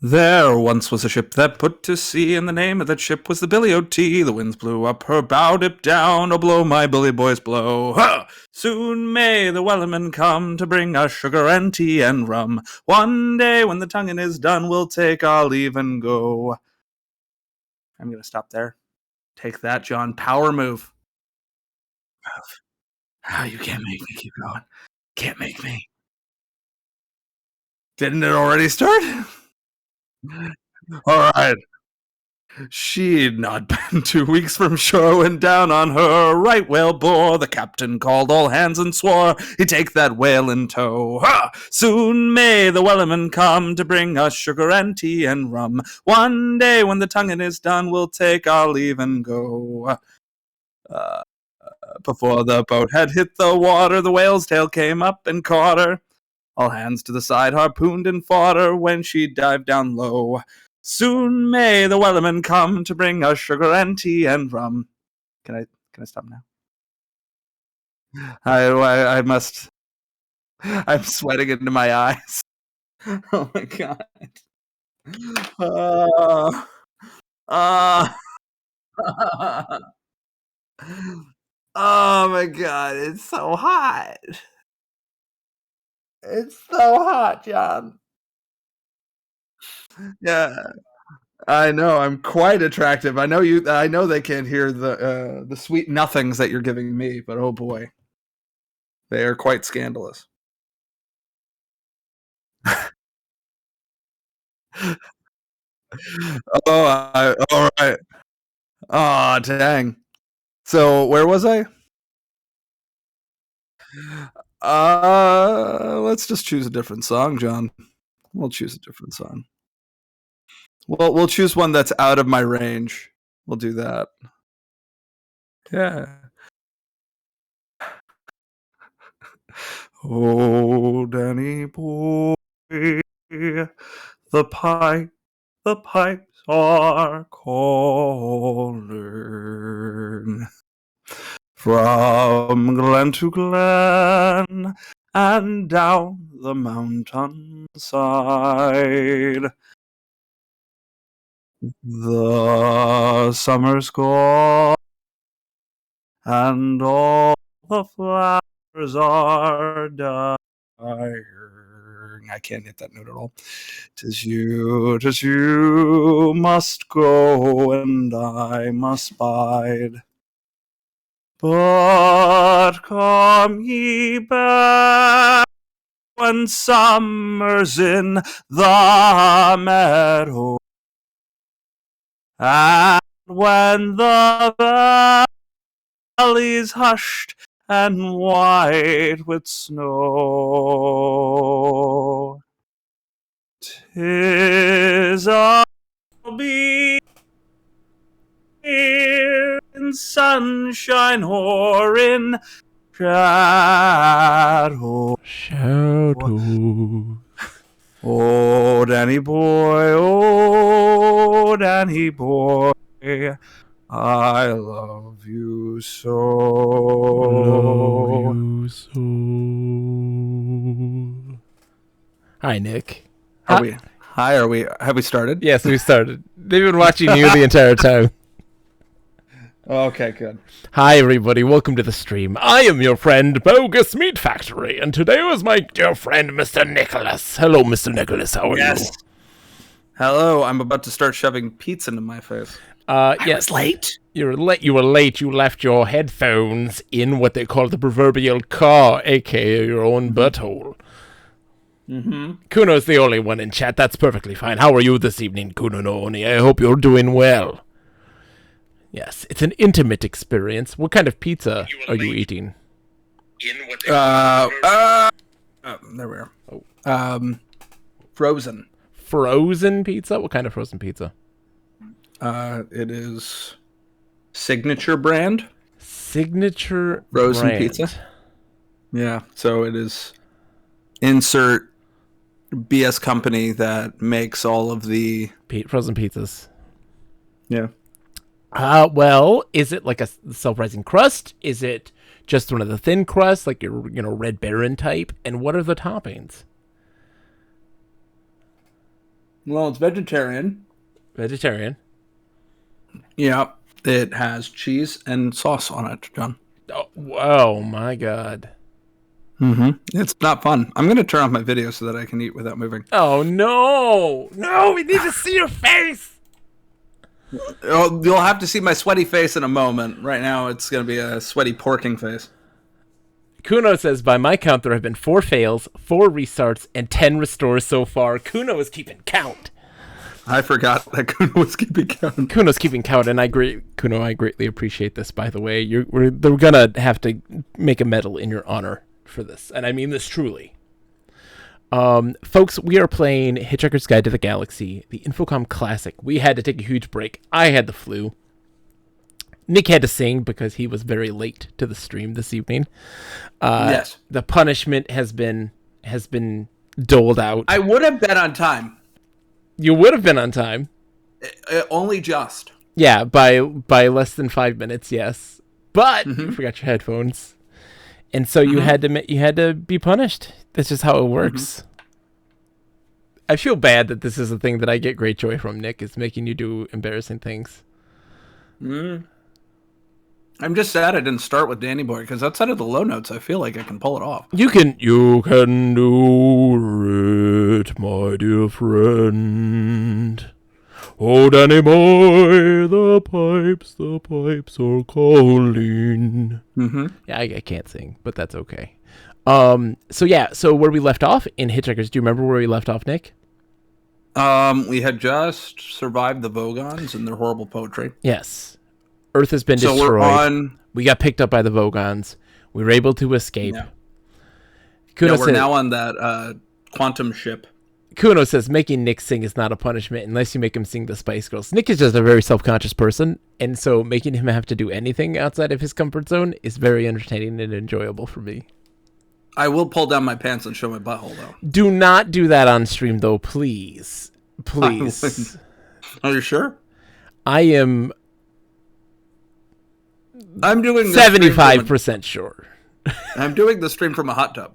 There once was a ship that put to sea, and the name of that ship was the Billy O.T. The winds blew up her bow, dipped down, oh blow, my bully boys, blow. Ha! Soon may the wellerman come to bring us sugar and tea and rum. One day when the tonguing is done, we'll take our leave and go. I'm going to stop there. Take that, John. Power move. Oh, you can't make me keep going. Can't make me. Didn't it already start? All right. She'd not been 2 weeks from shore when down on her right whale bore. The captain called all hands and swore he'd take that whale in tow. Ha! Soon may the wellerman come to bring us sugar and tea and rum. One day when the tonguing is done, we'll take our leave and go. Before the boat had hit the water, the whale's tail came up and caught her. All hands to the side harpooned and fought her when she dived down low. Soon may the wellerman come to bring us sugar and tea and rum. Can I stop now? I must. I'm sweating into my eyes. Oh my god. Uh, uh, oh my god, it's so hot. It's so hot, John. Yeah, I know. I'm quite attractive. I know you. I know they can't hear the sweet nothings that you're giving me, but oh boy, they are quite scandalous. All right. Oh, dang. So where was I? Let's just choose a different song, John. We'll choose a different song. We'll choose one that's out of my range. We'll do that. Yeah. Oh, Danny boy, the pipes are calling from glen to glen and down the mountain side. The summer's gone and all the flowers are dying. I can't hit that note at all. 'Tis you must go and I must bide. But come ye back when summer's in the meadow, and when the valley's hushed and white with snow. 'Tis I'll be here in sunshine or in shadow. Oh, Danny boy, I love you so. Hi, Nick. Have we started? Yes, we started. They've been watching you the entire time. Okay, good. Hi, everybody. Welcome to the stream. I am your friend, Bogus Meat Factory, and today was my dear friend, Mr. Nicholas. Hello, Mr. Nicholas. How are you? Hello. I'm about to start shoving pizza into my face. I was late. You were late. You left your headphones in what they call the proverbial car, aka your own butthole. Kuno's the only one in chat. That's perfectly fine. How are you this evening, Kuno Nooni? I hope you're doing well. Yes, it's an intimate experience. What kind of pizza are you eating? There we are. Frozen. Frozen pizza? What kind of frozen pizza? It is Signature brand. Signature frozen brand. pizza. Yeah, so it is insert BS company that makes all of the frozen pizzas. Yeah. Well, is it like a self-rising crust? Is it just one of the thin crusts, like your Red Baron type? And what are the toppings? Well, it's vegetarian. Vegetarian. Yeah, it has cheese and sauce on it, John. Oh my god. It's not fun. I'm going to turn off my video so that I can eat without moving. Oh no! No, we need to see your face! Oh, you'll have to see my sweaty face in a moment. Right now, it's going to be a sweaty porking face. Kuno says, by my count, there have been 4 fails, 4 restarts, and 10 restores so far. Kuno is keeping count. I forgot that Kuno was keeping count. Kuno's keeping count, and I greatly appreciate this, by the way. They're going to have to make a medal in your honor for this, and I mean this truly. Folks, we are playing Hitchhiker's Guide to the Galaxy, the Infocom Classic. We had to take a huge break. I had the flu. Nick had to sing because he was very late to the stream this evening. Yes. The punishment has been doled out. I would have been on time. You would have been on time. Only just. Yeah, by less than 5 minutes, yes. But you forgot your headphones. And so you had to be punished. That's just how it works. I feel bad that this is a thing that I get great joy from, Nick, is making you do embarrassing things. I'm just sad I didn't start with Danny Boy, because outside of the low notes, I feel like I can pull it off. You can do it, my dear friend. Oh, Danny Boy, the pipes are calling. Yeah, I can't sing, but that's okay. So where we left off in Hitchhikers, do you remember where we left off, Nick? We had just survived the Vogons and their horrible poetry. Yes. Earth has been destroyed. We got picked up by the Vogons. We were able to escape. Yeah. We're now on that quantum ship. Kuno says, making Nick sing is not a punishment unless you make him sing the Spice Girls. Nick is just a very self-conscious person, and so making him have to do anything outside of his comfort zone is very entertaining and enjoyable for me. I will pull down my pants and show my butthole, though. Do not do that on stream, though, please. Please. Are you sure? I'm doing 75% sure. I'm doing the stream from a hot tub.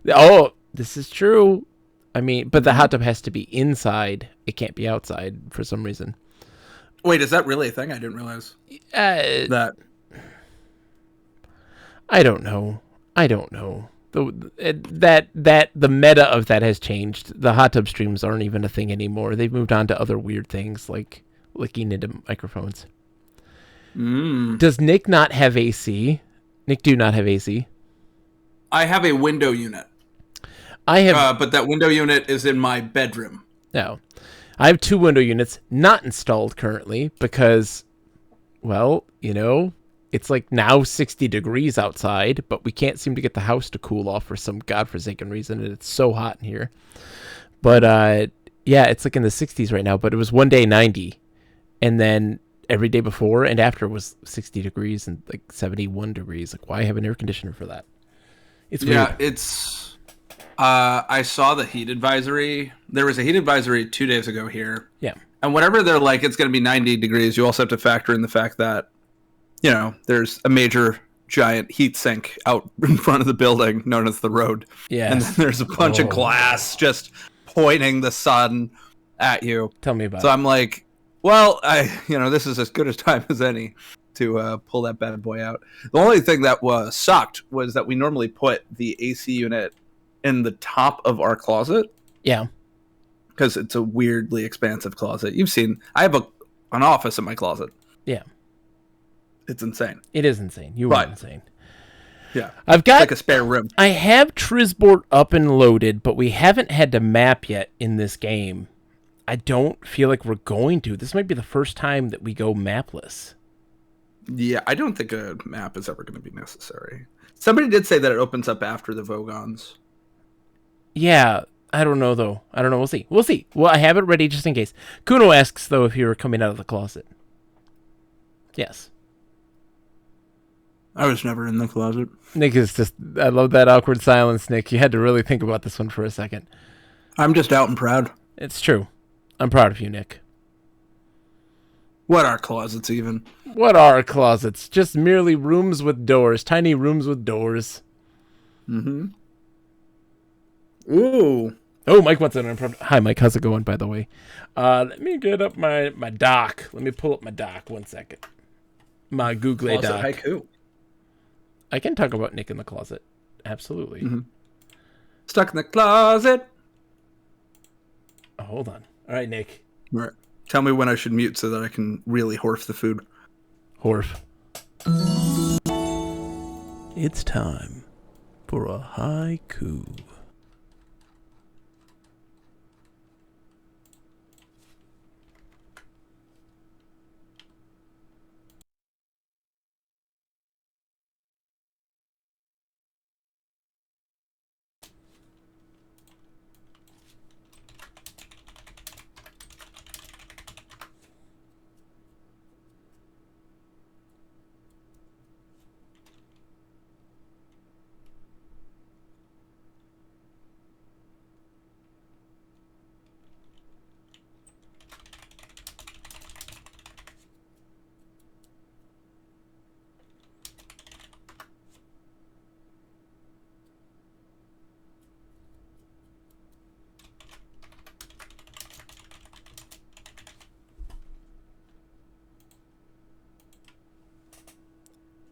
Oh, this is true. I mean, but the hot tub has to be inside. It can't be outside for some reason. Wait, is that really a thing? I didn't realize that. I don't know. The meta of that has changed. The hot tub streams aren't even a thing anymore. They've moved on to other weird things like licking into microphones. Does Nick not have AC? Nick, do you not have AC? I have a window unit. I have, but that window unit is in my bedroom. No, I have 2 window units not installed currently because, well, it's like now 60 degrees outside, but we can't seem to get the house to cool off for some godforsaken reason, and it's so hot in here. But yeah, it's like in the 60s right now. But it was one day 90, and then every day before and after was 60 degrees and like 71 degrees. Like, why have an air conditioner for that? It's weird. Yeah, it's. I saw the heat advisory. There was a heat advisory 2 days ago here. Yeah. And whenever they're like, it's going to be 90 degrees, you also have to factor in the fact that, there's a major giant heat sink out in front of the building known as the road. Yeah. And then there's a bunch of glass just pointing the sun at you. Tell me about it. So I'm like, well, this is as good a time as any to pull that bad boy out. The only thing that sucked was that we normally put the AC unit in the top of our closet. Yeah. Because it's a weirdly expansive closet. You've seen, I have an office in my closet. Yeah. It's insane. It is insane. You are insane. Yeah. I've got like a spare room. I have Trizboard up and loaded, but we haven't had to map yet in this game. I don't feel like we're going to. This might be the first time that we go mapless. Yeah, I don't think a map is ever going to be necessary. Somebody did say that it opens up after the Vogons. Yeah, I don't know, though. I don't know. We'll see. We'll see. Well, I have it ready just in case. Kuno asks, though, if you were coming out of the closet. Yes. I was never in the closet. Nick is just... I love that awkward silence, Nick. You had to really think about this one for a second. I'm just out and proud. It's true. I'm proud of you, Nick. What are closets, even? What are closets? Just merely rooms with doors. Tiny rooms with doors. Mm-hmm. Ooh. Oh, Mike wants an improv. Hi, Mike. How's it going, by the way? Let me get up my doc. Let me pull up my doc. 1 second. My Google Closet Doc. haiku. I can talk about Nick in the closet. Absolutely. Mm-hmm. Stuck in the closet. Oh, hold on. All right, Nick. All right. Tell me when I should mute so that I can really horf the food. Horf. It's time for a haiku.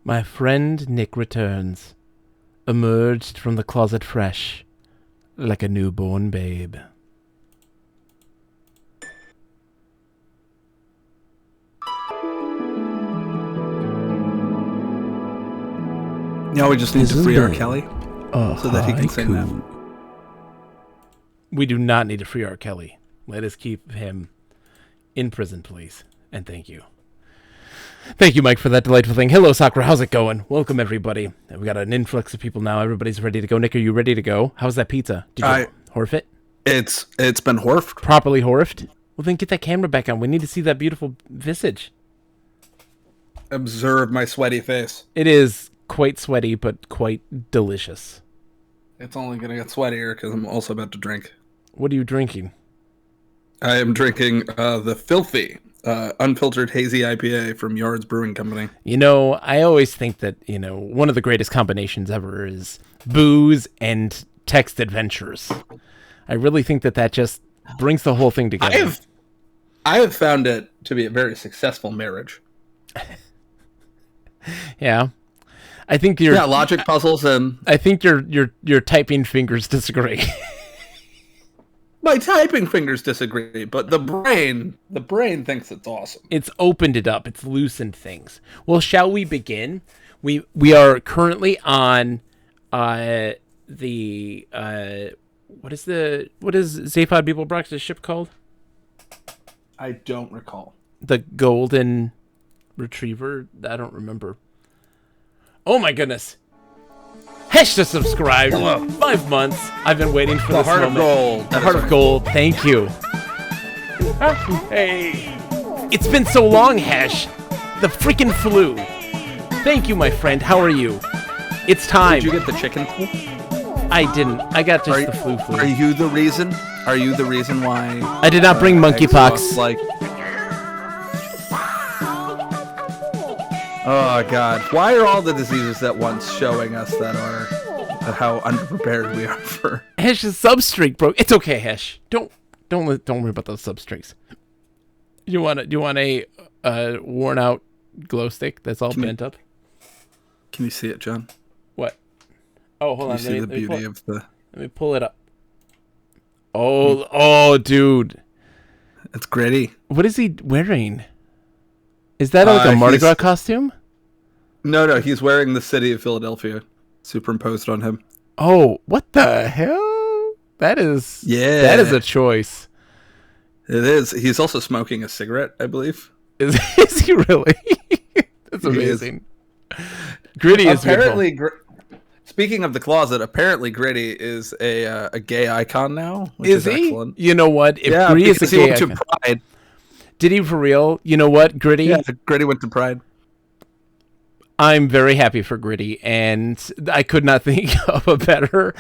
My friend Nick returns, emerged from the closet fresh, like a newborn babe. Now we just need to free R. Kelly so that he can sing that. We do not need to free R. Kelly. Let us keep him in prison, please. And thank you. Thank you, Mike, for that delightful thing. Hello, Sakura. How's it going? Welcome, everybody. We got an influx of people now. Everybody's ready to go. Nick, are you ready to go? How's that pizza? Did you horf it? It's been horfed. Properly horfed? Well, then get that camera back on. We need to see that beautiful visage. Observe my sweaty face. It is quite sweaty, but quite delicious. It's only going to get sweatier because I'm also about to drink. What are you drinking? I am drinking the filthy unfiltered hazy IPA from Yards Brewing Company. You know, I always think that, one of the greatest combinations ever is booze and text adventures. I really think that just brings the whole thing together. I have found it to be a very successful marriage. Yeah. I think logic puzzles and I think your typing fingers disagree. My typing fingers disagree, but the brain thinks it's awesome. It's opened it up. It's loosened things. Well, shall we begin? We are currently on what is Zaphod Beeblebrox's ship called? I don't recall. The Golden Retriever? I don't remember. Oh my goodness. Hesh to subscribe. Hello. 5 months. I've been waiting for this moment. The Heart of Gold. The Heart of Gold. Thank you. Hey. It's been so long, Hesh. The freaking flu. Thank you, my friend. How are you? It's time. Did you get the chicken flu? I didn't. I got just the flu. Are you the reason? Are you the reason why? I did not bring monkeypox. Oh God! Why are all the diseases at once showing us how underprepared we are for? Hesh's substreak broke. It's okay, Hesh. Don't worry about those substreaks. You want a worn out glow stick that's all bent up? Can you see it, John? What? Oh, hold on. Can you see the beauty of the? Let me pull it up. Oh, dude. It's gritty. What is he wearing? Is that like a Mardi Gras costume? No, he's wearing the city of Philadelphia superimposed on him. Oh, what the hell? That is a choice. It is. He's also smoking a cigarette, I believe. Is he really? That's amazing. Gritty is apparently. Speaking of the closet, apparently Gritty is a gay icon now. Which is he? Excellent. You know what? If Gritty is a gay icon, to Pride. Did he for real? You know what, Gritty? Yeah, Gritty went to Pride. I'm very happy for Gritty, and I could not think of a better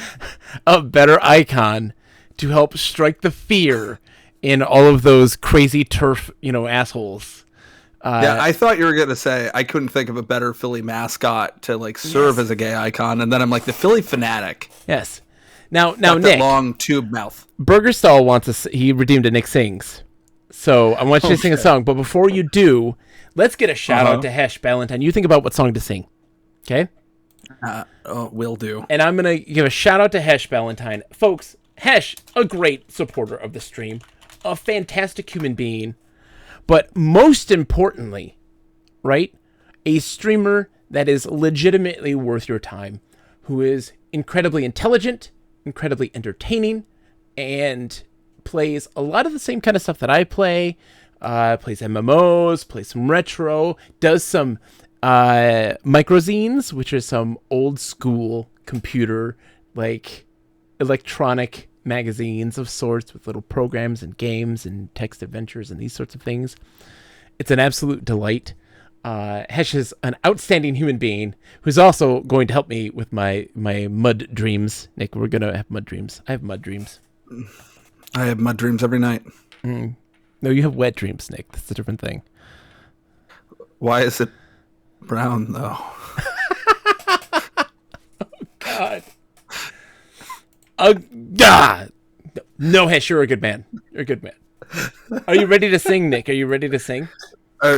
icon to help strike the fear in all of those crazy turf, assholes. I thought you were gonna say I couldn't think of a better Philly mascot to serve as a gay icon, and then I'm like the Philly Fanatic. Yes, Now, Got that Nick, long tube mouth. Burgerstall wants us. He redeemed a Nick Sings. So I want you to sing a song. But before you do, let's get a shout out to Hesh Ballantyne. You think about what song to sing. Okay? Will do. And I'm going to give a shout out to Hesh Ballantyne. Folks, Hesh, a great supporter of the stream. A fantastic human being. But most importantly, right? A streamer that is legitimately worth your time. Who is incredibly intelligent, incredibly entertaining, and plays a lot of the same kind of stuff that I play. Plays MMOs, plays some retro, does some microzines, which are some old school computer, like electronic magazines of sorts with little programs and games and text adventures and these sorts of things. It's an absolute delight. Hesh is an outstanding human being who's also going to help me with my mud dreams. Nick, we're going to have mud dreams. I have mud dreams. I have mud dreams every night. No, you have wet dreams, Nick. That's a different thing. Why is it brown, though? God. God. No, Hesh, you're a good man. You're a good man. Are you ready to sing, Nick? Are you ready to sing?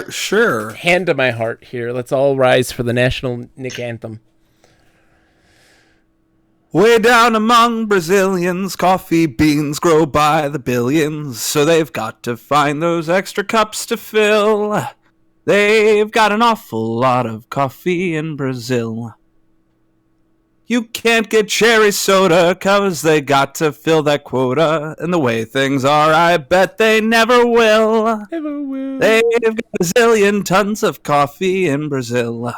Sure. Hand to my heart here. Let's all rise for the national Nick anthem. Way down among Brazilians, coffee beans grow by the billions, so they've got to find those extra cups to fill. They've got an awful lot of coffee in Brazil. You can't get cherry soda, 'cause they got to fill that quota. And the way things are, I bet they never will. Never will. They've got a zillion tons of coffee in Brazil.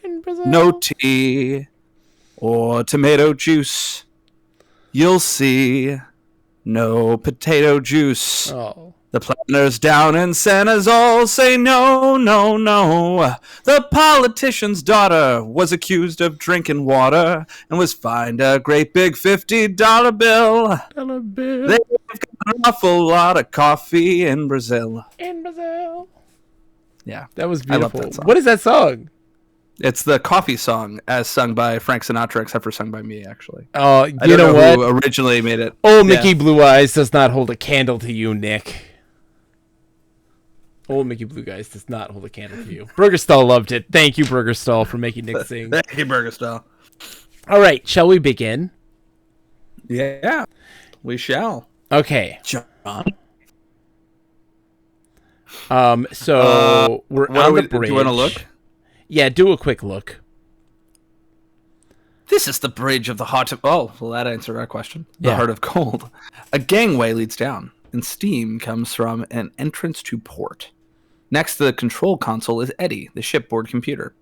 In Brazil. No tea or tomato juice. You'll see. No potato juice. Oh. The planners down in Santa's all say no, no, no. The politician's daughter was accused of drinking water and was fined a great big $50 bill. They've got an awful lot of coffee in Brazil. In Brazil. Yeah. That was beautiful. I love that song. What is that song? It's the coffee song as sung by Frank Sinatra, except for sung by me, actually. Oh, I don't know what? who originally made it. Old Mickey Blue Eyes does not hold a candle to you, Nick. Old Mickey Blue Eyes does not hold a candle to you. Burgerstall loved it. Thank you, Burgerstall, for making Nick sing. Thank you, Burgerstall. All right, shall we begin? Yeah, we shall. Okay. John. So we're on the bridge. Do you want to look? Yeah, do a quick look. This is the bridge of the heart of... Oh, well, that answered our question. The Yeah. heart of gold. A gangway leads down, and steam comes from an entrance to port. Next to the control console is Eddie, the shipboard computer.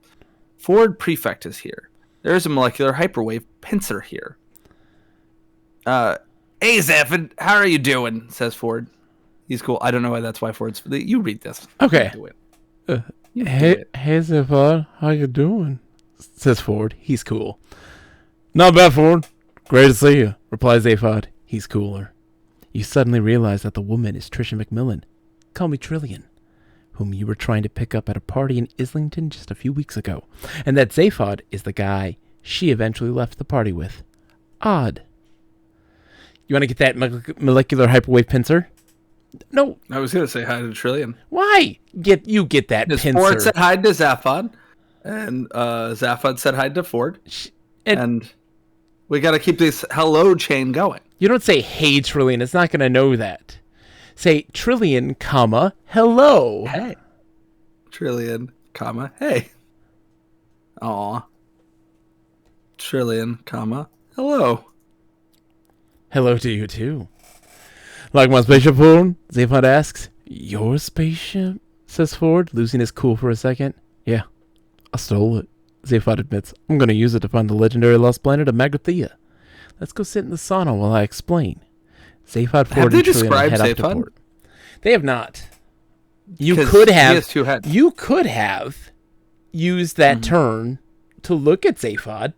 Ford Prefect is here. There is a molecular hyperwave pincer here. Hey, Zephyr, how are you doing? Says Ford. He's cool. I don't know why that's why Ford's... You read this. Okay. You do it. Hey, Ford, how you doing? Says Ford. He's cool. Not bad, Ford. Great to see you. Replies Zaphod. He's cooler. You suddenly realize that the woman is Trisha McMillan. Call me Trillian. Whom you were trying to pick up at a party in Islington just a few weeks ago. And that Zaphod is the guy she eventually left the party with. Odd. You want to get that molecular hyperwave pincer? No. I was going to say hi to Trillian. Why? Get that pincer. Ford said hi to Zaphod, and Zaphod said hi to Ford, and we got to keep this hello chain going. You don't say, hey, Trillian. It's not going to know that. Say, Trillian, comma, hello. Hey. Trillian, comma, hey. Aw. Trillian, comma, hello. Hello to you, too. Like my spaceship, Ford? Zaphod asks. Your spaceship? Says Ford, losing his cool for a second. Yeah, I stole it. Zaphod admits. I'm going to use it to find the legendary lost planet of Magathea. Let's go sit in the sauna while I explain. Zaphod, Ford, and Trillian head up to port. They have not. You could have. He has two heads. You could have used that turn to look at Zaphod.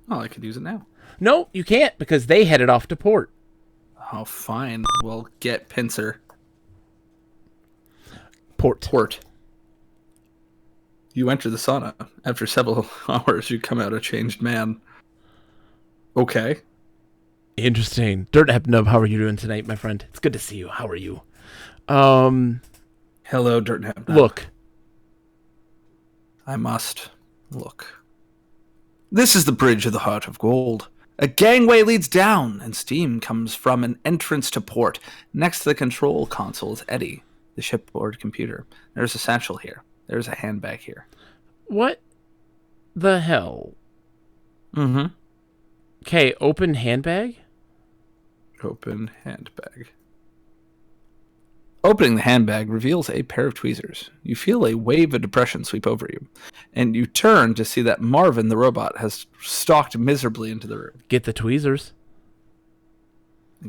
Oh, I could use it now. No, you can't because they headed off to port. Oh, fine. We'll get pincer. Port. You enter the sauna. After several hours, you come out a changed man. Okay. Interesting. Dirt Nub, how are you doing tonight, my friend? It's good to see you. How are you? Hello, Dirt Nap. Look. I must look. This is the bridge of the Heart of Gold. A gangway leads down, and steam comes from an entrance to port. Next to the control console is Eddie, the shipboard computer. There's a satchel here. There's a handbag here. What the hell? Mm-hmm. Okay, open handbag? Open handbag. Opening the handbag reveals a pair of tweezers. You feel a wave of depression sweep over you, and you turn to see that Marvin, the robot, has stalked miserably into the room. Get the tweezers.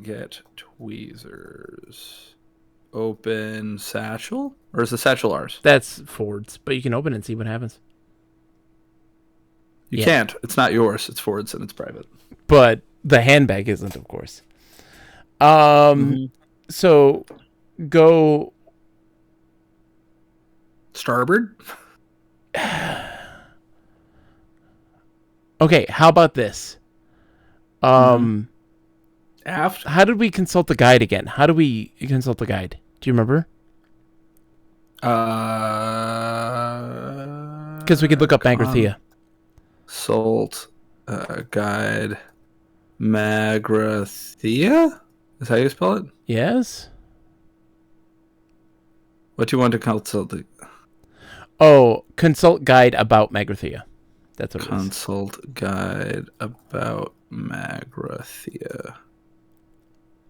Get tweezers. Open satchel? Or is the satchel ours? That's Ford's, but you can open it and see what happens. You can't. It's not yours. It's Ford's and it's private. But the handbag isn't, of course. So go starboard. Okay, how about this? Aft. How did we consult the guide again? How do we consult the guide? Do you remember? Because we could look up Magrathea. Consult guide Magrathea? Is that how you spell it? Yes. What do you want to consult? Oh, consult guide about Magrathea. That's what it is. Consult guide about Magrathea.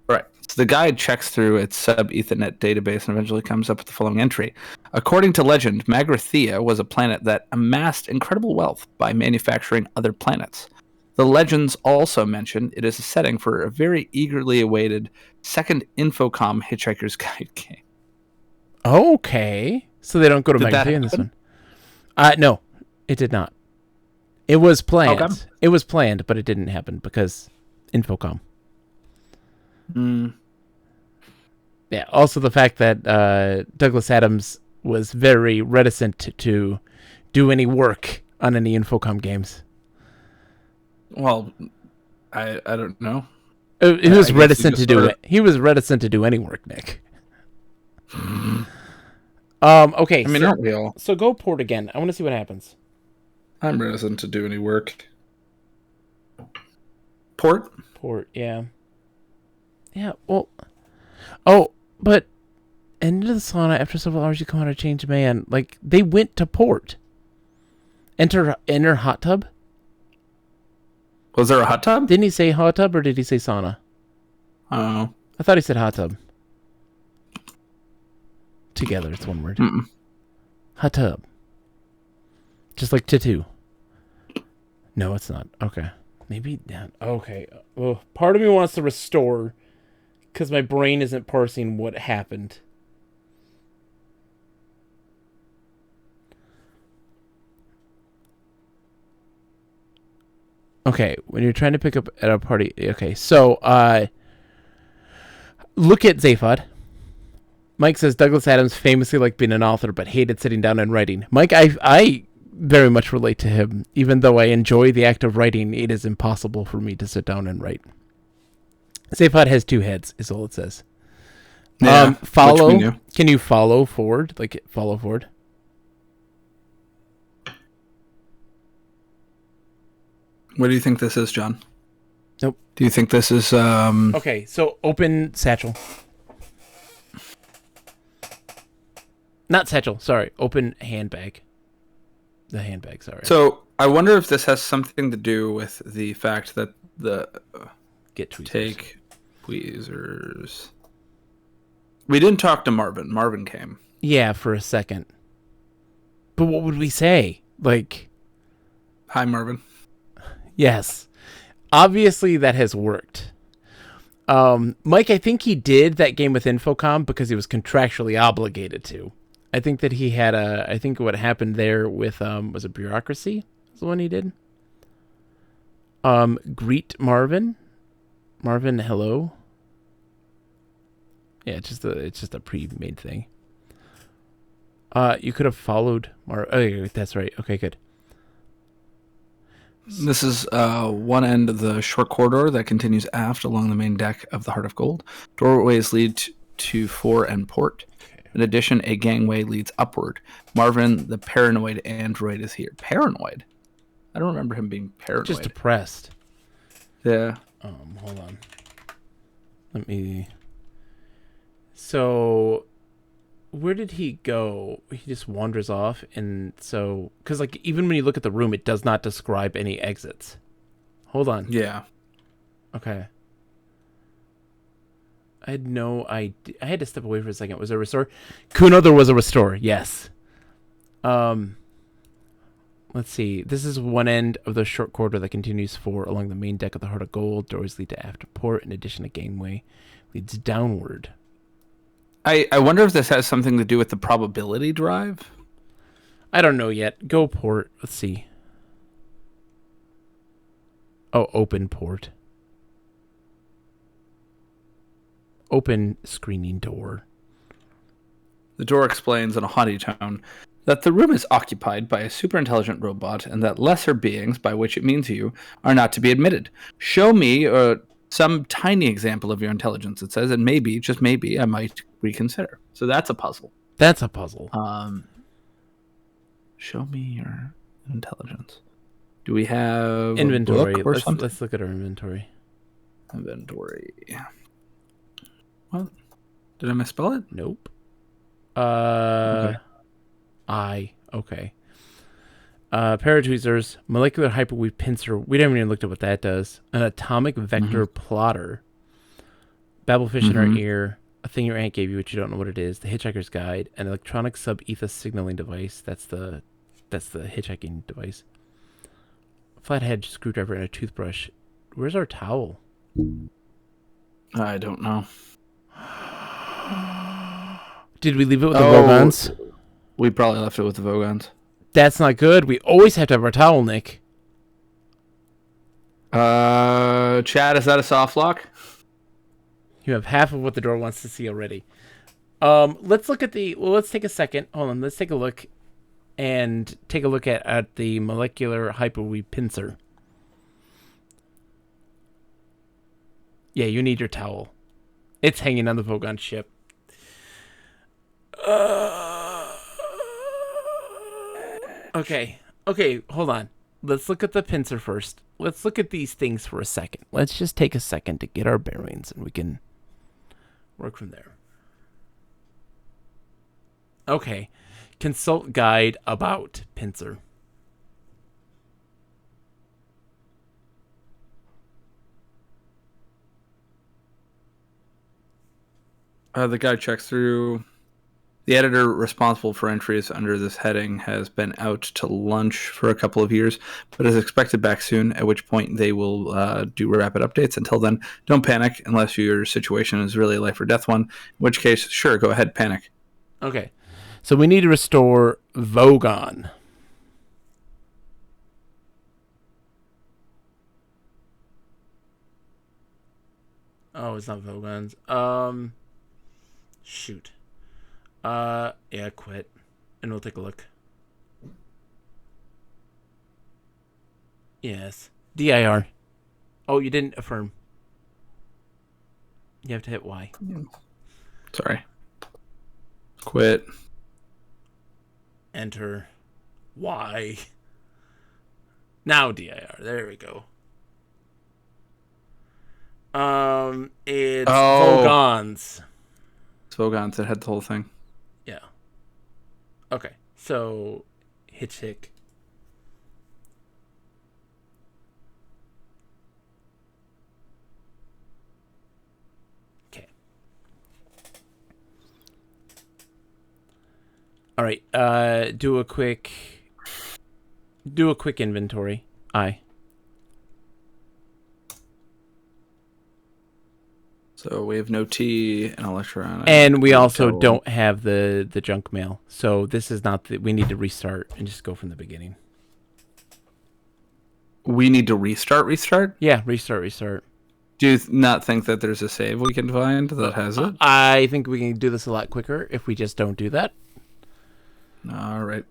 Right. So the guide checks through its sub-Ethernet database and eventually comes up with the following entry. According to legend, Magrathea was a planet that amassed incredible wealth by manufacturing other planets. The legends also mention it is a setting for a very eagerly awaited second Infocom Hitchhiker's Guide game. Okay. So they don't go to Magrathea in this one. No, it did not. It was planned. Okay. It was planned, but it didn't happen because Infocom. Yeah. Also, the fact that Douglas Adams was very reticent to do any work on any Infocom games. Well, I don't know. He was reticent to do it. He was reticent to do any work, Nick. Okay. I mean, aren't we all? So go port again. I want to see what happens. I'm reticent to do any work. Port? Port, yeah. Yeah, well... Oh, but... Into the sauna, after several hours you come out of change man. Like, they went to port. Enter hot tub? Was there a hot tub? Didn't he say hot tub, or did he say sauna? I don't know. I thought he said hot tub. Together, it's one word. Mm-mm. Hot tub. Just like tattoo. No, it's not. Okay. Maybe that. Okay. Well, part of me wants to restore because my brain isn't parsing what happened. Okay, when you're trying to pick up at a party. Okay, so look at Zaphod. Mike says Douglas Adams famously liked being an author, but hated sitting down and writing. Mike, I very much relate to him. Even though I enjoy the act of writing, it is impossible for me to sit down and write. Zaphod has two heads, is all it says. Yeah, follow. Can you follow Ford? Like follow Ford? What do you think this is, John? Nope. Do you think this is Okay, so open satchel. Not satchel, sorry. Open handbag. The handbag, sorry. So I wonder if this has something to do with the fact that the Get tweezers. Take tweezers. We didn't talk to Marvin. Marvin came. Yeah, for a second. But what would we say? Like, Hi, Marvin. yes. Obviously that has worked. Mike, I think he did that game with Infocom because he was contractually obligated to. I think that he had I think what happened there with, was it Bureaucracy? Was the one he did? Greet Marvin. Marvin, hello. Yeah, it's just a pre-made thing. You could have followed Oh, that's right. Okay, good. This is one end of the short corridor that continues aft along the main deck of the Heart of Gold. Doorways lead to fore and port. In addition, a gangway leads upward. Marvin, the paranoid android, is here. Paranoid? I don't remember him being paranoid. Just depressed. Yeah. Hold on. Let me. So, where did he go? He just wanders off, and so because like even when you look at the room, it does not describe any exits. Hold on. Yeah. Okay. I had no idea. I had to step away for a second. Was there a restore? Kuno, there was a restore. Yes. Let's see. This is one end of the short corridor that continues forward along the main deck of the Heart of Gold. Doors lead to after port. In addition, a gangway leads downward. I wonder if this has something to do with the probability drive. I don't know yet. Go port. Let's see. Oh, open port. Open screening door. The door explains in a haughty tone that the room is occupied by a superintelligent robot and that lesser beings, by which it means you, are not to be admitted. Show me some tiny example of your intelligence, it says, and maybe, just maybe, I might reconsider. So that's a puzzle. That's a puzzle. Show me your intelligence. Do we have inventory? A book or something? Let's look at our inventory. Inventory. What? Did I misspell it? Nope. Okay. Okay. Paratweezers, molecular hyperweave pincer. We haven't even looked at what that does. An atomic vector plotter. Babblefish in our ear. A thing your aunt gave you, which you don't know what it is. The Hitchhiker's Guide. An electronic sub-ether signaling device. That's the hitchhiking device. Flathead screwdriver and a toothbrush. Where's our towel? I don't know. Did we leave it with the Vogons? We probably left it with the Vogons. That's not good. We always have to have our towel, Nick. Chad, is that a soft lock? You have half of what the door wants to see already. Let's look at let's take a second. Hold on. Let's take a look and take a look at the molecular hyperweave pincer. Yeah, you need your towel. It's hanging on the Vogon ship. Okay, hold on. Let's look at the pincer first. Let's look at these things for a second. Let's just take a second to get our bearings, and we can work from there. Okay. Consult guide about pincer. The guy checks through. The editor responsible for entries under this heading has been out to lunch for a couple of years, but is expected back soon, at which point they will do rapid updates. Until then, don't panic unless your situation is really a life or death one, in which case, sure, go ahead, panic. Okay. So we need to restore Vogon. Oh, it's not Vogons. Shoot. Yeah, quit. And we'll take a look. Yes. DIR. Oh, you didn't affirm. You have to hit Y. Sorry. Quit. Enter. Y. Now DIR. There we go. It's Vogons. It's Vogons that had the whole thing. Yeah. Okay. So, Hitchhiker. Okay. All right. Do a quick inventory. So we have no T and electron. And we also don't have the junk mail. So this is not we need to restart and just go from the beginning. We need to restart? Yeah, restart. Do you not think that there's a save we can find that has it? I think we can do this a lot quicker if we just don't do that. All right.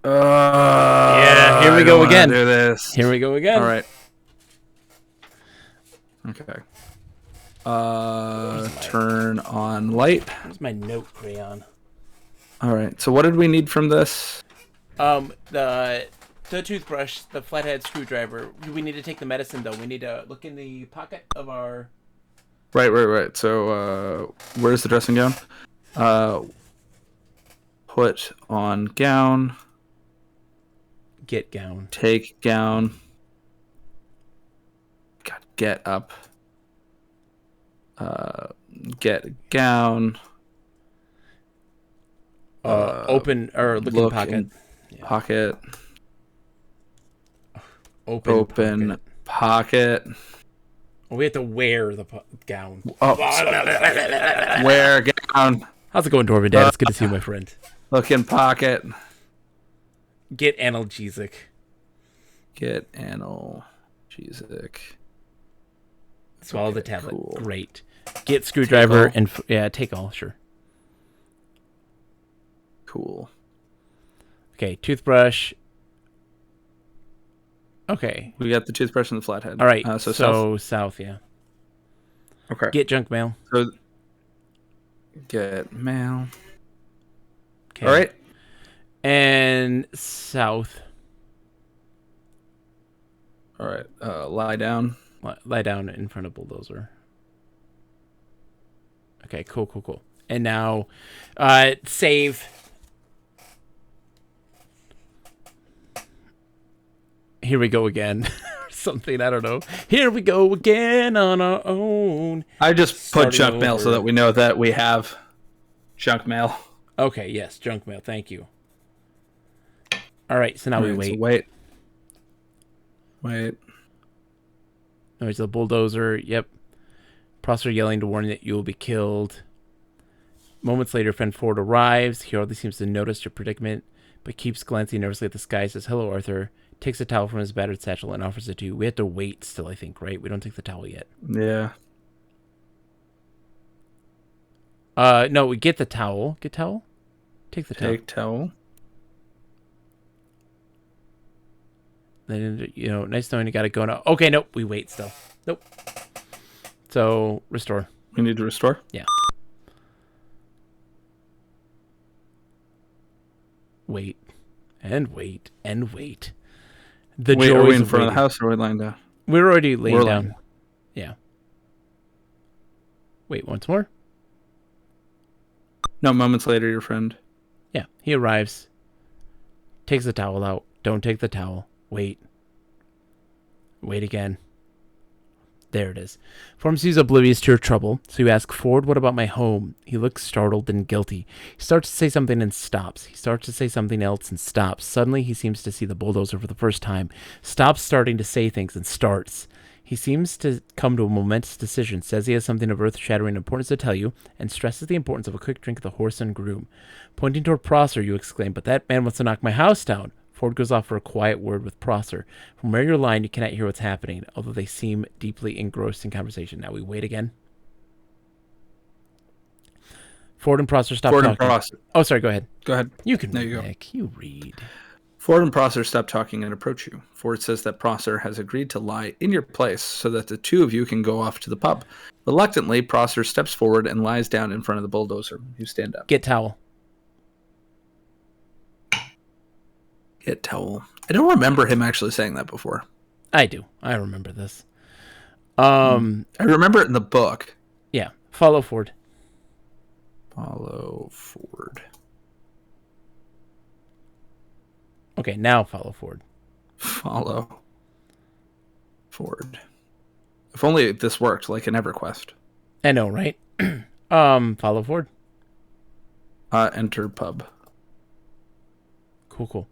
Yeah, here we I go don't again. wanna do this. Here we go again. All right. Okay. Turn on light. Where's my note crayon? All right. So what did we need from this? The toothbrush, the flathead screwdriver. We need to take the medicine though. We need to look in the pocket of our. Right. So where's the dressing gown? Put on gown. Get gown. Take gown. God, get up. Get gown. Open or look in pocket. Pocket. Open pocket. Oh, we have to wear the gown. Oh, wear gown. How's it going, Dwarven Dad? It's good to see you, my friend. Look in pocket. Get analgesic. Get analgesic. Swallow the Okay, tablet. cool. Great. Get screwdriver and take all. Sure. Cool. Okay, toothbrush. Okay. We got the toothbrush and the flathead. All right. So south, yeah. Okay. Get junk mail. So get mail. Okay. All right. And south. All right. Lie down. Lie down in front of bulldozer. Okay, cool. And now, save. Here we go again. Something, I don't know. Here we go again on our own. I just put Starting junk mail over. so that we know that we have junk mail. Okay, yes, junk mail. Thank you. All right, so now we wait. So wait. There's a bulldozer. Yep. Prosser yelling to warn that you will be killed. Moments later, friend Ford arrives. He hardly seems to notice your predicament, but keeps glancing nervously at the sky. Says, "Hello, Arthur." Takes a towel from his battered satchel and offers it to you. We have to wait still, I think, right? We don't take the towel yet. Yeah. No, we get the towel. Get towel? Take the towel. Take towel. Then, nice knowing you got to go now. Okay, nope, we wait still. Nope. So, restore. We need to restore? Yeah. Wait. And wait. And wait. The Wait, are joys we in of front of waiting. the house or are we lying down? We're already laying We're down. lying. Yeah. Wait, once more? No, moments later, your friend. Yeah, he arrives. Takes the towel out. Don't take the towel. Wait. Wait again. There it is. Form seems oblivious to your trouble, so you ask, Ford, what about my home? He looks startled and guilty. He starts to say something and stops. He starts to say something else and stops. Suddenly, he seems to see the bulldozer for the first time. Stops starting to say things and starts. He seems to come to a momentous decision, says he has something of earth-shattering importance to tell you, and stresses the importance of a quick drink of the horse and groom. Pointing toward Prosser, you exclaim, but that man wants to knock my house down. Ford goes off for a quiet word with Prosser. From where you're lying, you cannot hear what's happening, although they seem deeply engrossed in conversation. Now we wait again. Ford and Prosser stop talking. Prosser. Oh, sorry, go ahead. Go ahead. You can, There you go. Nick. You read. Ford and Prosser stop talking and approach you. Ford says that Prosser has agreed to lie in your place so that the two of you can go off to the pub. Reluctantly, Prosser steps forward and lies down in front of the bulldozer. You stand up. Get towel. Get towel. I don't remember him actually saying that before. I do. I remember this. I remember it in the book. Yeah. Follow Ford. Follow Ford. Okay, now follow Ford. Follow Ford. If only this worked like an EverQuest. I know, right? Follow Ford. Enter pub. Cool.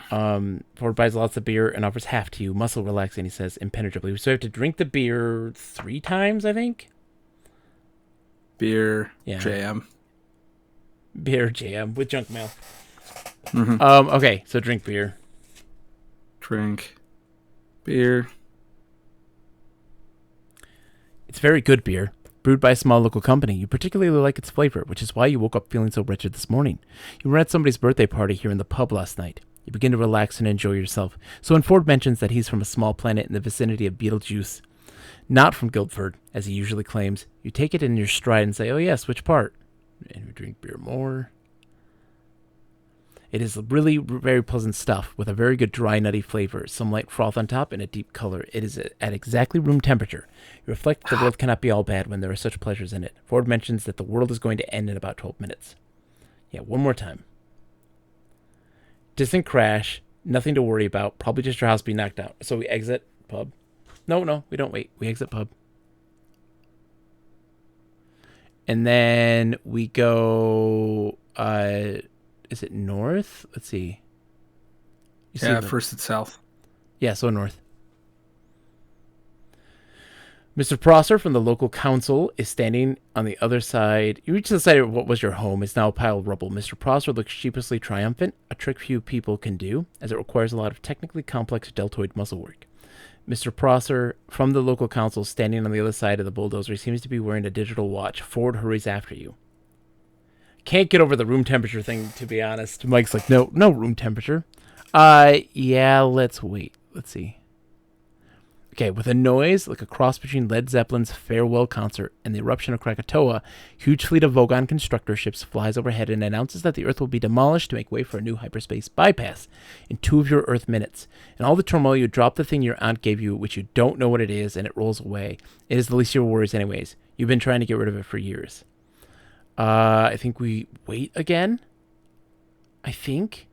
Ford buys lots of beer and offers half to you. Muscle relaxing, he says, impenetrably. So we have to drink the beer 3 times, I think? Beer. Yeah. Jam. Beer jam with junk mail. Mm-hmm. Okay, so drink beer. Drink. Beer. It's very good beer. Brewed by a small local company, you particularly like its flavor, which is why you woke up feeling so wretched this morning. You were at somebody's birthday party here in the pub last night. You begin to relax and enjoy yourself. So when Ford mentions that he's from a small planet in the vicinity of Beetlejuice, not from Guildford, as he usually claims, you take it in your stride and say, "Oh yes, which part?" And you drink beer more. It is really very pleasant stuff with a very good dry, nutty flavor, some light froth on top, and a deep color. It is at exactly room temperature. You reflect that the world cannot be all bad when there are such pleasures in it. Ford mentions that the world is going to end in about 12 minutes. Yeah, one more time. Distant crash, nothing to worry about, probably just your house being knocked down. So we exit pub. No, we don't wait. We exit pub. And then we go, is it north? Let's see. First it's south. Yeah, so north. Mr. Prosser from the local council is standing on the other side. You reach the side of what was your home. It's now a pile of rubble. Mr. Prosser looks sheepishly triumphant, a trick few people can do, as it requires a lot of technically complex deltoid muscle work. Mr. Prosser from the local council standing on the other side of the bulldozer seems to be wearing a digital watch. Ford hurries after you. Can't get over the room temperature thing, to be honest. Mike's like, no room temperature. Yeah, let's wait. Let's see. Okay, with a noise like a cross between Led Zeppelin's Farewell Concert and the eruption of Krakatoa, a huge fleet of Vogon constructor ships flies overhead and announces that the Earth will be demolished to make way for a new hyperspace bypass in 2 of your Earth minutes. In all the turmoil, you drop the thing your aunt gave you, which you don't know what it is, and it rolls away. It is the least of your worries anyways. You've been trying to get rid of it for years. I think we wait again. I think.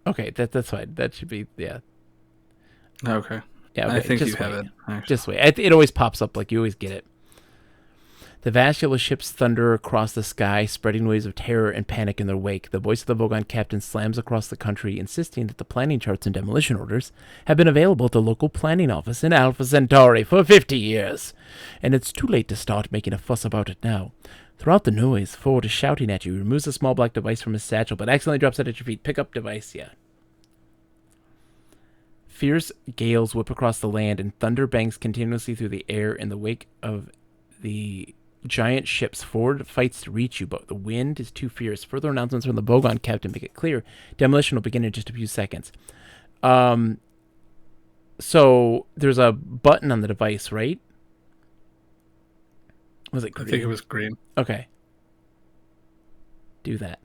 Okay, that's fine. That should be, yeah. Okay. Yeah, okay. I think just you have wait. it. Actually. Just wait. It always pops up like you always get it. The vast yellow ships thunder across the sky, spreading waves of terror and panic in their wake. The voice of the Vogon captain slams across the country, insisting that the planning charts and demolition orders have been available at the local planning office in Alpha Centauri for 50 years, and it's too late to start making a fuss about it now. Throughout the noise, Ford is shouting at you. He removes a small black device from his satchel, but accidentally drops it at your feet. Pick up device, yeah. Fierce gales whip across the land, and thunder bangs continuously through the air in the wake of the giant ships. Ford fights to reach you, but the wind is too fierce. Further announcements from the Vogon captain make it clear demolition will begin in just a few seconds. So there's a button on the device, right? Was it green? I think it was green. Okay. Do that.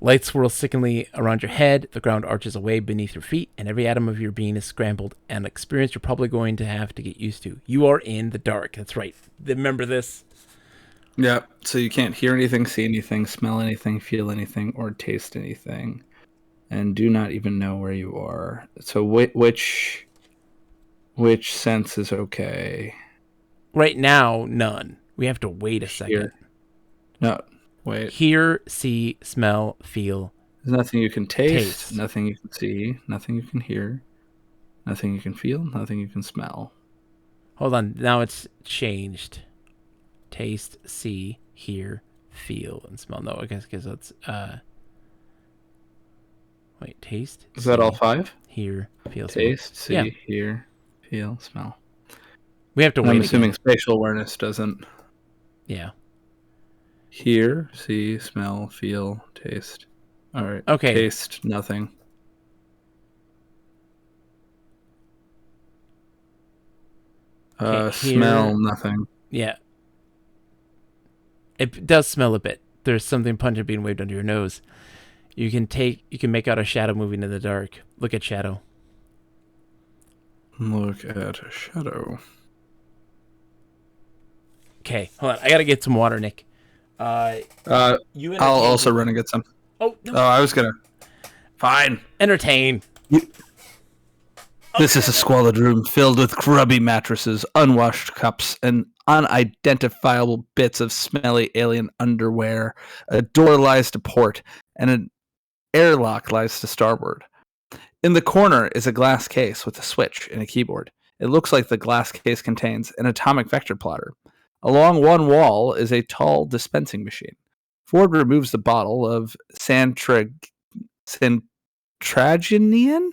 Lights swirl sickeningly around your head, the ground arches away beneath your feet, and every atom of your being is scrambled, an experience you're probably going to have to get used to. You are in the dark. That's right. Remember this? Yeah, so you can't hear anything, see anything, smell anything, feel anything, or taste anything, and do not even know where you are. So which sense is okay? Right now, none. We have to wait a second. Hear. No, wait. Hear, see, smell, feel. There's nothing you can taste, nothing you can see, nothing you can hear, nothing you can feel, nothing you can smell. Hold on, now it's changed. Taste, see, hear, feel, and smell. No, I guess that's wait, taste. Is that all 5? Hear, feel, taste, smell. see, hear, feel, smell. We have to wait. I'm assuming again. spatial awareness doesn't. Yeah. Hear, see, smell, feel, taste. All right. Okay. Taste, nothing. Smell, nothing. Yeah. It does smell a bit. There's something pungent being waved under your nose. You can make out a shadow moving in the dark. Look at shadow. Look at a shadow. Okay, hold on. I gotta get some water, Nick. I'll also run and get some. Oh, no. I was gonna. Fine. Entertain. This is a squalid room filled with grubby mattresses, unwashed cups, and unidentifiable bits of smelly alien underwear. A door lies to port, and an airlock lies to starboard. In the corner is a glass case with a switch and a keyboard. It looks like the glass case contains an atomic vector plotter. Along one wall is a tall dispensing machine. Ford removes the bottle of Santrag Santraginian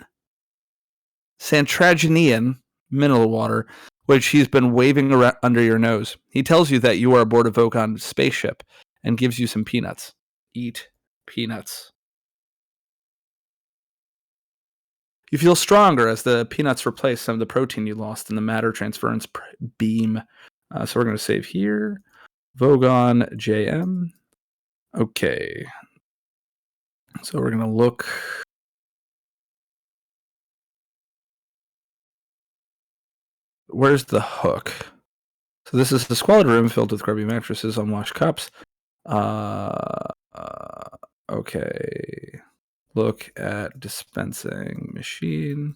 mineral water, which he's been waving around under your nose. He tells you that you are aboard a Vogon spaceship and gives you some peanuts. Eat peanuts. You feel stronger as the peanuts replace some of the protein you lost in the matter transference beam. So we're going to save here. Vogon JM. Okay. So we're going to look. Where's the hook? So this is the squalid room filled with grubby mattresses, unwashed cups. Okay. Look at dispensing machine.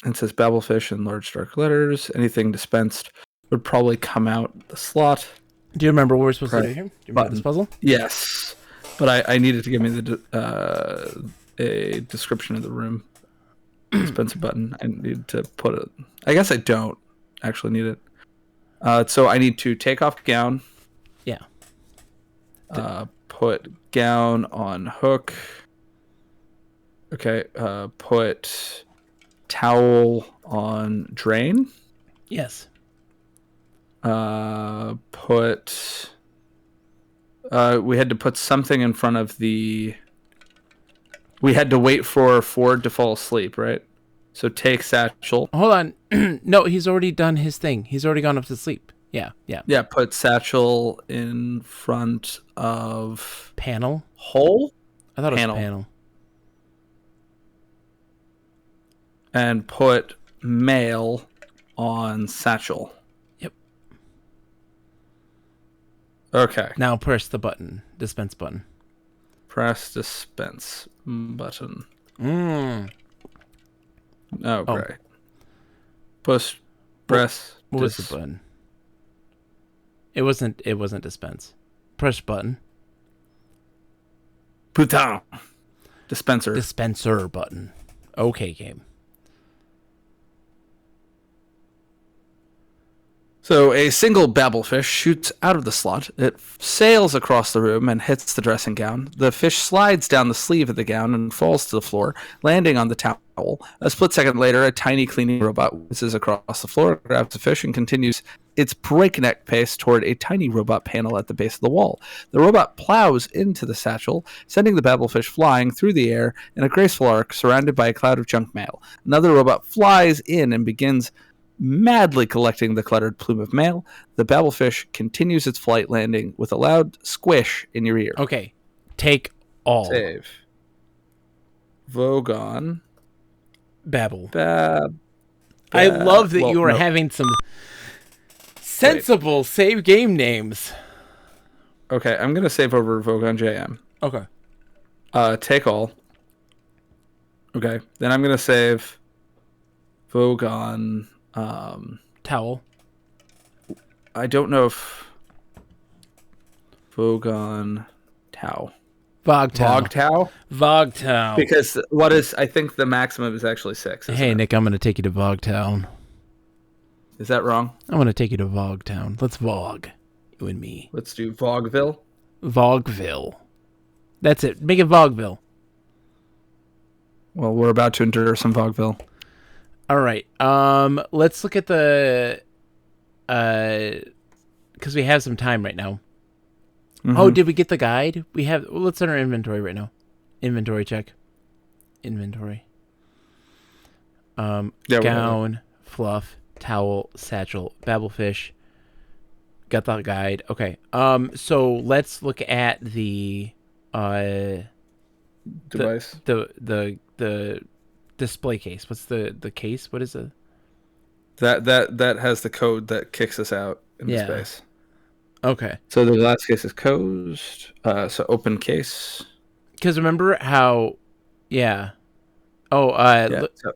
It says Babelfish in large dark letters. Anything dispensed would probably come out the slot. Do you remember what we're supposed to do here? Do you remember this puzzle? Yes, but I needed to give me a description of the room. Dispenser button. I need to put it. I guess I don't actually need it. So I need to take off gown. Yeah. Put gown on hook. Okay. Put towel on drain. Yes. Put. We had to put something in front of the. We had to wait for Ford to fall asleep, right? So take satchel. Hold on. No, he's already done his thing. He's already gone up to sleep. Yeah. Yeah, put satchel in front of panel. Hole? I thought it was panel. And put mail on satchel. Yep. Okay. Now press the button. Dispense button. Press dispense button. Oh, great. Push. Press. What was the button? It wasn't dispense. Push button. Putain. Dispenser. Dispenser button. Okay, game. So a single babelfish shoots out of the slot. It sails across the room and hits the dressing gown. The fish slides down the sleeve of the gown and falls to the floor, landing on the towel. A split second later, a tiny cleaning robot whizzes across the floor, grabs the fish, and continues its breakneck pace toward a tiny robot panel at the base of the wall. The robot plows into the satchel, sending the babelfish flying through the air in a graceful arc surrounded by a cloud of junk mail. Another robot flies in and begins madly collecting the cluttered plume of mail. The babelfish continues its flight, landing with a loud squish in your ear. Okay. Take all. Save. Vogon. Babel. I love that you are having some sensible save game names. Okay, I'm going to save over Vogon JM. Okay. Take all. Okay, then I'm going to save Vogon... towel. I don't know if Vogon Tau. Vogtown. Because what is, I think the maximum is actually 6. Hey, Nick, I'm going to take you to Vogtown. Is that wrong? I'm going to take you to Vogtown. Let's Vog. You and me. Let's do Vogville. Vogville. That's it. Make it Vogville. Well, we're about to endure some Vogville. All right. Let's look at the because we have some time right now. Mm-hmm. Oh, did we get the guide? We have. Well, let's enter inventory right now. Inventory check. Inventory. Gown, fluff, towel, satchel, babelfish. Got the guide. Okay. So let's look at the device. The display case. What's the case? What is it? That has the code that kicks us out into space. Okay. So the last case is closed. So open case. Because remember how, yeah. Oh, so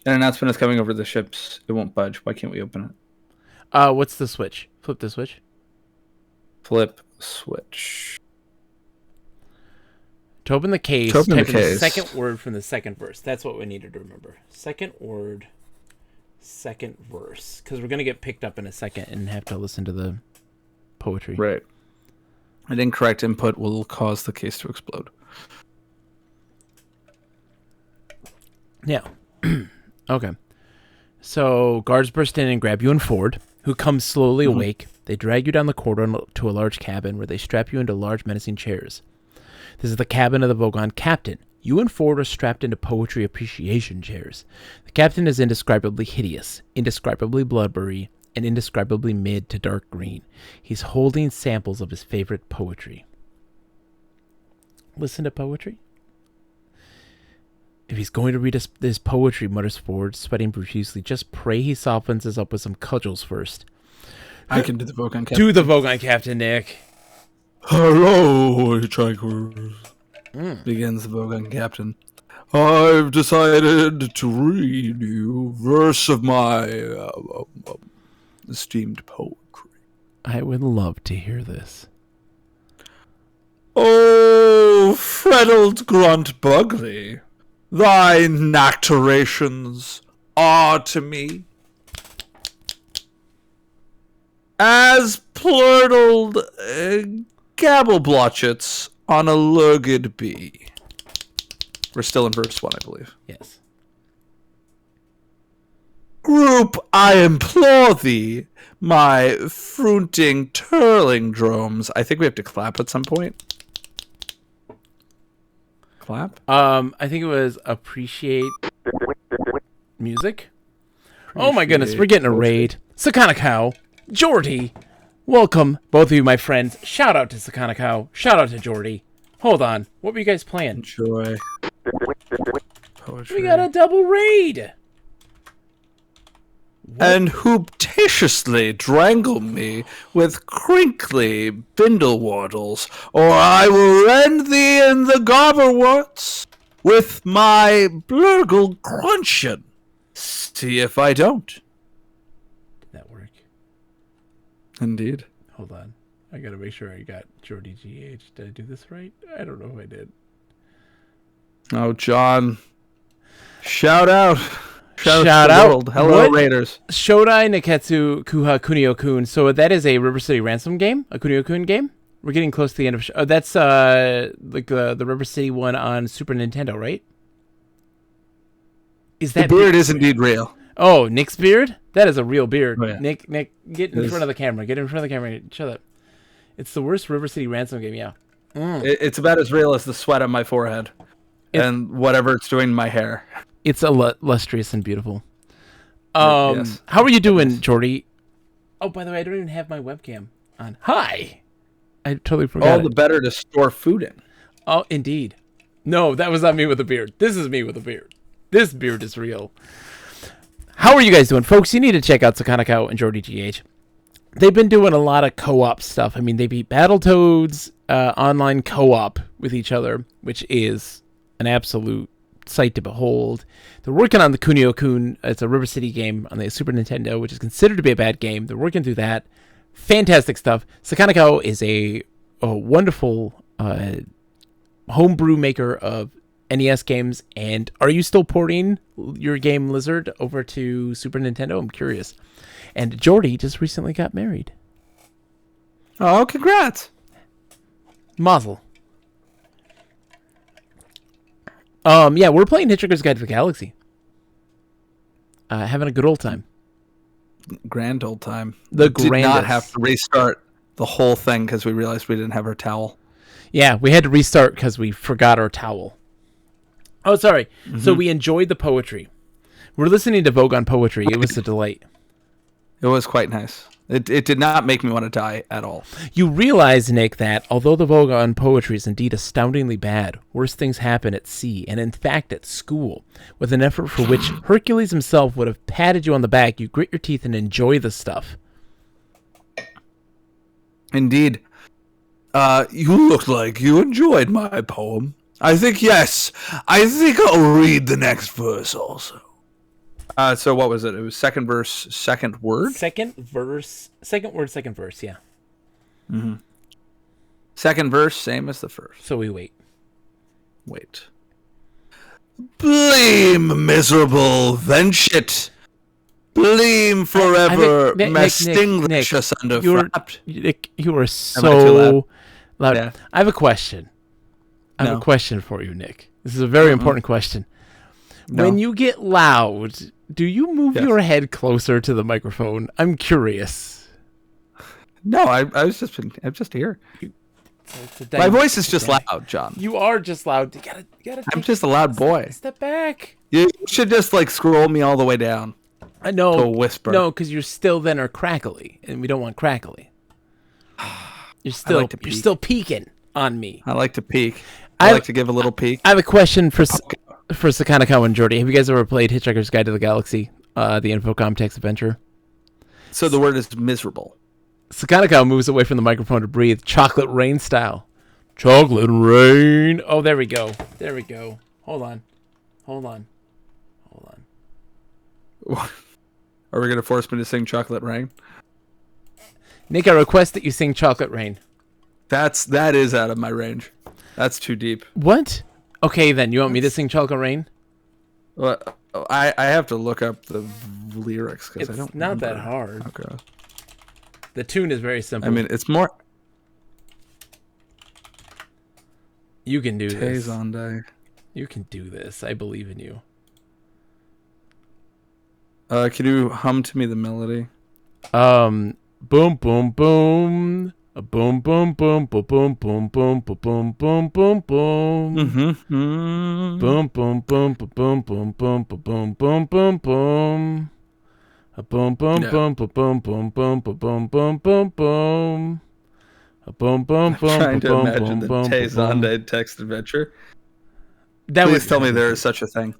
an announcement is coming over the ships. It won't budge. Why can't we open it? What's the switch? Flip the switch. Flip switch. To open the case, type in the second word from the second verse. That's what we needed to remember. Second word, second verse. Because we're going to get picked up in a second and have to listen to the poetry. Right. An incorrect input will cause the case to explode. Yeah. Okay. So guards burst in and grab you and Ford, who comes slowly awake. They drag you down the corridor to a large cabin where they strap you into large menacing chairs. This is the cabin of the Vogon captain. You and Ford are strapped into poetry appreciation chairs. The captain is indescribably hideous, indescribably blubbery, and indescribably mid to dark green. He's holding samples of his favorite poetry. Listen to poetry? If he's going to read his poetry, mutters Ford, sweating profusely, just pray he softens us up with some cudgels first. I can do the Vogon captain. Do the Vogon captain, Nick. Hello, Hitchhiker. Begins the Vogon captain. I've decided to read you verse of my esteemed poetry. I would love to hear this. Oh, freddled grunt Bugley, thy nacturations are to me as plurtled gabble-blotchets on a lurgid bee. We're still in verse 1, I believe. Yes. Group, I implore thee, my fruiting turling dromes. I think we have to clap at some point. Clap? I think it was appreciate music. Oh my goodness, we're getting a raid. Sakana Cow, Jordy, welcome, both of you, my friends. Shout out to Sakana Cow. Shout out to Jordy. Hold on, what were you guys playing? Enjoy. Poetry. We got a double raid. And hooptatiously drangle me with crinkly bindle-wardles, or I will rend thee in the gobberworts with my blurgle cruncheon. See if I don't. Did that work? Indeed. Hold on. I gotta make sure I got Jordy GH. Did I do this right? I don't know if I did. Oh, John. Shout out. Shout out. to the world. Hello, What? Raiders. Shodai Neketsu Kuha Kunio-kun. So that is a River City Ransom game? A Kunio-kun game? We're getting close to the end of... that's like the River City one on Super Nintendo, right? Is that... The beard is indeed real. Oh, Nick's beard? That is a real beard. Oh, yeah. Nick, get in front of the camera. Get in front of the camera. Shut up. It's the worst River City Ransom game, yeah. It's about as real as the sweat on my forehead and whatever it's doing to my hair. It's illustrious and beautiful. Yes. How are you doing, Jordy? Oh, by the way, I don't even have my webcam on. Hi! I totally forgot. All the better to store food in. Oh, indeed. No, that was not me with a beard. This is me with a beard. This beard is real. How are you guys doing? Folks, you need to check out Sakana Cow and Jordy GH. They've been doing a lot of co-op stuff. I mean, they beat Battletoads online co-op with each other, which is an absolute sight to behold. They're working on the Kunio-kun. It's a River City game on the Super Nintendo, which is considered to be a bad game. They're working through that. Fantastic stuff. Sakana Cow is a wonderful homebrew maker of NES games. And are you still porting your game Lizard over to Super Nintendo? I'm curious. And Jordy just recently got married. Oh, congrats. Mazel. Yeah, we're playing Hitchhiker's Guide to the Galaxy. Having a good old time. Grand old time. The Did grandest. not have to restart the whole thing because we realized we didn't have our towel. Yeah, we had to restart because we forgot our towel. Oh, sorry. So we enjoyed the poetry. We're listening to Vogon poetry. It was a delight. It was quite nice. It did not make me want to die at all. You realize, Nick, that although the Vogon poetry is indeed astoundingly bad, worse things happen at sea, and in fact at school. With an effort for which Hercules himself would have patted you on the back, you grit your teeth and enjoy the stuff. Indeed. You look like you enjoyed my poem. I think, yes. I think I'll read the next verse also. So what was it? It was second verse, second word? Second word, second verse, yeah. Mm-hmm. Second verse, same as the first. So we wait. Wait. Bleem, miserable venture. Bleem forever, Nick, mestinglicious under you are frapped. Nick, you are Am I too loud? Loud. Yeah. I have a question. I have No. a question for you, Nick. This is a very important question. No. When you get loud, do you move Yes. your head closer to the microphone? I'm curious. No, I'm just here. My voice is just loud, John. You are just loud. You gotta I'm just a loud boy. step back. You should just like scroll me all the way down I know. to a whisper. No, because you're still then are crackly, and we don't want crackly. You're still like to you're peek. still peeking on me. I like to peek. I like to give a little peek. I have a question for Sakanakawa and Jordy. Have you guys ever played Hitchhiker's Guide to the Galaxy, the Infocom text adventure? So the word is miserable. Sakanakawa moves away from the microphone to breathe, chocolate rain style. Chocolate rain. Oh, there we go. There we go. Hold on. Are we gonna force me to sing Chocolate Rain? Nick, I request that you sing Chocolate Rain. That is out of my range. That's too deep. What? Okay, then. You want me to sing Chocolate Rain? Well, I have to look up the lyrics because I It's don't. not that remember. hard. Okay. The tune is very simple. I mean, it's more. You can do this. Tezonde. You can do this. I believe in you. Can you hum to me the melody? Boom, boom, boom. A boom, boom, boom, boom, boom, boom, boom, boom, boom, boom, boom. Mm-hmm. Boom, boom, boom, boom, boom, boom, boom, boom, boom, boom, boom. A boom, boom, boom, boom, boom, boom, boom, boom, boom, boom, boom. A boom, boom, boom, Trying to boom, imagine boom, the boom, boom. Tezonde text adventure. That Please was tell me there is such a thing.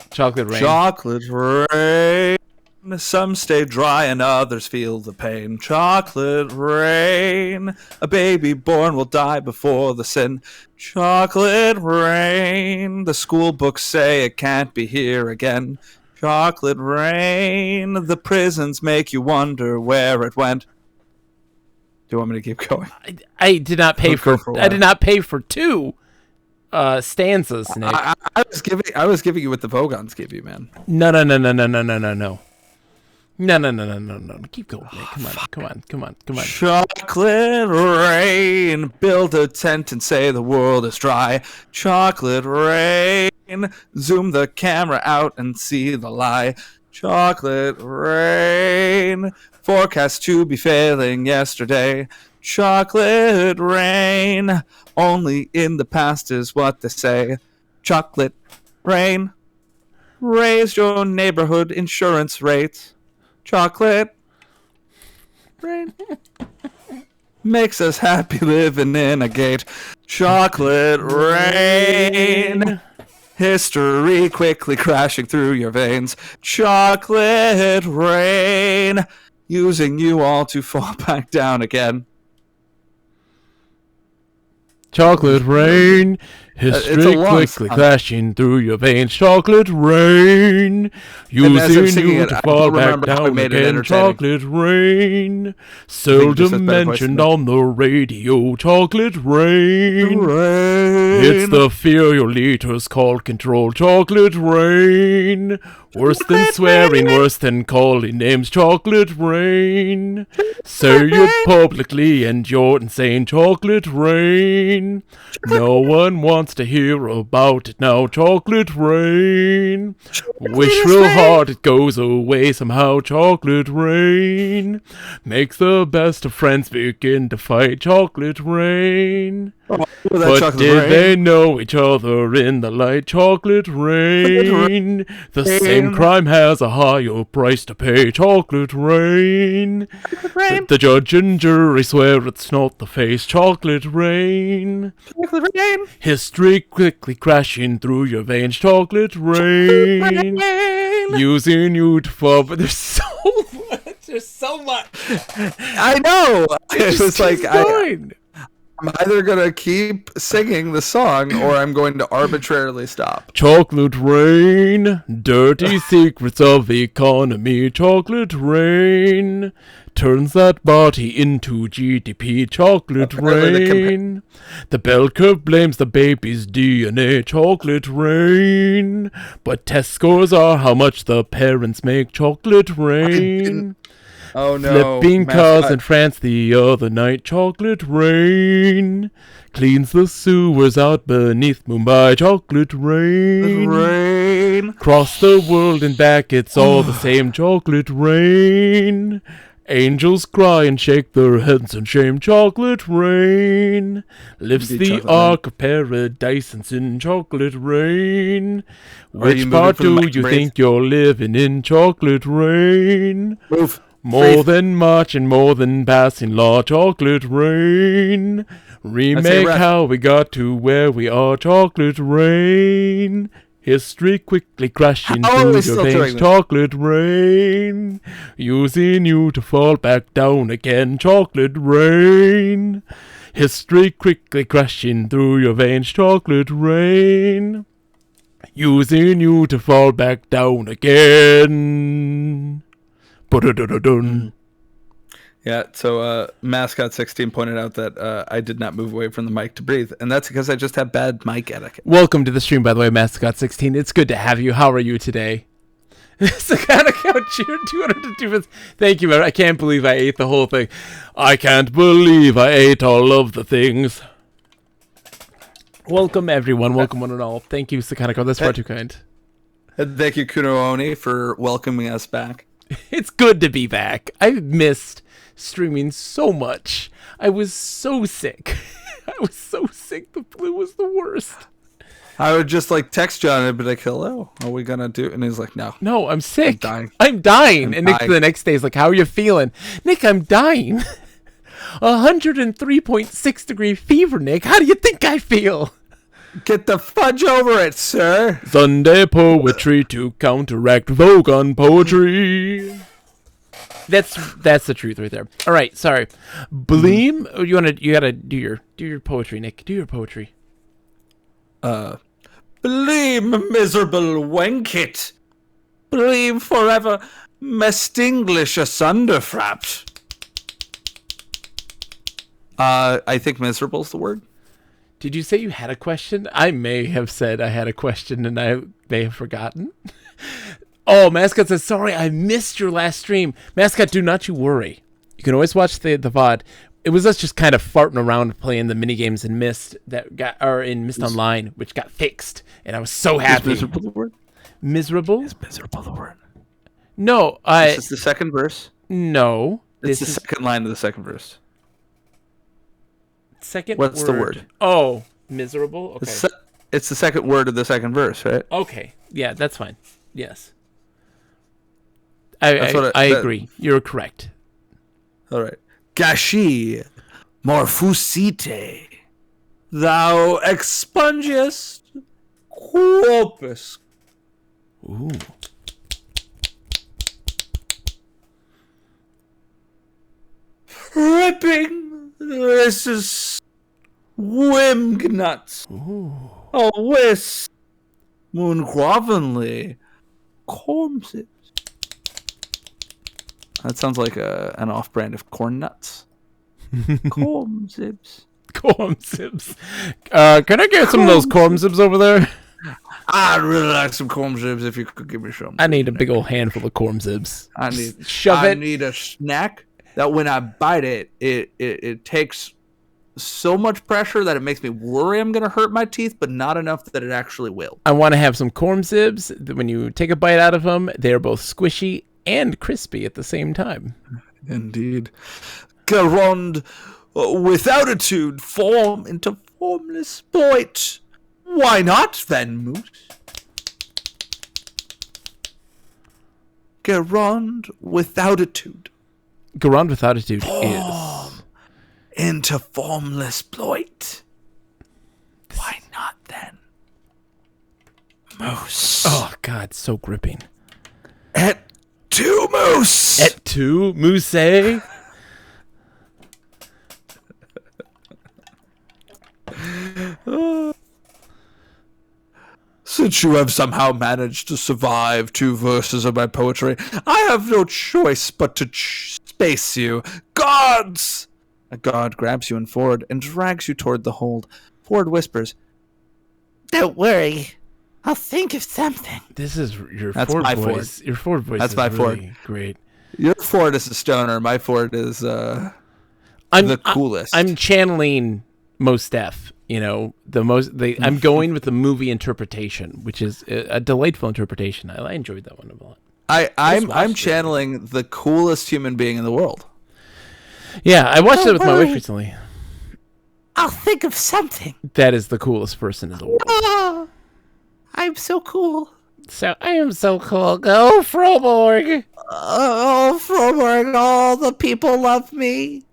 Chocolate Rain. Chocolate rain. Some stay dry and others feel the pain. Chocolate rain. A baby born will die before the sin. Chocolate rain. The school books say it can't be here again. Chocolate rain. The prisons make you wonder where it went. Do you want me to keep going? I did not pay Let's go for. for a I while. did not pay for two stanzas, Nick. I was giving you what the Vogons give you, man. No. No. Keep going, Nick. Come on. Chocolate rain, build a tent and say the world is dry. Chocolate rain, zoom the camera out and see the lie. Chocolate rain, forecast to be failing yesterday. Chocolate rain, only in the past is what they say. Chocolate rain, raise your neighborhood insurance rates. Chocolate rain makes us happy living in a gate. Chocolate rain, history quickly crashing through your veins. Chocolate rain, using you all to fall back down again. Chocolate rain, it's a history long quickly song. crashing through your veins. Chocolate rain, as I'm using singing you it, to I fall don't back remember how we down made it again. entertaining. Chocolate rain, just has seldom better voice mentioned than me. on the radio. Chocolate rain, Rain. it's the fear your leaders call control. Chocolate rain, worse than swearing, worse than calling names. Chocolate rain, say it publicly and you're insane. Chocolate rain, no one wants to hear about it now. Chocolate rain, wish real hard it goes away somehow. Chocolate rain, makes the best of friends begin to fight. Chocolate rain, but did they know each other in the light? Chocolate rain, the same crime has a higher price to pay. Chocolate rain, the judge and jury swear it's not the face. Chocolate rain, history quickly crashing through your veins. Chocolate rain, using you to fall. But there's so much. There's so much. I know. It was like going. I'm either gonna keep singing the song or I'm going to arbitrarily stop. Chocolate rain, dirty secrets of the economy. Chocolate rain, turns that body into GDP. Chocolate rain, the bell curve blames the baby's DNA. Chocolate rain, but test scores are how much the parents make. Chocolate rain, Oh no. Flipping cars Mascot. in France the other night. Chocolate rain cleans the sewers out beneath Mumbai. Chocolate rain. Rain. Cross the world and back, it's all the same. Chocolate rain. Angels cry and shake their heads in shame. Chocolate rain lifts Indeed, the chocolate ark of paradise and sin. Chocolate rain. you Which moving part from the do mic to you breathe? think you're living in? Chocolate rain. Move. More Breathe. than march and more than passing law. Chocolate rain. Remake ref. how we got to where we are. Chocolate rain. History quickly crashing How are through we your still veins. doing this? Chocolate rain. Using you to fall back down again. Chocolate rain. History quickly crashing through your veins. Chocolate rain. Using you to fall back down again. Ba-da-da-da-dun. Yeah, so Mascot 16 pointed out that I did not move away from the mic to breathe, and that's because I just have bad mic etiquette. Welcome to the stream, by the way, Mascot16. It's good to have you. How are you today? Sakana Couch, you're 202 bits. Thank you, man. I can't believe I ate the whole thing. I can't believe I ate all of the things. Welcome, everyone. Welcome, one and all. Thank you, Sakana. That's far too kind. And thank you, Kunooni, for welcoming us back. It's good to be back. I've missed streaming so much. I was so sick. I was so sick. The flu was the worst. I would just like text John and be like, "Hello, are we gonna do?" And he's like, "No." No, I'm sick. I'm dying. And Nick the next day is like, "How are you feeling?" Nick, I'm dying. 103.6 degree fever, Nick. How do you think I feel? Get the fudge over it, sir. Sunday poetry to counteract Vogon poetry. That's the truth right there. All right, sorry. Bleem, you gotta do your poetry, Nick. Do your poetry. Bleem, miserable wankit. Bleem forever, mest English asunder frapped. I think miserable's the word. Did you say you had a question? I may have said I had a question and I may have forgotten. Oh, Mascot says, sorry, I missed your last stream. Mascot, do not you worry. You can always watch the VOD. It was us just kind of farting around playing the minigames in Myst in Myst Online, which got fixed, and I was so happy. Is miserable the word? Miserable? Is miserable the word? No, This is the second verse. No. It's the second line of the second verse. Second What's word. the word? Oh, miserable? Okay. It's the second word of the second verse, right? Okay. Yeah, that's fine. Yes. I agree. You're correct. All right. Gashi morphusite, thou expungiest corpus. Ooh. Ripping, this is Wimgnuts. Ooh. Oh, whis, moongrovenly, cormsips. That sounds like an off-brand of corn nuts. Cormsips. Cormsips. Can I get some of those cormsips over there? I'd really like some cormsips if you could give me some. I need a big old handful of cormsips. I Shove need a snack that when I bite it, it takes so much pressure that it makes me worry I'm going to hurt my teeth, but not enough that it actually will. I want to have some cormsips that when you take a bite out of them, they're both squishy and crispy at the same time. Indeed. Garond, with attitude, form into formless point. Why not, then, Moose? Garond with attitude. Garand with attitude is Into formless ploit. Why not, then, Moose? Oh God, so gripping. Et tu, Moose! Et tu, Moose? Since you have somehow managed to survive 2 verses of my poetry, I have no choice but to space you. Guards! A guard grabs you in Ford and drags you toward the hold. Ford whispers, "Don't worry. I'll think of something." This is your That's Ford my voice. Ford. Your Ford voice That's is my really Ford. great. Your Ford is a stoner. My Ford is the coolest. I'm channeling Mos Def. I'm going with the movie interpretation, which is a delightful interpretation. I enjoyed that one a lot. I'm channeling the coolest human being in the world. Yeah, I watched it with my wife recently. I'll think of something. That is the coolest person in the world. Oh, I'm so cool. So I am so cool. Go Froborg. Oh, Froborg, all the people love me.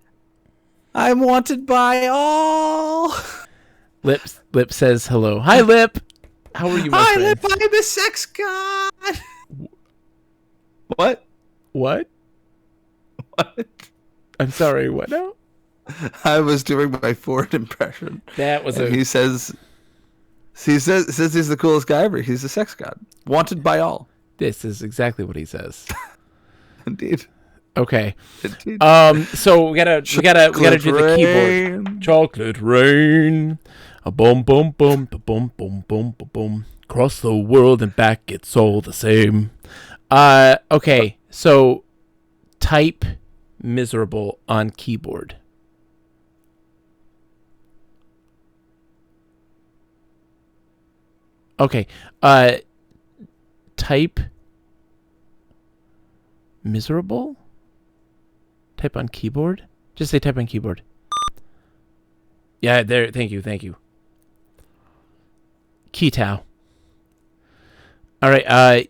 I'm wanted by all. Lip says hello. Hi, Lip. How are you, my friend? Lip, I'm a sex god. What? What? What? I'm sorry, what now? I was doing my Ford impression. That was He says he's the coolest guy ever. He's a sex god. Wanted by all. This is exactly what he says. Indeed. Okay. Indeed. So we gotta do the keyboard. Chocolate rain. A boom boom boom boom boom boom boom. Across the world and back, it's all the same. Okay. So type miserable on keyboard. Okay. Type miserable? Type on keyboard? Just say type on keyboard. Yeah, there. Thank you. Keytow. All right.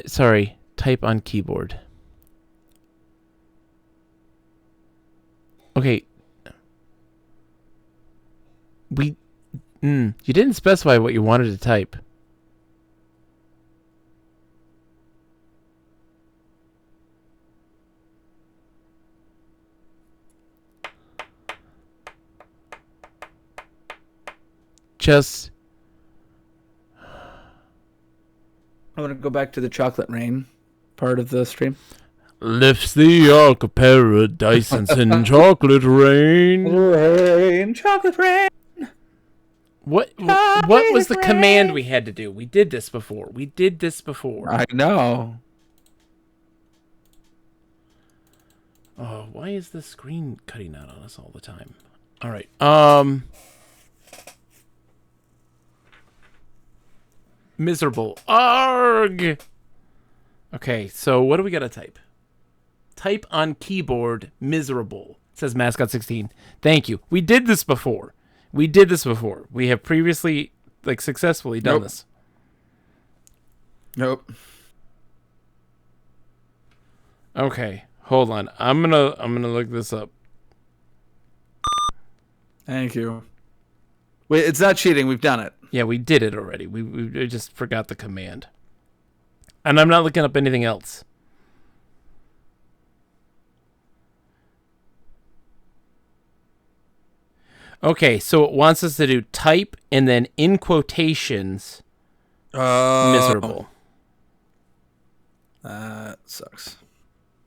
Sorry. Type on keyboard. Okay. You didn't specify what you wanted to type. Just. I want to go back to the chocolate rain part of the stream. Lifts the ark of paradise and send chocolate rain. Rain, chocolate rain. What was the command we had to do? We did this before. I know. Oh, why is the screen cutting out on us all the time? All right. Miserable. Arg. Okay, so what do we got to type? Type on keyboard miserable. It says Mascot 16. Thank you. We did this before. We have previously successfully done this. Nope. Okay, hold on. I'm gonna look this up. Thank you. Wait, it's not cheating. We've done it. Yeah, we did it already. We just forgot the command. And I'm not looking up anything else. Okay, so it wants us to do type and then in quotations miserable. That sucks.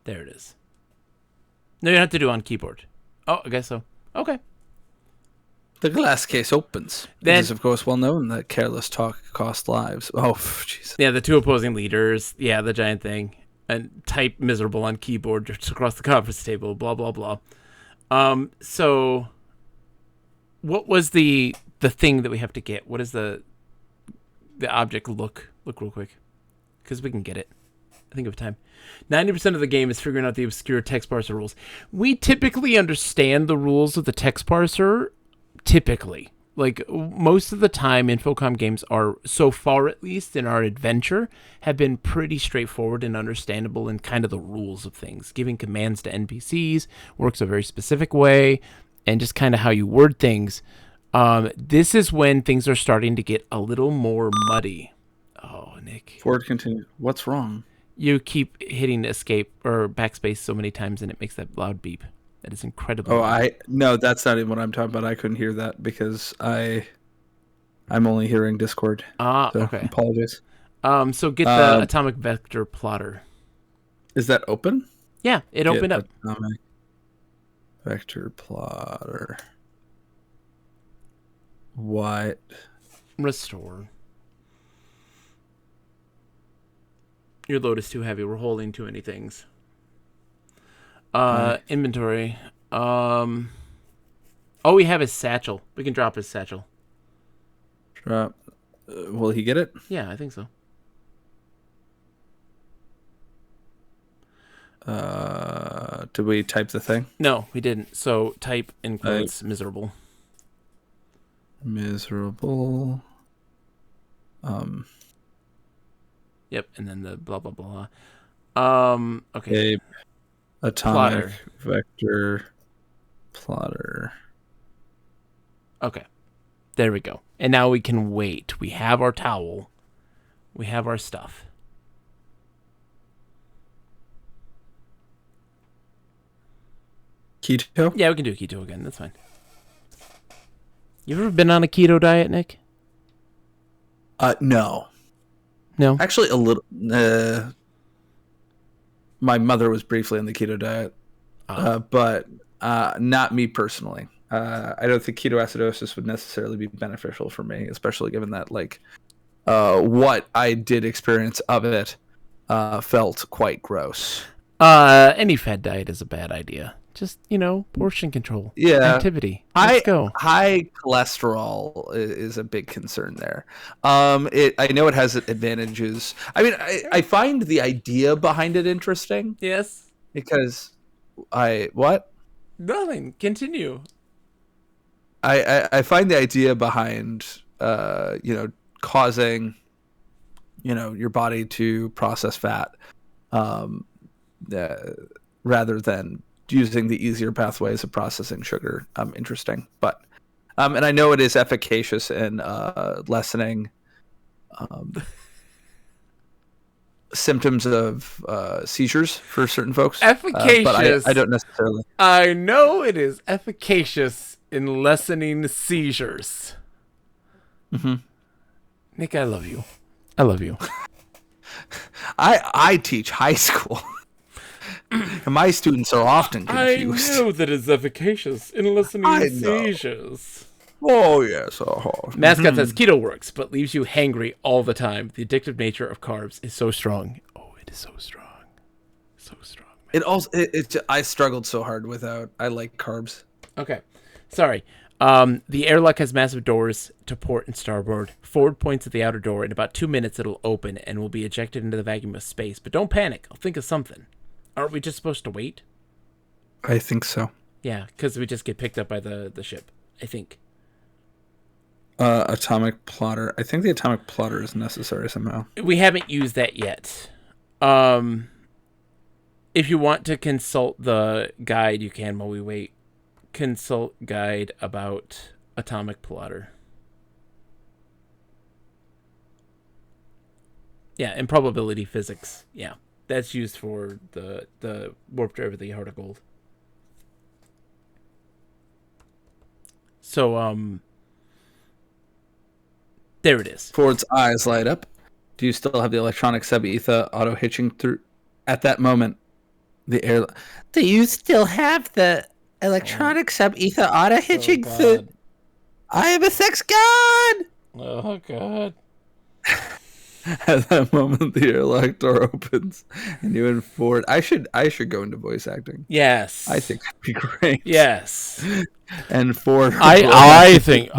There it is. No, you don't have to do it on keyboard. Oh, I guess so. Okay. The glass case opens. It is, of course, well known that careless talk costs lives. Oh, jeez. Yeah, the two opposing leaders. Yeah, the giant thing. And type miserable on keyboard just across the conference table. Blah, blah, blah. So what was the thing that we have to get? What is the object? Look real quick. Because we can get it. I think of time. 90% of the game is figuring out the obscure text parser rules. We typically understand the rules of the text parser. Typically. Most of the time, Infocom games are, so far at least in our adventure, have been pretty straightforward and understandable in kind of the rules of things. Giving commands to NPCs works a very specific way, and just kind of how you word things. This is when things are starting to get a little more muddy. Oh, Nick. Forward continue. What's wrong? You keep hitting escape or backspace so many times, and it makes that loud beep. That is incredible. No, that's not even what I'm talking about. I couldn't hear that because I'm only hearing Discord. Okay. Apologies. So get the atomic vector plotter. Is that open? Yeah, it opened up. Atomic vector plotter. What? Restore. Your load is too heavy. We're holding too many things. Inventory. Oh, we have his satchel. We can drop his satchel. Drop. Will he get it? Yeah, I think so. Did we type the thing? No, we didn't. So type in quotes miserable. Miserable. Yep, and then the blah blah blah. Okay. Atomic vector plotter. Okay. There we go. And now we can wait. We have our towel. We have our stuff. Keto? Yeah, we can do keto again. That's fine. You ever been on a keto diet, Nick? No. No? Actually, a little. My mother was briefly on the keto diet, but not me personally. I don't think ketoacidosis would necessarily be beneficial for me, especially given that, like, what I did experience of it felt quite gross. Any fad diet is a bad idea. Just, portion control. Yeah. Activity. Let's go. High cholesterol is a big concern there. I know it has advantages. I mean, I find the idea behind it interesting. Yes. Because what? Nothing. Continue. I find the idea behind, causing, your body to process fat, rather than using the easier pathways of processing sugar, interesting. But and I know it is efficacious in lessening symptoms of seizures for certain folks. Efficacious. But I don't necessarily. I know it is efficacious in lessening seizures. Mm-hmm. Nick, I love you. I love you. I teach high school. And my students are often confused. I know that it's efficacious in lessening seizures. Oh, yes. Mascot says keto works, but leaves you hangry all the time. The addictive nature of carbs is so strong. Oh, it is so strong. So strong. Man. It also, I struggled so hard without, I like carbs. Okay. Sorry. The airlock has massive doors to port and starboard. Forward points at the outer door. In about 2 minutes, it'll open and will be ejected into the vacuum of space. But don't panic. I'll think of something. Aren't we just supposed to wait? I think so. Yeah, because we just get picked up by the ship, I think. Atomic plotter. I think the atomic plotter is necessary somehow. We haven't used that yet. If you want to consult the guide, you can while we wait. Consult guide about atomic plotter. Yeah, and probability physics. Yeah. That's used for the warp drive of the Heart of Gold. So, there it is. Ford's eyes light up. Do you still have the electronic sub-ether auto hitching through? At that moment, the air. Do you still have the electronic sub-ether auto hitching through? I am a sex god. Oh God. At that moment, the airlock door opens, and you and Ford. I should go into voice acting. Yes, I think that'd be great. Yes, and Ford. I think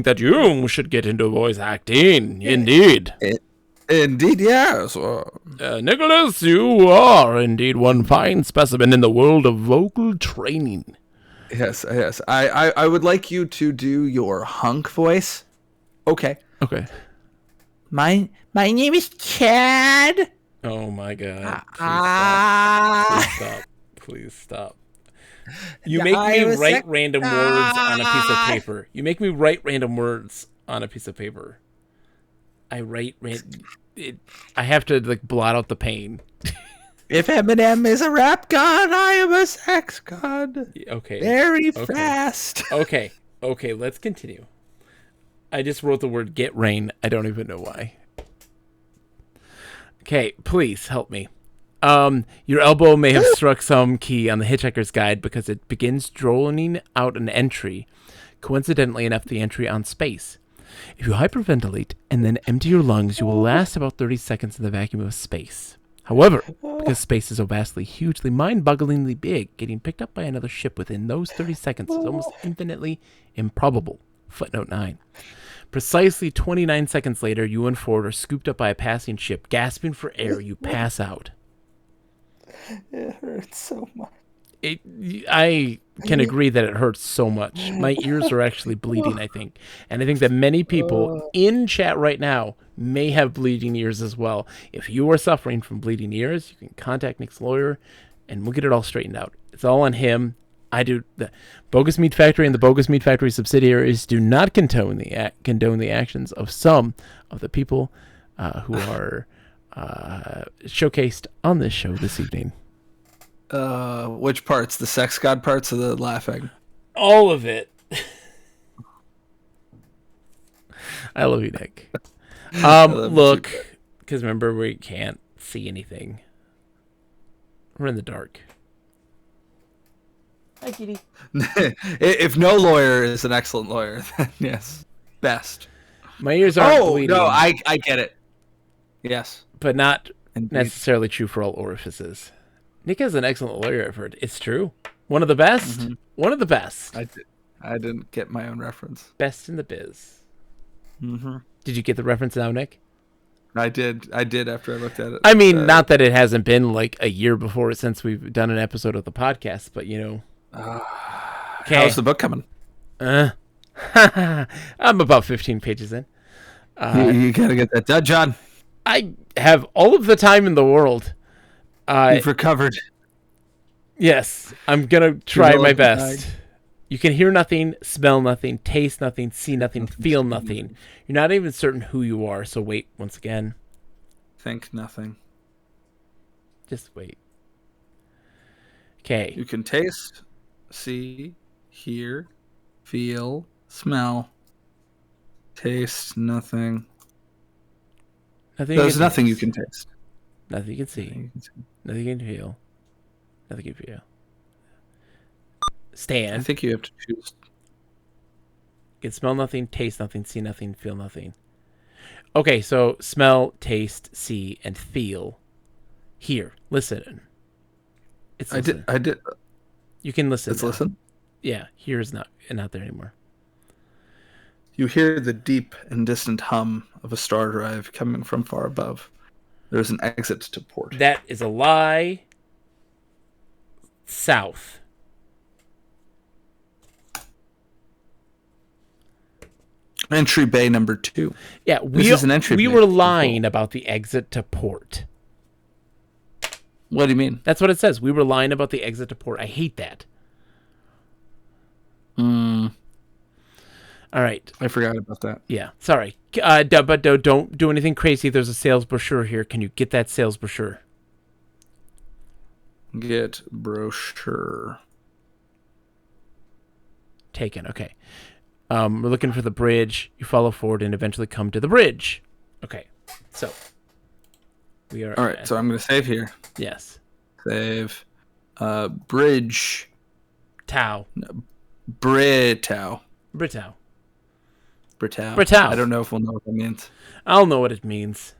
that you should get into voice acting. Indeed. Indeed, yes. Nicholas, you are indeed one fine specimen in the world of vocal training. Yes. I would like you to do your hunk voice. Okay. My name is Chad. Oh my God. Please stop. You make me write random words on a piece of paper. I have to blot out the pain. If Eminem is a rap god, I am a sex god. Okay. Very fast. Okay, let's continue. I just wrote the word get rain. I don't even know why. Okay, please help me. Your elbow may have struck some key on the Hitchhiker's Guide because it begins droning out an entry. Coincidentally enough, the entry on space. If you hyperventilate and then empty your lungs, you will last about 30 seconds in the vacuum of space. However, because space is so vastly, hugely, mind-bogglingly big, getting picked up by another ship within those 30 seconds is almost infinitely improbable. Footnote 9. Precisely 29 seconds later, you and Ford are scooped up by a passing ship. Gasping for air, you pass out. It hurts so much. I can agree that it hurts so much. My ears are actually bleeding, I think. And I think that many people in chat right now may have bleeding ears as well. If you are suffering from bleeding ears, you can contact Nick's lawyer and we'll get it all straightened out. It's all on him. I do. The Bogus Meat Factory and the Bogus Meat Factory subsidiaries do not condone the actions of some of the people who are showcased on this show this evening. Which parts? The sex god parts or the laughing? All of it. I love you, Nick. Look, because remember, we can't see anything. We're in the dark. Hi, kitty. If no lawyer is an excellent lawyer, then yes, best. My ears aren't bleeding. No, I get it. Yes. But not Indeed. necessarily true for all orifices. Nick is an excellent lawyer, I've heard. It's true. One of the best. Mm-hmm. One of the best. I didn't get my own reference. Best in the biz. Mm-hmm. Did you get the reference now, Nick? I did after I looked at it. I mean, not that it hasn't been like a year before since we've done an episode of the podcast, but you know. How's the book coming? I'm about 15 pages in. You gotta get that done, John. I have all of the time in the world. You've recovered. Yes, I'm gonna try my best. You can hear nothing, smell nothing, taste nothing, see nothing, feel nothing. You're not even certain who you are, so wait once again. Think nothing. Just wait. Okay. You can taste, see, hear, feel, smell. Taste nothing. There's nothing you can taste. Nothing you can see. Nothing you can feel. Nothing you can feel. Stand. I think you have to choose. You can smell nothing, taste nothing, see nothing, feel nothing. Okay, so smell, taste, see, and feel. Hear. Listen. It's listen. I did. You can listen. It's now. Listen? Yeah, hear is not there anymore. You hear the deep and distant hum of a star drive coming from far above. There's an exit to port. That is a lie. South. Entry bay number 2. Yeah, this is an entry bay. We were lying about the exit to port. What do you mean? That's what it says. We were lying about the exit to port. I hate that. All right. I forgot about that. Yeah, sorry. But don't do anything crazy. There's a sales brochure here. Can you get that sales brochure? Get brochure. Taken. Okay. We're looking for the bridge. You follow forward and eventually come to the bridge. Okay. So we are. All right. So I'm going to save here. Yes. Save. Bridge. Tau. Britow. Britow. Britow. Britow. I don't know if we'll know what that means. I'll know what it means.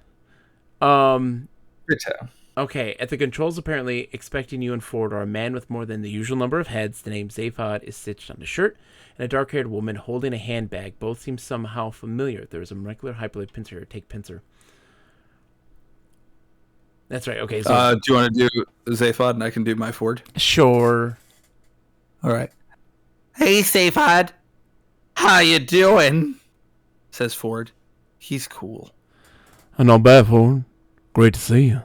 Britow. Okay, at the controls, apparently expecting you and Ford are a man with more than the usual number of heads. The name Zaphod is stitched on his shirt, and a dark-haired woman holding a handbag. Both seem somehow familiar. There is a molecular hyperlink pincer here. Take pincer. That's right. Okay. So, do you want to do Zaphod and I can do my Ford? Sure. All right. Hey, Zaphod. How you doing? Says Ford. He's cool. Not bad, Ford. Great to see you.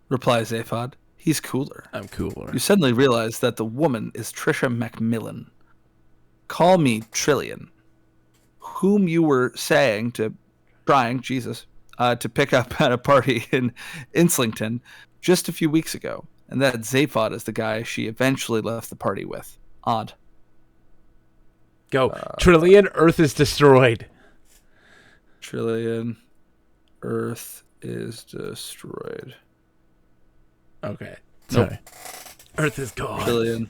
Replies Zaphod. He's cooler. I'm cooler. You suddenly realize that the woman is Trisha Macmillan. Call me Trillian. Whom you were to pick up at a party in Islington just a few weeks ago. And that Zaphod is the guy she eventually left the party with. Odd. Go. Trillian, Earth is destroyed. Trillian, Earth is destroyed. Okay. Sorry. Nope. Earth is gone. Trillian.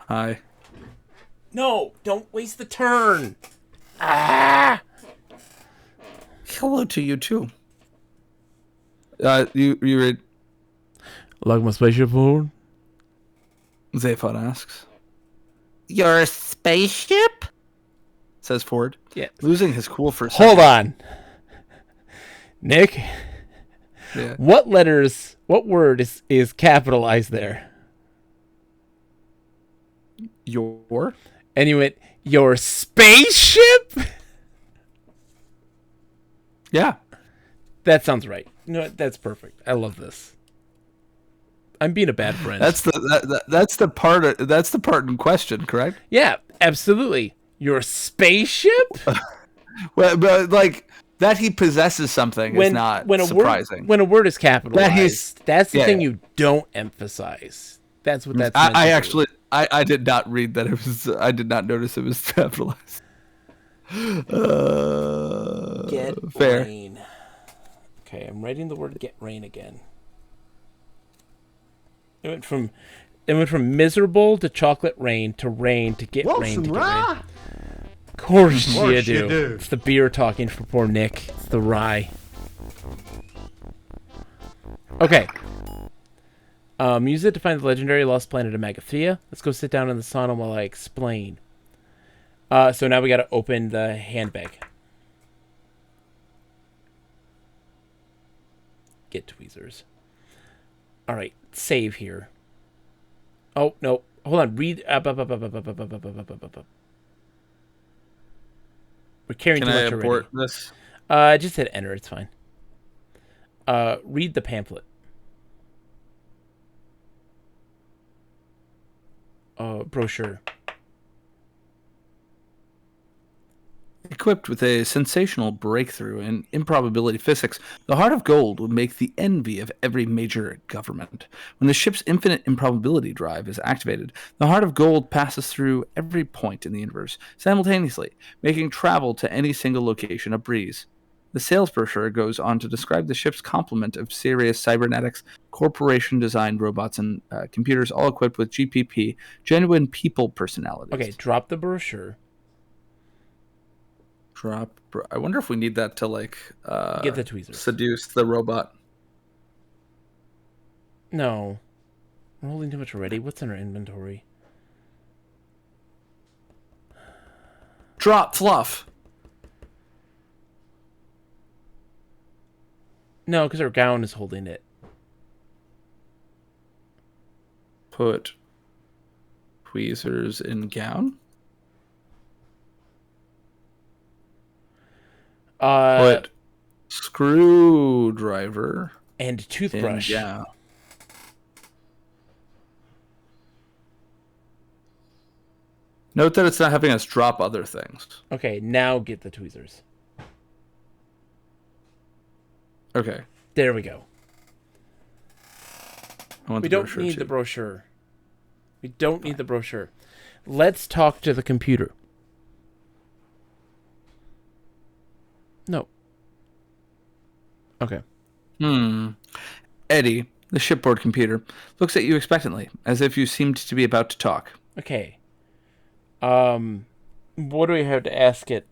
Hi. No, don't waste the turn. Ah! Hello to you too. You read. Like my spaceship forward? Zaphod asks. Your spaceship? Says Ford. Yeah. Losing his cool for a second. Hold on. Nick, Yeah. what word is capitalized there? Your? And you went, your spaceship? Yeah. That sounds right. You know what? That's perfect. I love this. I'm being a bad friend. That's the part in question, correct? Yeah, absolutely. Your spaceship? Well, but like that he possesses something is not surprising. When a word is capitalized, that's the yeah, thing yeah. you don't emphasize. That's what that's meant I to do. actually I did not read that it was. I did not notice it was capitalized. Get fair. rain. Okay, I'm writing the word get rain again. It went from miserable to chocolate rain to get rain to get rain. Of course you do. It's the beer talking for poor Nick. It's the rye. Okay. Use it to find the legendary lost planet of Magathea. Let's go sit down in the sauna while I explain. So now we got to open the handbag. Get tweezers. All right, save here. Oh no, hold on. Read up. We're carrying Can too I much abort already. this? Just hit enter. It's fine. Read the pamphlet. Brochure. Equipped with a sensational breakthrough in improbability physics, the Heart of Gold will make the envy of every major government. When the ship's infinite improbability drive is activated, the Heart of Gold passes through every point in the universe simultaneously, making travel to any single location a breeze. The sales brochure goes on to describe the ship's complement of serious cybernetics, corporation-designed robots and computers, all equipped with GPP, genuine people personalities. Okay, drop the brochure. I wonder if we need that to Get the tweezers. Seduce the robot. No. We're holding too much already. What's in our inventory? Drop fluff. No, because our gown is holding it. Put tweezers in gown. Put screwdriver and toothbrush. Yeah. Note that it's not having us drop other things. Okay, now get the tweezers. Okay. There we go. We don't need the brochure. We don't need the brochure. Let's talk to the computer. No. Okay. Eddie, the shipboard computer, looks at you expectantly, as if you seemed to be about to talk. Okay. What do we have to ask it?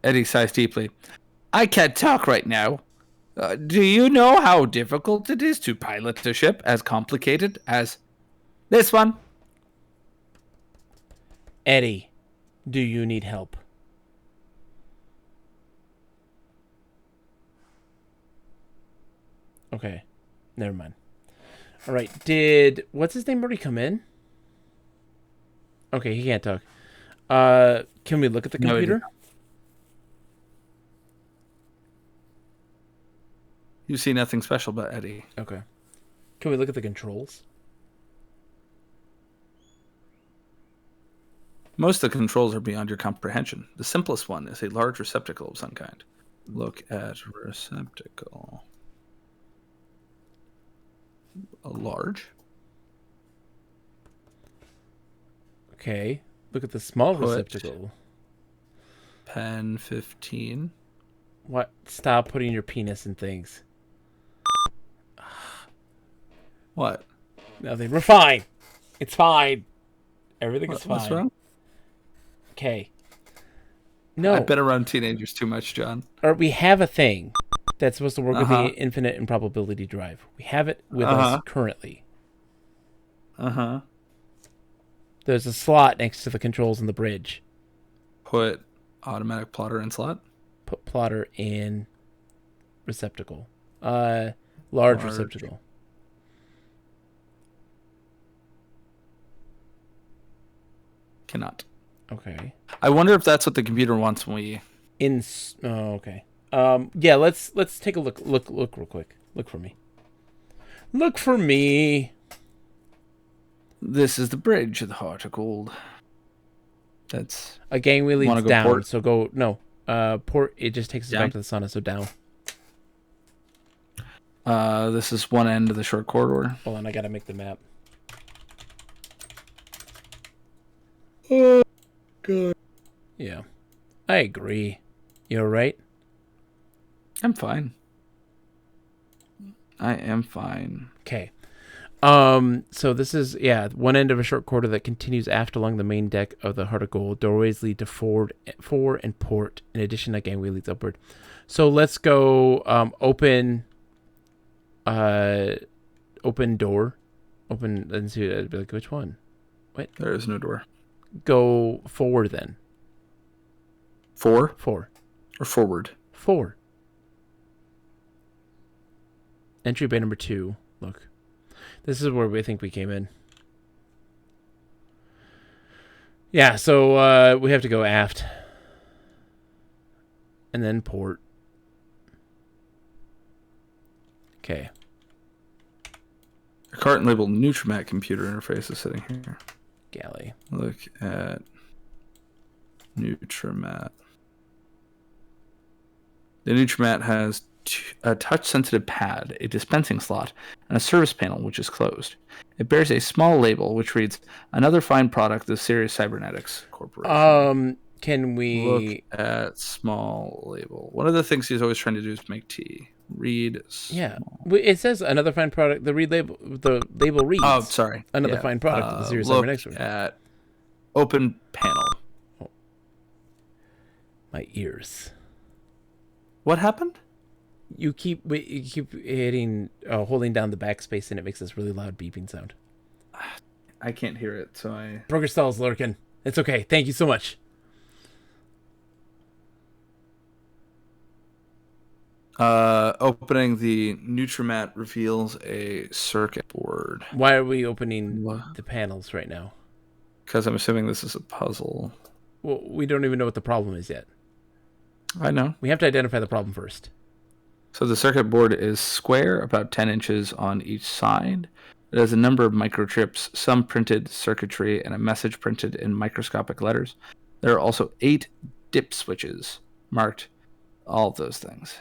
Eddie sighs deeply. I can't talk right now. Do you know how difficult it is to pilot a ship as complicated as this one? Eddie, do you need help? Okay. Never mind. All right. Did what's his name already come in? Okay, he can't talk. Can we look at the computer? No, you see nothing special about Eddie. Okay. Can we look at the controls? Most of the controls are beyond your comprehension. The simplest one is a large receptacle of some kind. Look at receptacle. A large? Okay. Look at the small receptacle. Pen 15. What? Stop putting your penis in things. What? Nothing. We're fine. It's fine. Everything is fine. What's wrong? Okay. No. I've been around teenagers too much, John. Or we have a thing that's supposed to work with the Uh-huh. infinite improbability drive. We have it with Uh-huh. us currently. Uh-huh. There's a slot next to the controls in the bridge. Put automatic plotter in slot. Put plotter in receptacle. Large receptacle. Cannot. Okay. I wonder if that's what the computer wants when we... Okay. Yeah, let's take a look real quick. Look for me. Look for me. This is the bridge of the heart of gold. That's... A gangway Wanna leads go down, port? so go... No. Port, it just takes us Down? back to the sauna, so down. This is one end of the short corridor. Hold on, I gotta make the map. Oh, God. Yeah. I agree. You alright? I'm fine. I am fine. Okay. So this is, one end of a short corridor that continues aft along the main deck of the Heart of Gold. Doorways lead to forward and port. In addition, a gangway leads upward. So let's go, open door. Open, let's see, I'd be like, which one? There is no door. Go forward then. Four Four. or forward? Four. Entry bay number 2. Look. This is where we think we came in. Yeah, so we have to go aft. And then port. Okay. A carton labeled Nutrimat computer interface is sitting here. Galley. Look at Nutrimat. The Nutrimat has a touch-sensitive pad, a dispensing slot, and a service panel, which is closed. It bears a small label, which reads, "Another fine product of Sirius Cybernetics Corporation." Can we... Look at small label. One of the things he's always trying to do is make tea. Read small. Yeah. It says another fine product. The label reads. Oh, sorry. Another fine product of the Sirius Look Cybernetics. at open panel. Oh. My ears. What happened? You keep hitting, holding down the backspace, and it makes this really loud beeping sound. I can't hear it, so I... Brokerstal's lurking. It's okay. Thank you so much. Opening the Nutrimat reveals a circuit board. Why are we opening the panels right now? Because I'm assuming this is a puzzle. Well, we don't even know what the problem is yet. I know. We have to identify the problem first. So the circuit board is square, about 10 inches on each side. It has a number of microchips, some printed circuitry, and a message printed in microscopic letters. There are also 8 dip switches marked all of those things.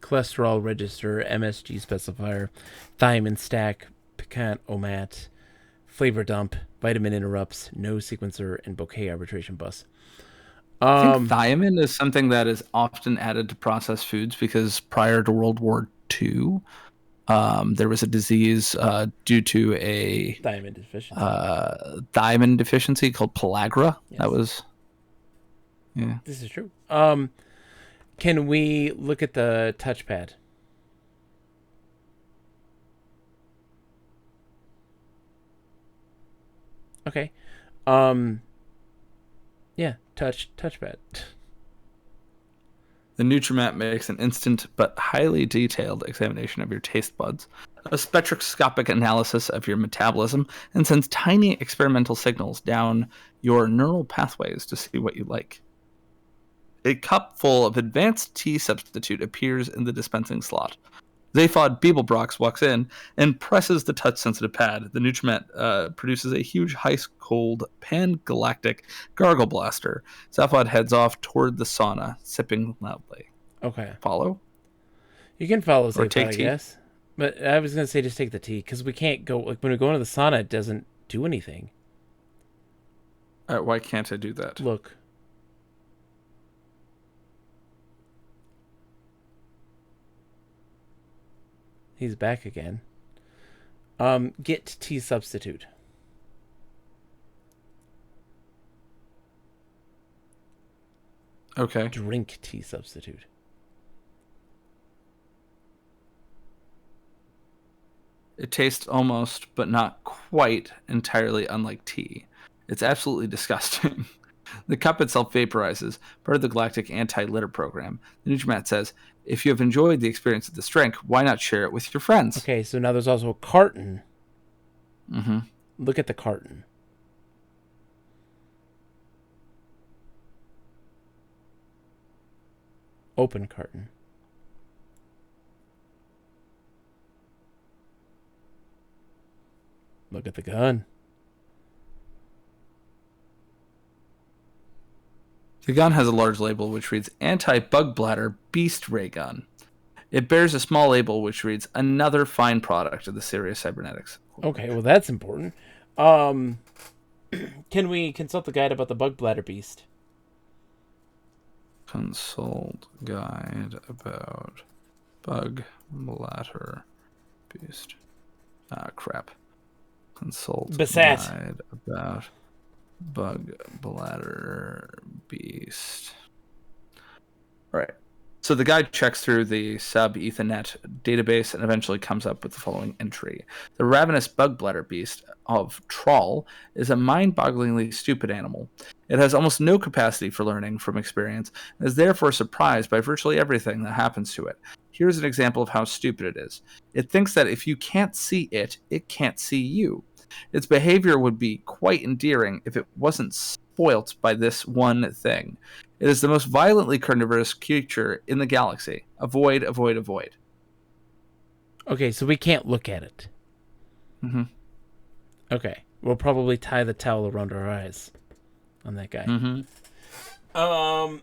Cholesterol register, MSG specifier, thiamine stack, piquant omat, flavor dump, vitamin interrupts, no sequencer, and bouquet arbitration bus. I think thiamine is something that is often added to processed foods because prior to World War II, there was a disease due to a thiamine deficiency called pellagra. Yes. That was, yeah. This is true. Can we look at the touchpad? Okay. Yeah, touchpad. The Nutrimat makes an instant but highly detailed examination of your taste buds, a spectroscopic analysis of your metabolism, and sends tiny experimental signals down your neural pathways to see what you like. A cup full of advanced tea substitute appears in the dispensing slot. Zaphod Beeblebrox walks in and presses the touch-sensitive pad. The Nutrimat produces a huge, ice-cold, pan-galactic gargle blaster. Zaphod heads off toward the sauna, sipping loudly. Okay. Follow? You can follow Or take Zaphod, I tea. guess. But I was going to say just take the tea, because we can't go... Like, when we go into the sauna, it doesn't do anything. Why can't I do that? Look. He's back again. Get tea substitute. Okay. Drink tea substitute. It tastes almost, but not quite entirely unlike tea. It's absolutely disgusting. The cup itself vaporizes, part of the Galactic Anti-Litter Program. The Nutrimat says, if you have enjoyed the experience of this drink, why not share it with your friends? Okay, so now there's also a carton. Mm-hmm. Look at the carton. Open carton. Look at the gun. The gun has a large label which reads Anti-Bug Bladder Beast Ray Gun. It bears a small label which reads Another Fine Product of the Serious Cybernetics. Okay, well that's important. Can we consult the guide about the bug bladder beast? Consult guide about bug bladder beast. Ah, crap. Consult Basat. guide about bug bladder beast. All right. So the guide checks through the sub-Ethernet database and eventually comes up with the following entry. The ravenous bug bladder beast of Troll is a mind-bogglingly stupid animal. It has almost no capacity for learning from experience and is therefore surprised by virtually everything that happens to it. Here's an example of how stupid it is. It thinks that if you can't see it, it can't see you. Its behavior would be quite endearing if it wasn't spoilt by this one thing. It is the most violently carnivorous creature in the galaxy. Avoid, avoid, avoid. Okay, so we can't look at it. Mm-hmm. Okay, we'll probably tie the towel around our eyes on that guy. Mm-hmm.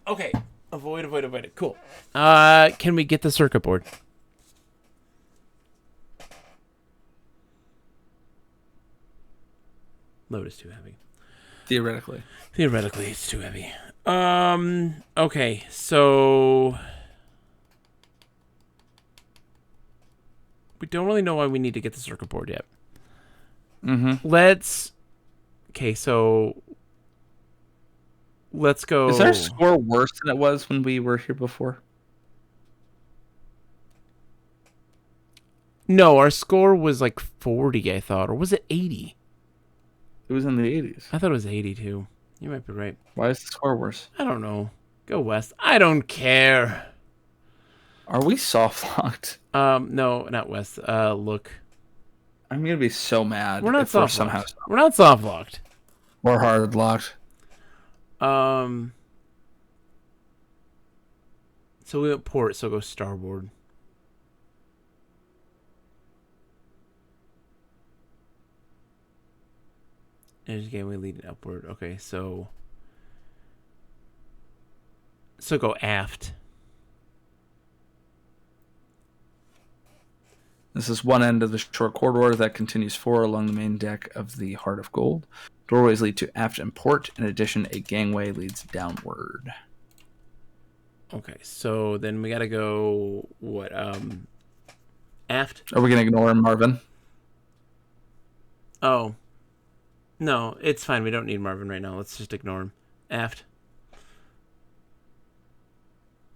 Okay. Avoid, avoid, avoid it. Cool. Can we get the circuit board? Load is too heavy. Theoretically. Theoretically, it's too heavy. Okay, so we don't really know why we need to get the circuit board yet. Mm-hmm. Okay, so let's go. Is our score worse than it was when we were here before? No, our score was like 40, I thought. Or was it 80? It was in the 80s. I thought it was 82. You might be right. Why is the score worse? I don't know. Go west. I don't care. Are we soft locked? No, not west. Look. I'm gonna be so mad We're not if we're soft somehow locked. We're not soft locked. or hard locked. So we went port, so go starboard. There's gateway leading upward. Okay, so go aft. This is one end of the short corridor that continues forward along the main deck of the Heart of Gold. Doorways lead to aft and port. In addition, a gangway leads downward. Okay, so then we gotta go what? Aft. Are we gonna ignore Marvin? Oh, no, it's fine. We don't need Marvin right now. Let's just ignore him. Aft.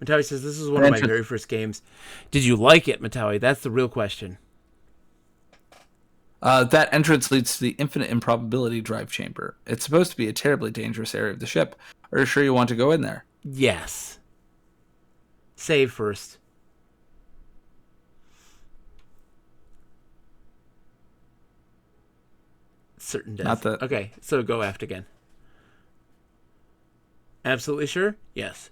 Matawi says, this is one of my very first games. Did you like it, Matawi? That's the real question. That entrance leads to the infinite improbability drive chamber. It's supposed to be a terribly dangerous area of the ship. Are you sure you want to go in there? Yes. Save first. Certain death. Not that. Okay, so go aft again. Absolutely sure? Yes.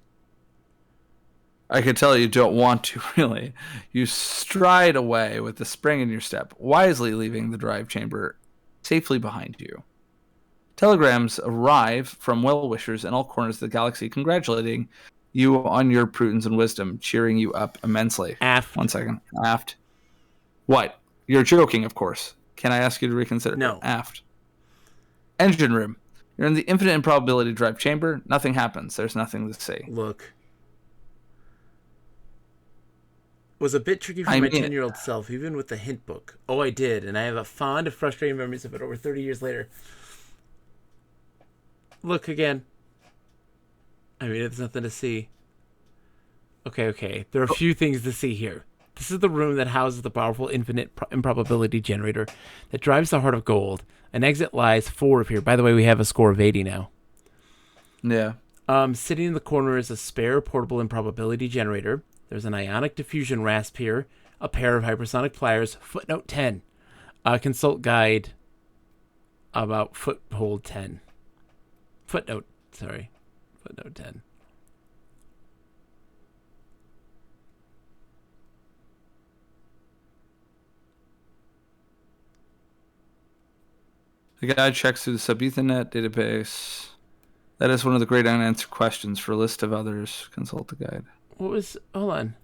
I could tell you don't want to, really. You stride away with the spring in your step, wisely leaving the drive chamber safely behind you. Telegrams arrive from well-wishers in all corners of the galaxy congratulating you on your prudence and wisdom, cheering you up immensely. Aft. 1 second. Aft. What? You're joking, of course. Can I ask you to reconsider? No. Aft. Engine room. You're in the infinite improbability drive chamber. Nothing happens. There's nothing to see. Look. Was a bit tricky for my 10-year-old self, even with the hint book. Oh, I did, and I have a fond and frustrating memories of it over 30 years later. Look again. I mean, there's nothing to see. Okay. There are a few things to see here. This is the room that houses the powerful infinite improbability generator that drives the heart of gold. An exit lies forward here. By the way, we have a score of 80 now. Yeah. Sitting in the corner is a spare portable improbability generator. There's an ionic diffusion rasp here, a pair of hypersonic pliers. Footnote 10. Consult guide about foothold 10. Footnote 10. The guide checks through the sub-Ethernet database. That is one of the great unanswered questions. For a list of others, consult the guide. Hold on.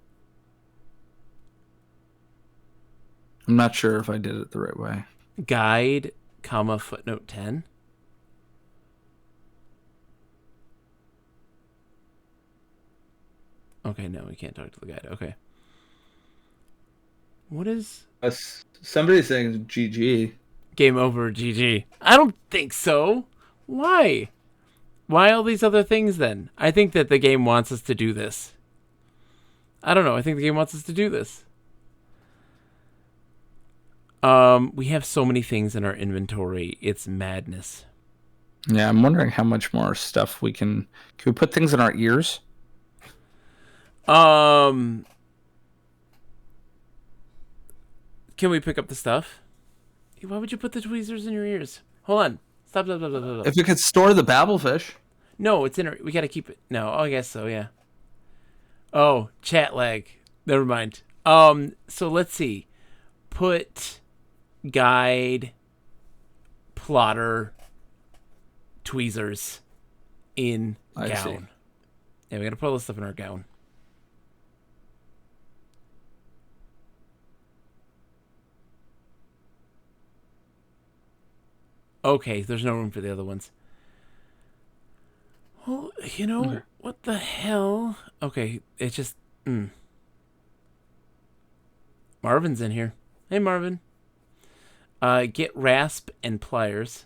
I'm not sure if I did it the right way. Guide, comma, footnote 10. Okay, no, we can't talk to the guide. Okay. What is... Somebody's saying GG. Game over, GG. I don't think so. Why? Why all these other things then? I think that the game wants us to do this. I don't know. I think the game wants us to do this. We have so many things in our inventory. It's madness. Yeah, I'm wondering how much more stuff we can we put things in our ears? Can we pick up the stuff? Why would you put the tweezers in your ears? Hold on. Stop. If we could store the babblefish. No, it's in our... We gotta keep it... No, I guess so, yeah. Oh, chat lag. Never mind. So let's see. Put guide, plotter, tweezers in I see. gown. Yeah, we gotta put all this stuff in our gown. Okay, there's no room for the other ones. Well, you know, Okay. what the hell? Okay, it's just... Marvin's in here. Hey, Marvin. Get rasp and pliers.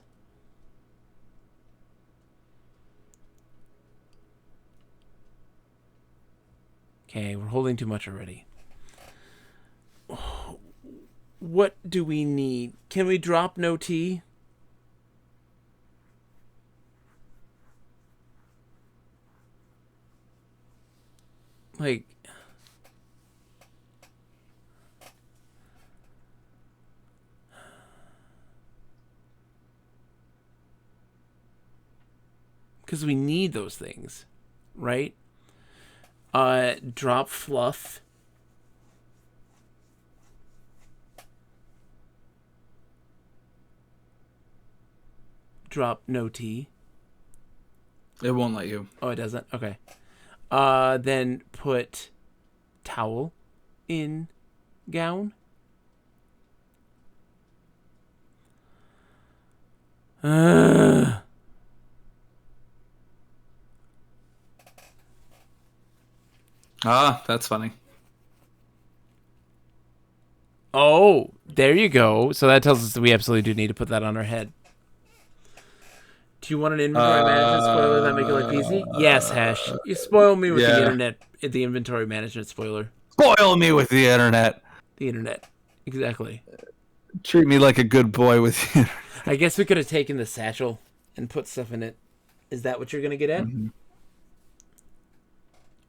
Okay, we're holding too much already. What do we need? Can we drop no tea? Like... Because we need those things, right? Drop fluff. Drop no tea. It won't let you. Oh, it doesn't? Okay. Then put towel in gown. Ah, that's funny. Oh, there you go. So that tells us that we absolutely do need to put that on our head. Do you want an inventory management spoiler that make your life easy? Yes, Hash. You spoil me with the inventory management spoiler. Spoil me with the internet. The internet. Exactly. Treat me like a good boy with the internet. I guess we could have taken the satchel and put stuff in it. Is that what you're gonna get at? Mm-hmm.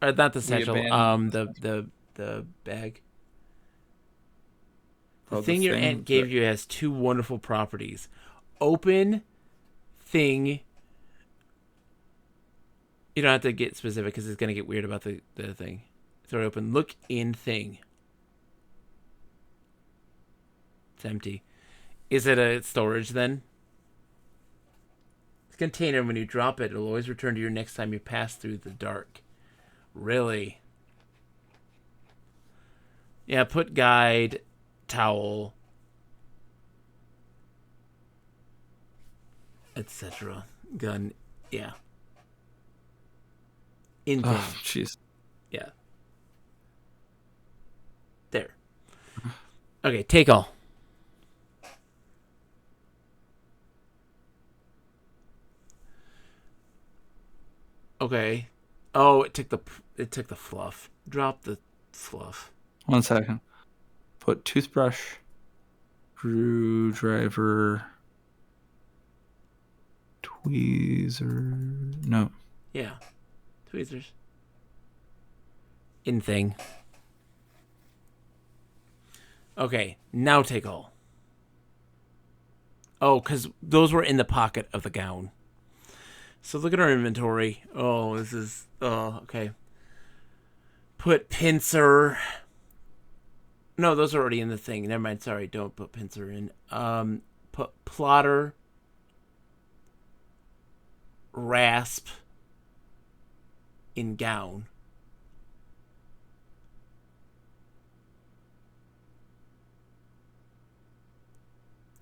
Or not the satchel. abandoned The bag. Oh, The the thing your thing aunt gave that- you has two wonderful properties. Open thing. You don't have to get specific because it's gonna get weird about the thing. Throw it open. Look in thing. It's empty. Is it a storage then? It's a container. When you drop it, it'll always return to you next time you pass through the dark. Really? Yeah, put guide, towel, etc. Gun, yeah. In thing. Oh, jeez. Yeah. There. Okay, take all. Okay. Oh, it took the fluff. Drop the fluff. 1 second. Put toothbrush, screwdriver, tweezer. No. Yeah. Tweezers. In thing. Okay, now take all. Oh, because those were in the pocket of the gown. So look at our inventory. Oh, this is... Oh, okay. Put pincer. No, those are already in the thing. Never mind, sorry. Don't put pincer in. Put plotter. Rasp. In gown.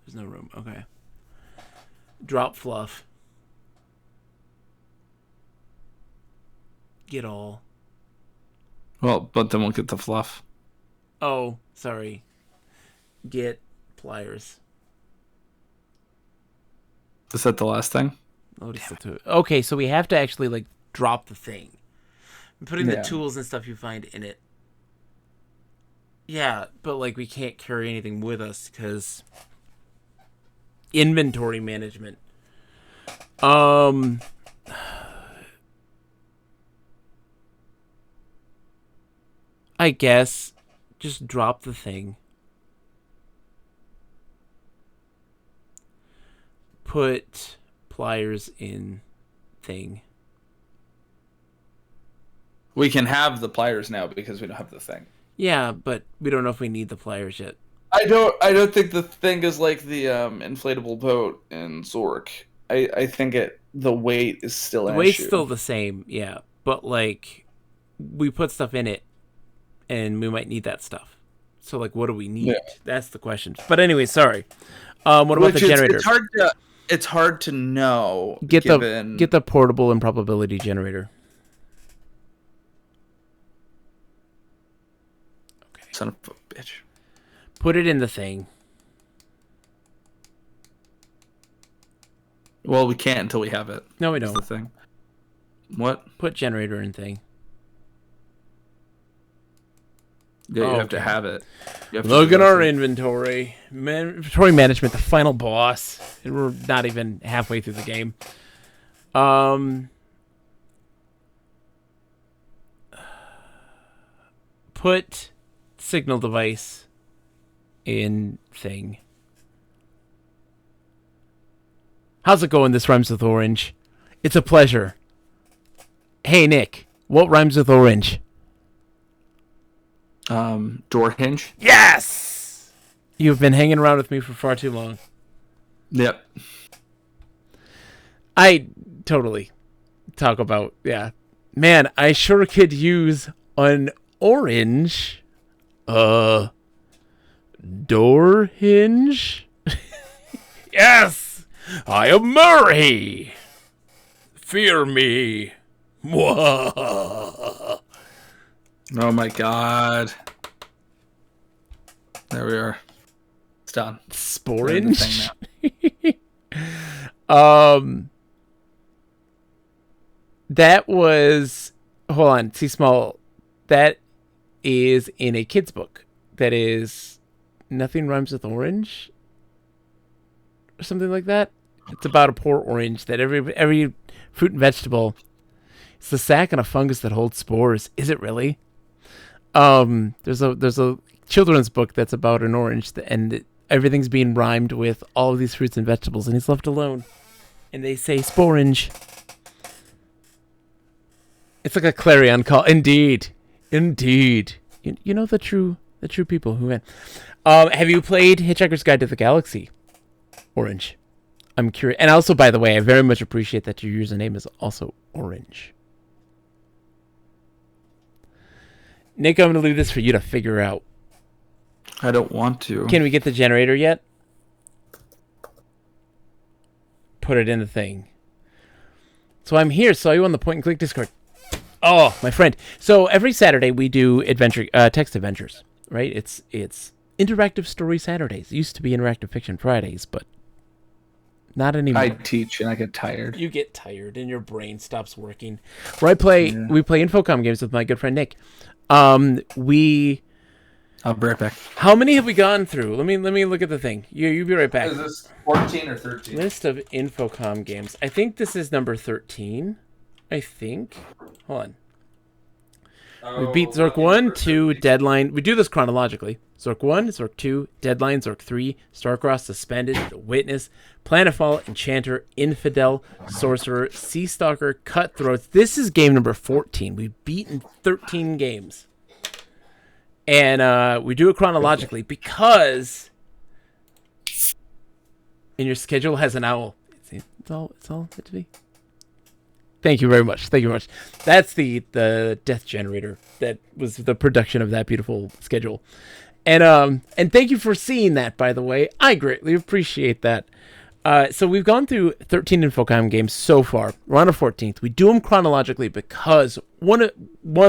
There's no room. Okay. Drop fluff. Get all. Well, but then we'll get the fluff. Oh, sorry. Get pliers. Is that the last thing? Okay, so we have to actually like drop the thing. I'm putting the Yeah. tools and stuff you find in it. Yeah, but like we can't carry anything with us because inventory management. I guess just drop the thing. Put pliers in thing. We can have the pliers now because we don't have the thing. Yeah, but we don't know if we need the pliers yet. I don't think the thing is like the inflatable boat in Zork. I think the weight is still The an weight's issue. still the same, yeah. But like we put stuff in it and we might need that stuff. So like what do we need? Yeah. That's the question. But anyway, sorry. What about the generator? It's hard to know. Get given... the portable improbability generator. Okay. Son of a bitch. Put it in the thing. Well, we can't until we have it. No, we That's don't. the thing. What? Put generator in thing. Yeah, you have Okay. to have it. You have to Look do at our that. inventory. Inventory management, the final boss. And we're not even halfway through the game. Put signal device in thing. How's it going? This rhymes with orange. It's a pleasure. Hey, Nick. What rhymes with orange? Door hinge. Yes! You've been hanging around with me for far too long. Yep. I totally talk about, yeah. Man, I sure could use an orange door hinge. Yes! I am Murray. Fear me. Mwah. Oh my god. There we are. It's done. We're in the Sporange? thing now. That was, hold on, see small. That is in a kid's book. That is Nothing Rhymes with Orange, or something like that. It's about a poor orange that every fruit and vegetable. It's the sac and a fungus that holds spores. Is it really? There's a children's book that's about an orange and everything's being rhymed with all of these fruits and vegetables, and he's left alone. And they say sporange. It's like a clarion call. Indeed. You know the true people who win. Have you played Hitchhiker's Guide to the Galaxy? Orange. I'm curious. And also, by the way, I very much appreciate that your username is also orange. Nick, I'm going to leave this for you to figure out. I don't want to. Can we get the generator yet? Put it in the thing. So I'm here. Saw you on the point and click Discord. Oh, my friend. So every Saturday we do text adventures, right? It's interactive story Saturdays. It used to be interactive fiction Fridays, but Not anymore. I teach and I get tired. You get tired and your brain stops working. We play Infocom games with my good friend Nick. I'll be right back. How many have we gone through? Let me look at the thing. You be right back. Is this 14 or 13? List of Infocom games. I think this is number 13. I think. Hold on. We beat Zork 1, 2, Deadline. We do this chronologically. Zork 1, Zork 2, Deadline, Zork 3, Starcross, Suspended, The Witness, Planetfall, Enchanter, Infidel, Sorcerer, Sea Stalker, Cutthroats. This is game number 14. We've beaten 13 games. And we do it chronologically because in your schedule has an owl. See, it's all meant to be. Thank you very much. Thank you very much. That's the death generator that was the production of that beautiful schedule. And thank you for seeing that, by the way. I greatly appreciate that. So we've gone through 13 Infocom games so far. We're on our 14th. We do them chronologically because one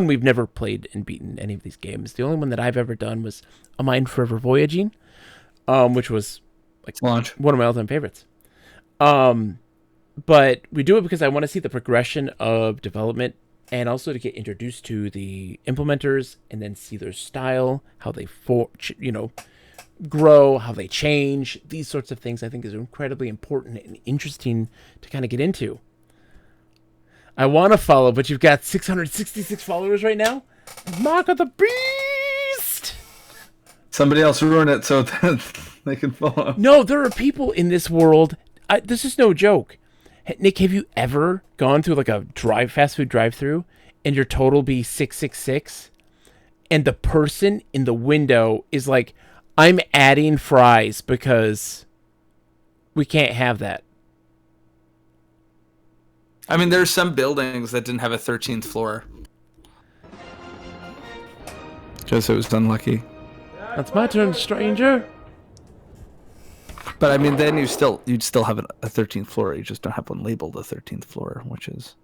we've never played and beaten any of these games. The only one that I've ever done was A Mind Forever Voyaging, which was like Launch. one of my all-time favorites. But we do it because I want to see the progression of development and also to get introduced to the implementers and then see their style, how they grow, how they change. These sorts of things I think is incredibly important and interesting to kind of get into. I want to follow, but you've got 666 followers right now. Mark of the Beast! Somebody else ruined it so that they can follow. No, there are people in this world. This is no joke. Nick, have you ever gone through like a fast food drive-through and your total be 666 and the person in the window is like, I'm adding fries because we can't have that? I mean, there's some buildings that didn't have a 13th floor. Because it was unlucky. That's my turn, stranger. But I mean, then you'd still have a 13th floor. You just don't have one labeled a 13th floor, which is.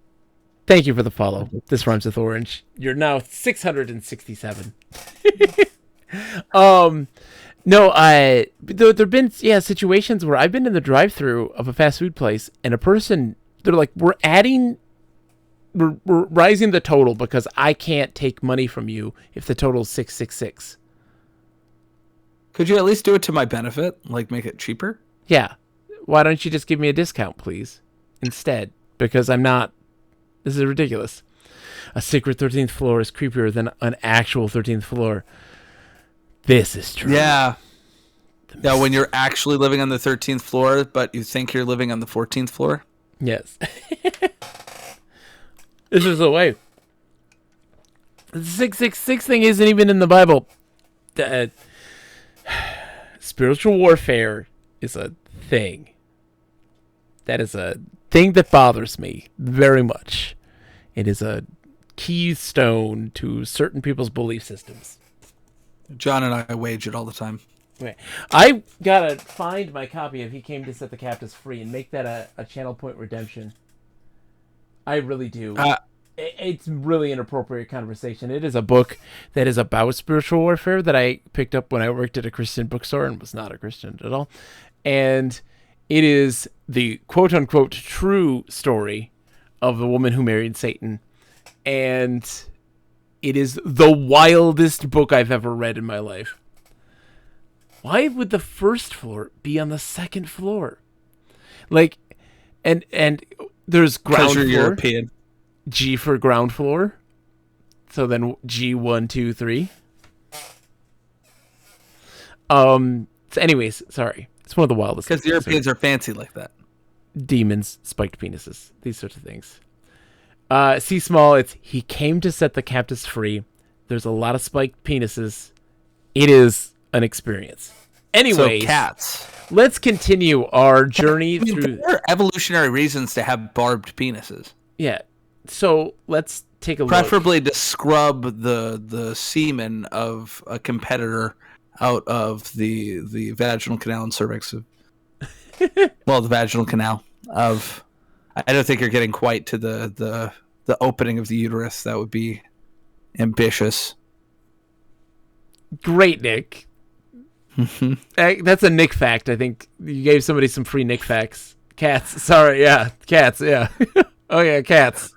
Thank you for the follow. This rhymes with orange. You're now 667. No, there've been situations where I've been in the drive-through of a fast food place and a person, they're like, we're rising the total because I can't take money from you if the total's 666. Could you at least do it to my benefit? Like make it cheaper? Yeah. Why don't you just give me a discount, please? Instead. Because I'm not... This is ridiculous. A secret 13th floor is creepier than an actual 13th floor. This is true. Yeah. Yeah, when you're actually living on the 13th floor, but you think you're living on the 14th floor? Yes. This is the way. The 666 thing isn't even in the Bible. Spiritual warfare is a thing. That is a thing that bothers me very much. It is a keystone to certain people's belief systems. John and I wage it all the time. Okay. I gotta find my copy of He Came to Set the Captives Free and make that a channel point redemption. I really do. It's really an appropriate conversation. It is a book that is about spiritual warfare that I picked up when I worked at a Christian bookstore and was not a Christian at all. And it is the quote-unquote true story of the woman who married Satan. And it is the wildest book I've ever read in my life. Why would the first floor be on the second floor? Like, and there's ground floor. European. G for ground floor. So then G1, 2, 3. So anyways, sorry. It's one of the wildest. Because the Europeans are fancy like that. Demons, spiked penises, these sorts of things. C small, it's He Came to Set the Captives Free. There's a lot of spiked penises. It is an experience. Anyways, so cats. Let's continue our journey through. There are evolutionary reasons to have barbed penises. Yeah. So let's take a look. Preferably to scrub the semen of a competitor out of the vaginal canal and cervix. Well, the vaginal canal of. I don't think you're getting quite to the opening of the uterus. That would be ambitious. Great, Nick. That's a Nick fact. I think you gave somebody some free Nick facts Cats. Sorry, yeah. Cats, yeah. Oh, yeah, cats.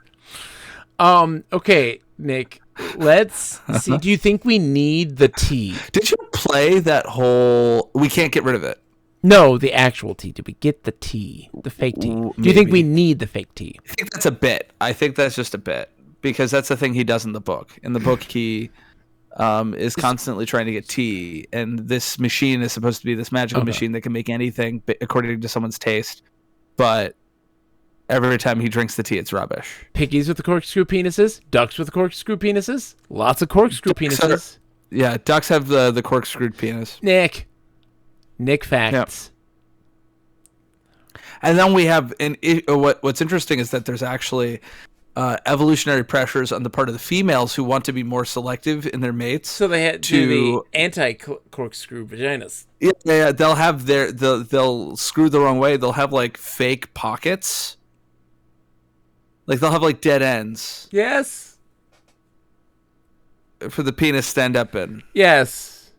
Okay, Nick. Let's see. Do you think we need the tea? Did you play that whole... We can't get rid of it. No, the actual tea. Did we get the tea? The fake tea? Do you think we need the fake tea? I think that's a bit. I think that's just a bit. Because that's the thing he does in the book. In the book, he is constantly trying to get tea. And this machine is supposed to be this magical machine that can make anything according to someone's taste. But every time he drinks the tea, it's rubbish. Piggies with the corkscrew penises? Ducks with the corkscrew penises? Lots of corkscrew penises. Yeah, ducks have the corkscrewed penis. Nick facts. Yep. And then we have what's interesting is that there's actually evolutionary pressures on the part of the females who want to be more selective in their mates. So they had to do the anti-corkscrew vaginas. Yeah, they'll have they'll screw the wrong way. They'll have like fake pockets. Like they'll have like dead ends. Yes. For the penis stand up in. Yes.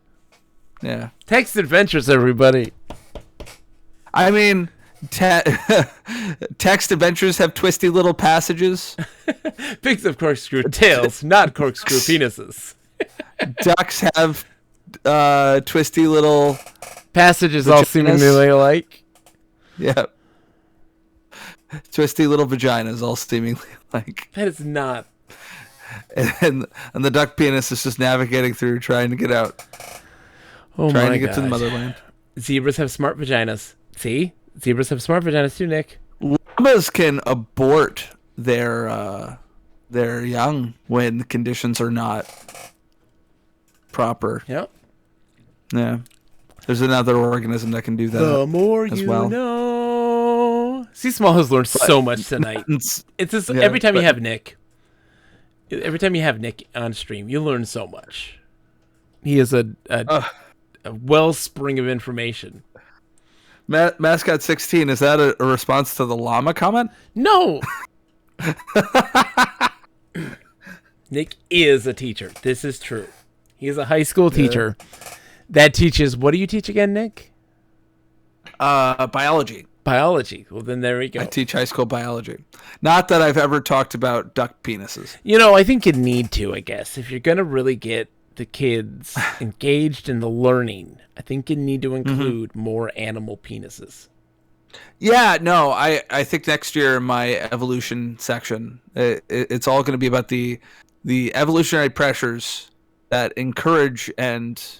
Yeah. Text adventures, everybody. I mean, text adventures have twisty little passages. Pigs have corkscrew tails, not corkscrew penises. Ducks have twisty little passages, all seemingly alike. Yeah. Twisty little vaginas, all seemingly alike. That is not. And the duck penis is just navigating through, trying to get out. Oh my god. Trying to get to the motherland. Zebras have smart vaginas. See? Zebras have smart vaginas too, Nick. Llamas can abort their young when the conditions are not proper. Yep. Yeah. There's another organism that can do that. The more as you well. know. See, Small has learned so much tonight. It's just every time you have Nick. Every time you have Nick on stream, you learn so much. He is a wellspring of information. Mascot 16, is that a response to the llama comment? No. Nick is a teacher. This is true. He is a high school teacher that teaches. What do you teach again, Nick? Biology. Biology. Well, then there we go. I teach high school biology. Not that I've ever talked about duck penises. You know, I think you need to, I guess. If you're going to really get the kids engaged in the learning, I think you need to include more animal penises. Yeah, no, I think next year in my evolution section, it's all going to be about the evolutionary pressures that encourage the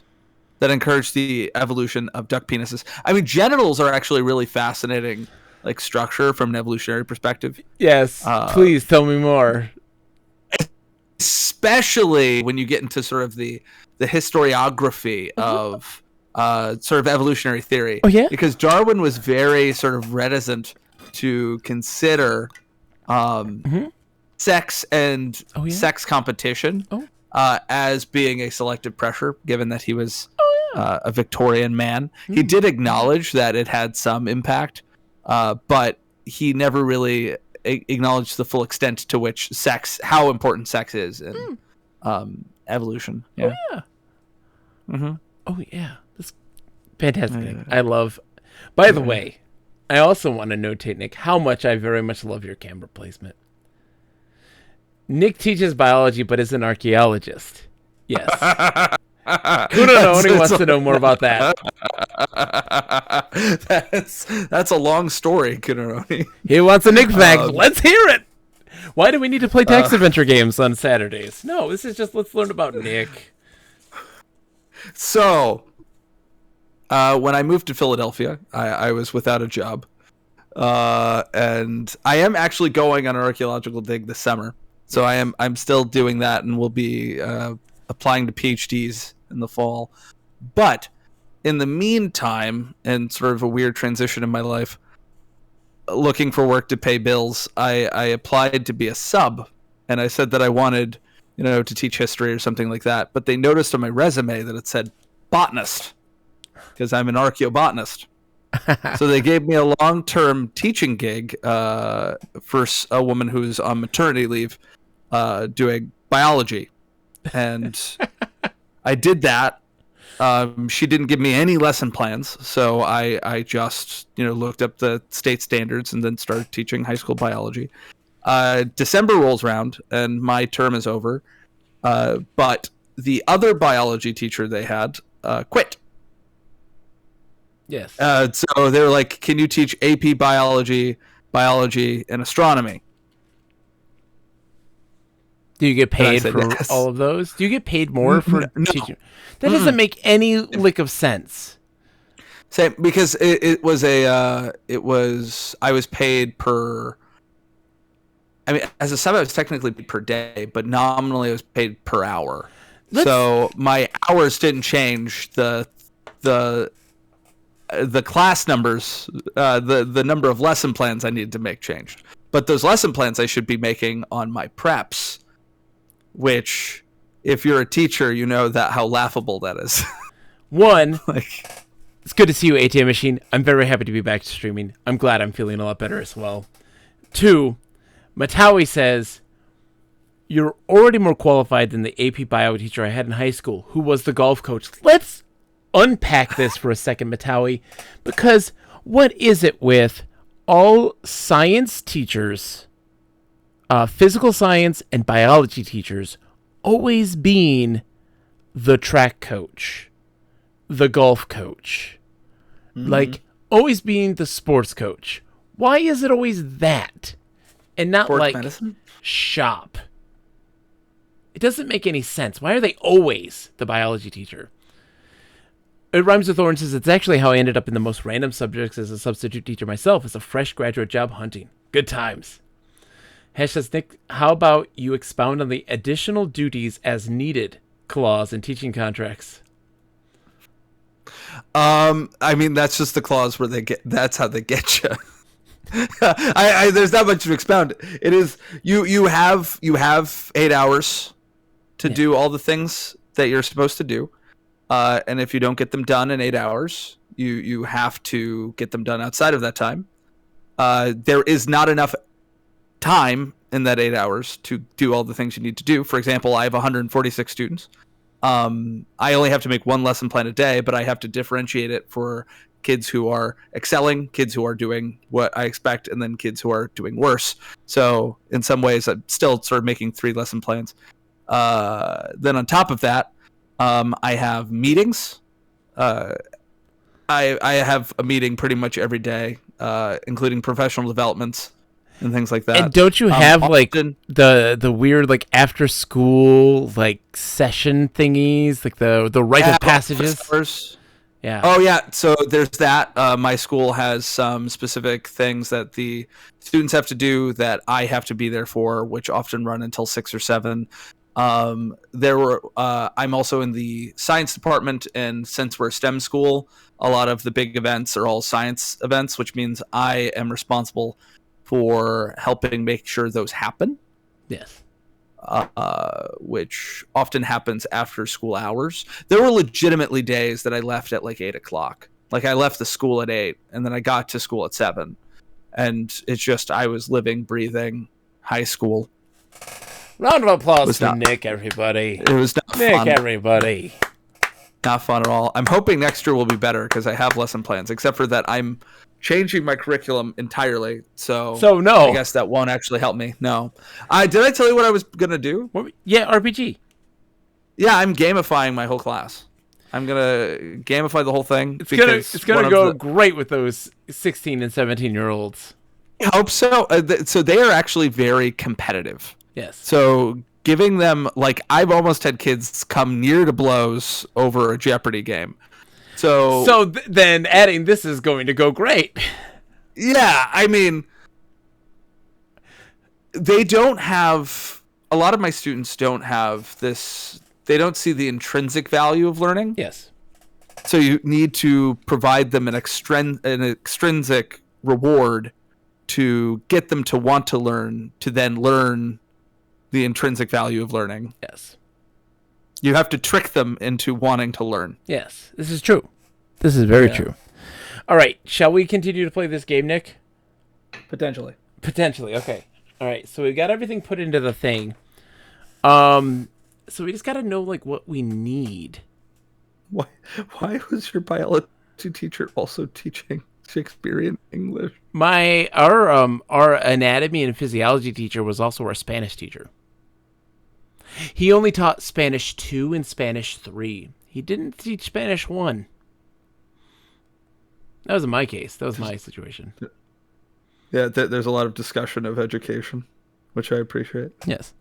evolution of duck penises. I mean, genitals are actually really fascinating, like structure from an evolutionary perspective. Yes, please tell me more. Especially when you get into sort of the historiography of sort of evolutionary theory. Oh, yeah? Because Darwin was very sort of reticent to consider sex and sex competition as being a selective pressure, given that he was a Victorian man. He did acknowledge that it had some impact, but he never really acknowledged the full extent to which how important sex is in evolution. Yeah. Oh, yeah. Mm-hmm. Oh, yeah. That's fantastic. I love... By the way, I also want to notate, Nick, how much I very much love your camera placement. Nick teaches biology, but is an archaeologist. Yes. Kunononi wants to know more about that. That's a long story, Kunononi. He wants a Nick fact. Let's hear it. Why do we need to play text adventure games on Saturdays? No, this is just let's learn about Nick. So, when I moved to Philadelphia, I was without a job. And I am actually going on an archaeological dig this summer. So I'm still doing that, and will be applying to PhDs in the fall. But in the meantime, and sort of a weird transition in my life, looking for work to pay bills, I applied to be a sub, and I said that I wanted, to teach history or something like that. But they noticed on my resume that it said botanist, because I'm an archaeobotanist. So they gave me a long-term teaching gig for a woman who's on maternity leave, doing biology. And I did that, She didn't give me any lesson plans, so I just looked up the state standards and then started teaching high school biology. December rolls around and my term is over, but the other biology teacher they had quit. Yes. So they were like, "Can you teach AP biology, and astronomy?" Do you get paid for yes. all of those? Do you get paid more for No. teaching? That doesn't make any lick of sense. Same, because it was I was paid per. I mean, as a sub, I was technically paid per day, but nominally I was paid per hour. So my hours didn't change. The class numbers, the number of lesson plans I needed to make changed. But those lesson plans I should be making on my preps, which, if you're a teacher, you know that how laughable that is. One, Like, it's good to see you, ATM Machine. I'm very happy to be back to streaming. I'm glad I'm feeling a lot better as well. Two, Matawi says, you're already more qualified than the AP bio teacher I had in high school, who was the golf coach. Let's unpack this for a second, Matawi, because what is it with all science teachers, physical science and biology teachers, always being the track coach, the golf coach, like always being the sports coach? Why is it always that and not sports like medicine? shop? It doesn't make any sense. Why are they always the biology teacher? It Rhymes with Thorns says, it's actually how I ended up in the most random subjects as a substitute teacher myself, as a fresh graduate job hunting. Good times. Hash says, Nick, how about you expound on the additional duties as needed clause in teaching contracts? I mean, that's just the clause where that's how they get you. There's not much to expound. It is, you have 8 hours to do all the things that you're supposed to do. And if you don't get them done in 8 hours, you have to get them done outside of that time. There is not enough time in that 8 hours to do all the things you need to do. For example, I have 146 students. I only have to make one lesson plan a day, but I have to differentiate it for kids who are excelling, kids who are doing what I expect, and then kids who are doing worse. So in some ways, I'm still sort of making 3 lesson plans. Then on top of that, I have meetings. I have a meeting pretty much every day, including professional developments and things like that. And don't you have often, like the weird like after school like session thingies, like the rite of passages? Hours. Yeah. Oh yeah. So there's that. My school has some specific things that the students have to do that I have to be there for, which often run until 6 or 7. I'm also in the science department, and since we're a STEM school, a lot of the big events are all science events, which means I am responsible for helping make sure those happen. Yes. Which often happens after school hours. There were legitimately days that I left at like 8 o'clock. Like I left the school at 8 and then I got to school at 7. And it's just, I was living, breathing high school. Round of applause for Nick, everybody. It was not Nick, fun. everybody. Not fun at all. I'm hoping next year will be better because I have lesson plans, except for that I'm changing my curriculum entirely. So no. I guess that won't actually help me. No. Did I tell you what I was going to do? Yeah, RPG. Yeah, I'm gamifying my whole class. I'm going to gamify the whole thing. It's gonna go great with those 16 and 17-year-olds. I hope so. So they are actually very competitive. Yes. So giving them, like, I've almost had kids come near to blows over a Jeopardy game. So then adding this is going to go great. Yeah, I mean, they don't have, a lot of my students don't have this, they don't see the intrinsic value of learning. Yes. So you need to provide them an extrinsic reward to get them to want to learn, to then learn the intrinsic value of learning. Yes. You have to trick them into wanting to learn. Yes, this is true. This is very true. All right, shall we continue to play this game, Nick? Potentially. Okay. All right, so we got everything put into the thing. So we just got to know like what we need. Why? Why was your biology teacher also teaching Shakespearean English? Our anatomy and physiology teacher was also our Spanish teacher. He only taught Spanish 2 and Spanish 3. He didn't teach Spanish 1. That was in my case. That was my situation. Yeah, there's a lot of discussion of education, which I appreciate. Yes.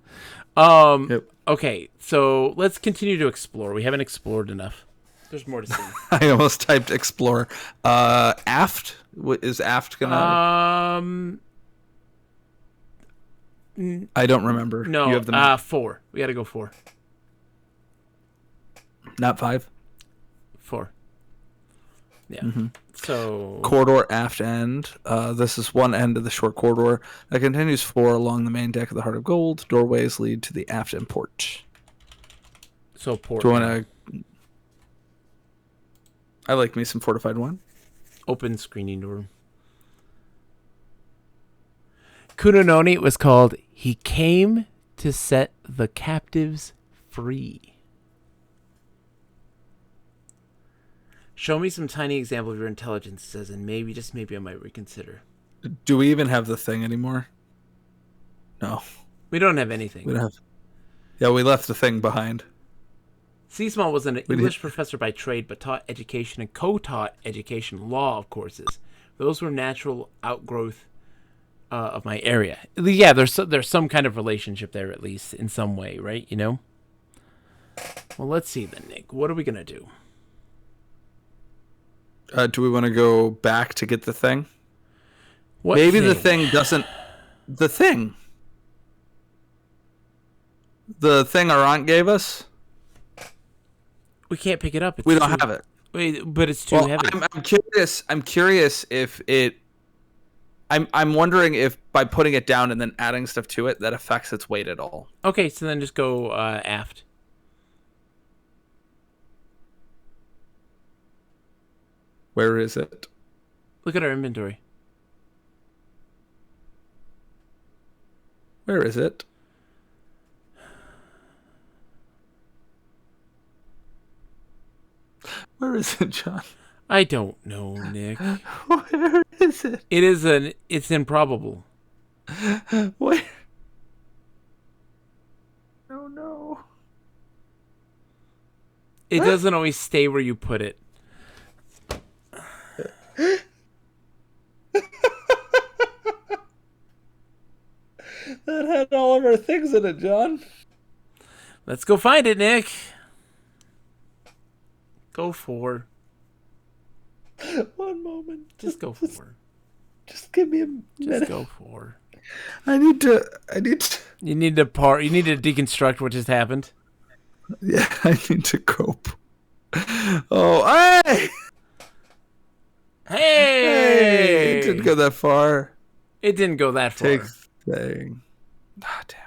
Yep. Okay, so let's continue to explore. We haven't explored enough. There's more to see. I almost typed explore. Aft? Is aft gonna... I don't remember. No, You have the 4. We gotta go 4. Not 5? 4. Yeah. Mm-hmm. So... Corridor aft end. This is one end of the short corridor that continues 4 along the main deck of the Heart of Gold. Doorways lead to the aft end port. So port. Do you want to... I like me some fortified wine. Open screening door. Kunononi was called He Came to Set the Captives Free. Show me some tiny example of your intelligence, says, and maybe, just maybe, I might reconsider. Do we even have the thing anymore? No. We don't have anything. We don't have... Yeah, we left the thing behind. Seasmall was an English professor by trade, but taught education and co-taught education law of courses. Those were natural outgrowth of my area. Yeah, there's some kind of relationship there, at least in some way, right? You know. Well, let's see then, Nick. What are we gonna do? Do we want to go back to get the thing? What Maybe thing? the thing doesn't... The thing. The thing our aunt gave us? We can't pick it up. We don't have it. Wait, but it's too heavy. I'm curious. I'm curious if it... I'm wondering if by putting it down and then adding stuff to it, that affects its weight at all. Okay, so then just go aft. Where is it? Look at our inventory. Where is it? Where is it, John? I don't know, Nick. Where is it? It's improbable. Where? Oh no. It doesn't always stay where you put it. That had all of our things in it, John. Let's go find it, Nick. Go 4. One moment. Just go 4. Just give me a minute. Just go 4. I need to. You need to deconstruct what just happened. Yeah, I need to cope. Oh, hey! Hey! It didn't go that far. It didn't go that far. Take thing. Ah, damn.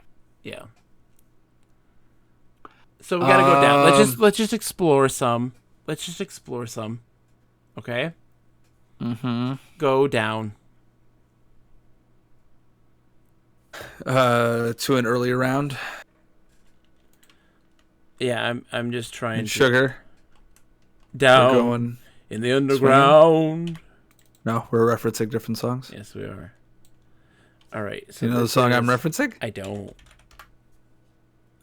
Yeah. So we gotta go down. Let's just explore some. Okay. Mm-hmm. Go down. To an earlier round. Yeah, I'm just trying And to sugar. down We're going. in the underground. No, we're referencing different songs. Yes, we are. All right. So You know the song I'm referencing? I don't.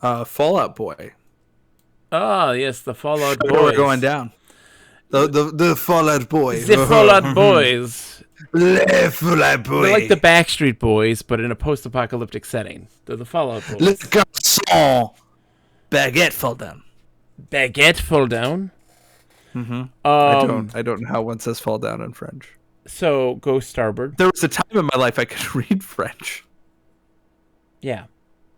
Fallout Boy. Ah, yes, the Fallout Sugar, Boys. we're going down. The Fallout Boy. The Fallout Boys. Le Fallout Boy. They're like the Backstreet Boys, but in a post-apocalyptic setting. They're the Fallout Boys. Le garçon. Baguette fall down. Baguette fall down. Mm-hmm. I don't know how one says fall down in French. So go starboard. There was a time in my life I could read French. Yeah.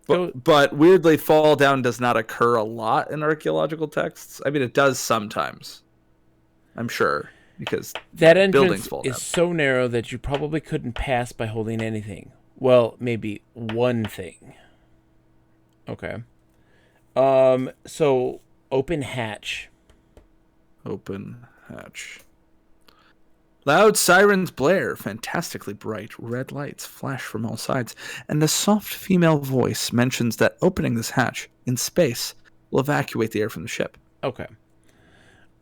But weirdly, fall down does not occur a lot in archaeological texts. I mean, it does sometimes. I'm sure, because that buildings entrance fall is down. so narrow that you probably couldn't pass by holding anything. Well, maybe one thing. Okay. So open hatch. Open hatch. Loud sirens blare, fantastically bright red lights flash from all sides, and a soft female voice mentions that opening this hatch in space will evacuate the air from the ship. Okay.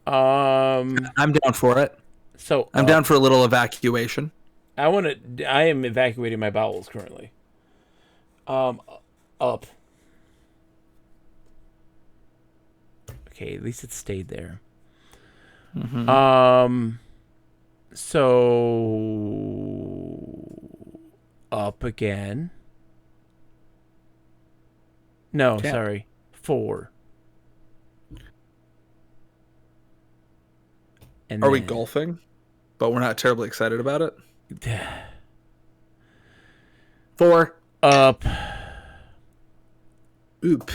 I'm down for it. So I'm down for a little evacuation. I am evacuating my bowels currently. Up. Okay, at least it stayed there. So up again. No, Can't. sorry. 4. And Are we then- golfing? But we're not terribly excited about it. 4. Up. Oop.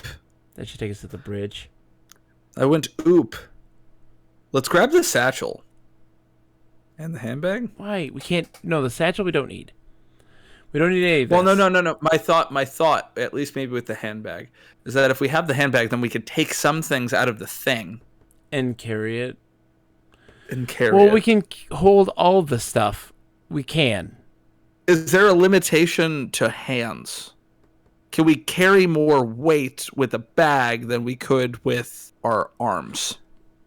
That should take us to the bridge. I went oop. Let's grab the satchel. And the handbag? Why? We can't. No, the satchel we don't need. We don't need any of this. Well, no. My thought, at least maybe with the handbag, is that if we have the handbag, then we could take some things out of the thing And carry it. and carry Well, it. we can hold all of the stuff. We can. Is there a limitation to hands? Can we carry more weight with a bag than we could with our arms?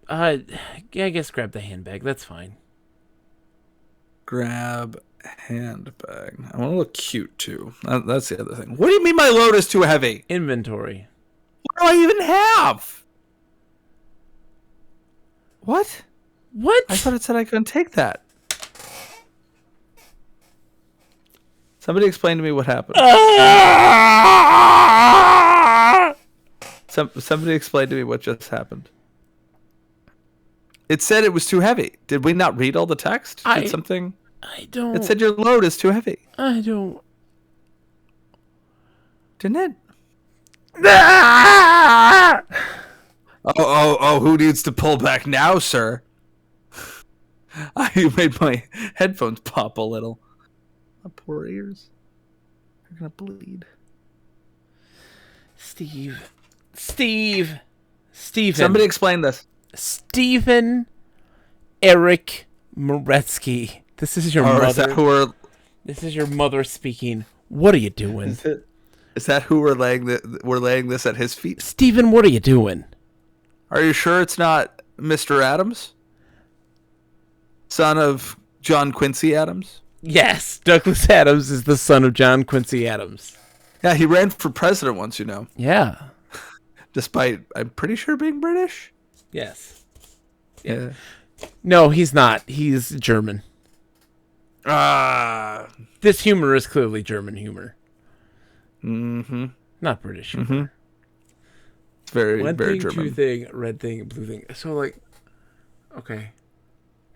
Yeah, I guess grab the handbag. That's fine. Grab handbag. I want to look cute too. That's the other thing. What do you mean my load is too heavy? Inventory. What do I even have? What? What? I thought it said I couldn't take that. Somebody explain to me what happened. Somebody explain to me what just happened. It said it was too heavy. Did we not read all the text? Did something? I don't. It said your load is too heavy. I don't. Didn't it? Oh, who needs to pull back now, sir? I made my headphones pop a little. My poor ears. They're gonna bleed. Steven. Somebody explain this. Stephen Eric Moretsky. This is your Or is that mother. who we're? This is your mother speaking. What are you doing? Is that who we're laying this at his feet? Stephen, what are you doing? Are you sure it's not Mr. Adams, son of John Quincy Adams? Yes, Douglas Adams is the son of John Quincy Adams. Yeah, he ran for president once, you know. Yeah. Despite, I'm pretty sure, being British. Yes. Yeah. No, he's not. He's German. This humor is clearly German humor. Mm-hmm. Not British humor. It's very, One very thing, German. two thing, red thing, blue thing. So, like, okay.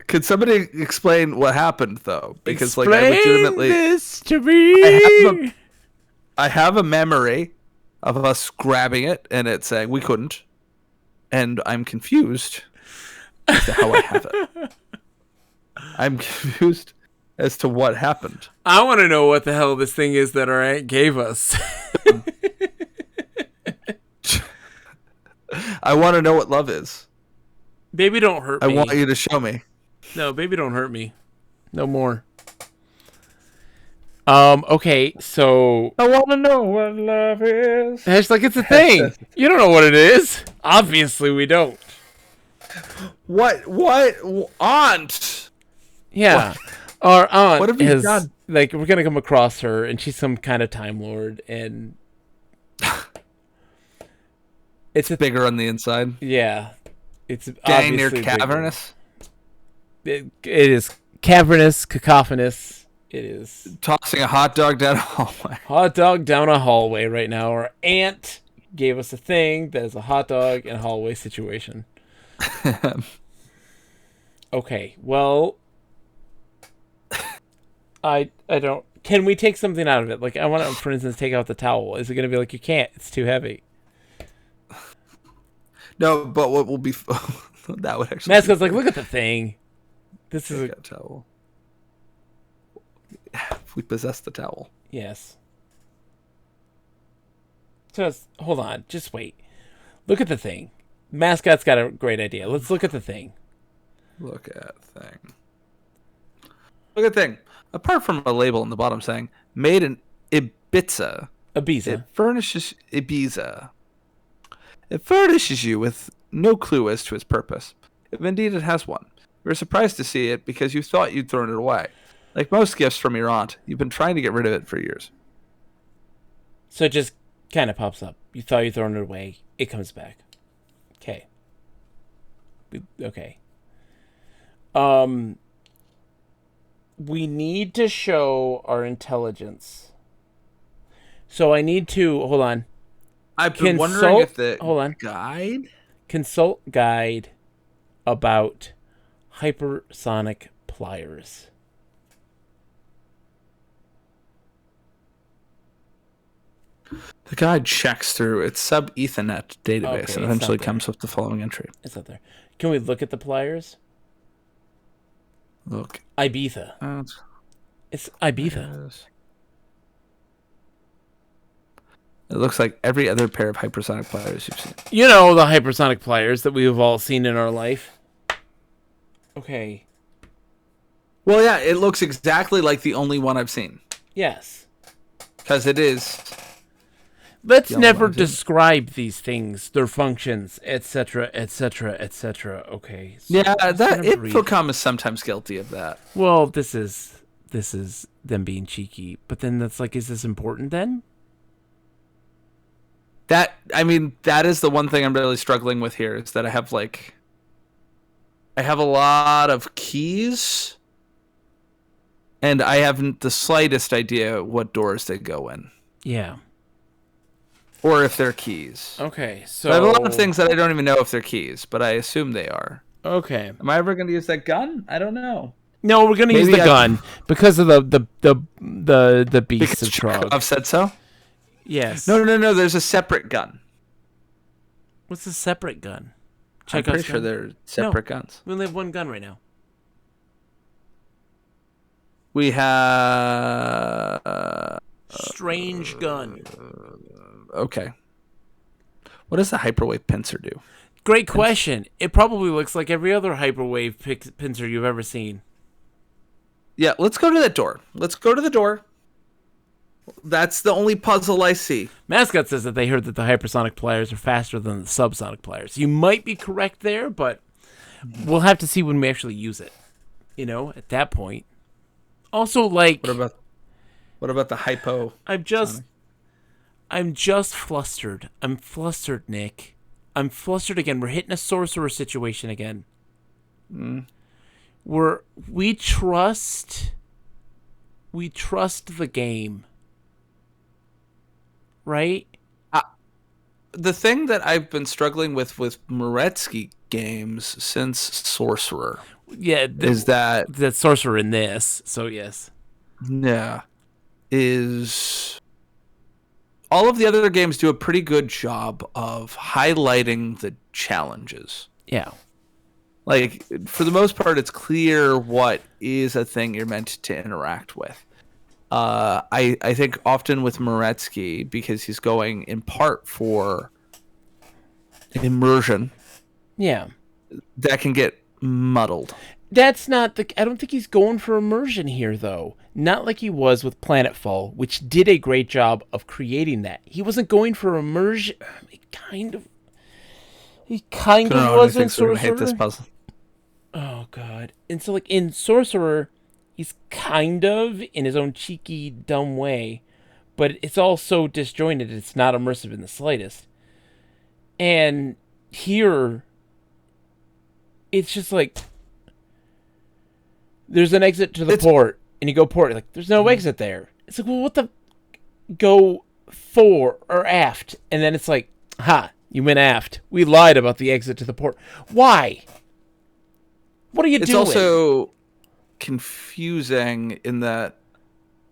Could somebody explain what happened, though? Because, Explain like, I legitimately... this to me. I have a memory of us grabbing it and it saying we couldn't. And I'm confused as to how I have it. I'm confused as to what happened. I want to know what the hell this thing is that our aunt gave us. I want to know what love is. Baby, don't hurt I me. want you to show me. No, baby, don't hurt me. No more. Okay, so I want to know what love is. it's like it's a thing. You don't know what it is. Obviously, we don't. What? Aunt? Yeah. Our aunt What have you done? like, we're gonna come across her, and she's some kind of Time Lord, and it's a Bigger on the inside. yeah. It's Dang near obviously bigger. cavernous. It is cavernous, cacophonous. It is Tossing a hot dog down a hallway. hot dog down a hallway right now. Our aunt gave us a thing that is a hot dog in a hallway situation. Okay, well, I don't. Can we take something out of it? Like, I want to, for instance, take out the towel. Is it going to be like, you can't? It's too heavy. No, but what will be that would actually Mascot's like, look at the thing. This is take a a towel. If we possess the towel. yes. Just hold on. Just wait. Look at the thing. Mascot's got a great idea. Let's look at the thing. Look at thing. Look at thing. Apart from a label on the bottom saying made in Ibiza, Ibiza. it furnishes Ibiza. It furnishes you with no clue as to its purpose. if indeed it has one. We were surprised to see it because you thought you'd thrown it away. Like most gifts from your aunt, you've been trying to get rid of it for years. So it just kind of pops up. You thought you'd thrown it away. It comes back. Okay. Okay. We need to show our intelligence. So I need to hold on. I've been wondering if the hold on. guide. Consult guide about hypersonic pliers. The guide checks through its sub-Ethernet database Okay, and eventually it's not comes with the following entry. It's not there. Can we look at the pliers? Look. Ibiza. It's Ibiza. Yes. It looks like every other pair of hypersonic pliers you've seen. You know, the hypersonic pliers that we have all seen in our life. Okay. Well, yeah, it looks exactly like the only one I've seen. Yes. Because it is. Let's The only never one I've seen. describe these things, their functions, etc., etc., etc. Okay. So Yeah, I'm just that gonna breathe. Infocom is sometimes guilty of that. Well, this is them being cheeky, but then that's like, is this important then? That is the one thing I'm really struggling with here is that I have a lot of keys, and I haven't the slightest idea what doors they go in, Yeah. or if they're keys. Okay. So I have a lot of things that I don't even know if they're keys, but I assume they are. Okay. Am I ever going to use that gun? I don't know. No, we're gonna use Maybe the gun because of the beast Because of Trog. I've said so. Yes. No. There's a separate gun. What's a separate gun? I'm pretty sure they're separate guns. We only have one gun right now. We have. Strange gun. Okay. What does the hyperwave pincer do? Great question. It probably looks like every other hyperwave pincer you've ever seen. Yeah, let's go to that door. Let's go to the door. That's the only puzzle I see. Mascot says that they heard that the hypersonic pliers are faster than the subsonic pliers. You might be correct there, but we'll have to see when we actually use it. You know, at that point. Also, like, What about the hypo? I'm just flustered. I'm flustered, Nick. I'm flustered again. We're hitting a sorcerer situation again. We trust the game. Right? The thing that I've been struggling with Moretsky games since Sorcerer, Yeah, is that sorcerer in this. So yes. Yeah. Is all of the other games do a pretty good job of highlighting the challenges. Yeah. Like, for the most part, it's clear what is a thing you're meant to interact with. I think often with Moretsky, because he's going in part for immersion, Yeah. that can get muddled. That's not the. I don't think he's going for immersion here, though. Not like he was with Planetfall, which did a great job of creating that. He wasn't going for immersion. He kind of was in Sorcerer. Hate this puzzle. Oh God! And so, like in Sorcerer, he's kind of in his own cheeky, dumb way, but it's all so disjointed. It's not immersive in the slightest. And here, it's just like there's an exit to the port, and you go port. Like, there's no exit there. It's like, well, what the? Go fore or aft, and then it's like, ha, you went aft. We lied about the exit to the port. Why? What are you doing? It's also confusing in that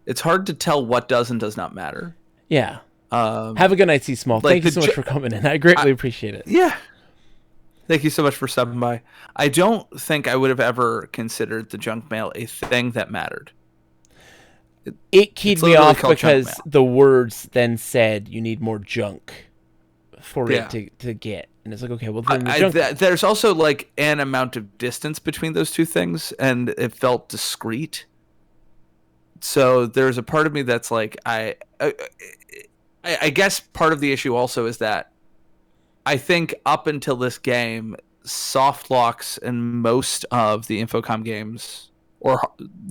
it's hard to tell what does and does not matter. Yeah. Have a good night, C Small. Thank you so much for coming in. I greatly appreciate it. Yeah. Thank you so much for stopping by. I don't think I would have ever considered the junk mail a thing that mattered. It keyed me off because junk mail. the words then said you need more junk for it to get. And it's like, okay, well, then the junk... there's also like an amount of distance between those two things, and it felt discreet. So there's a part of me that's like, I guess part of the issue also is that I think up until this game, soft locks in most of the Infocom games, or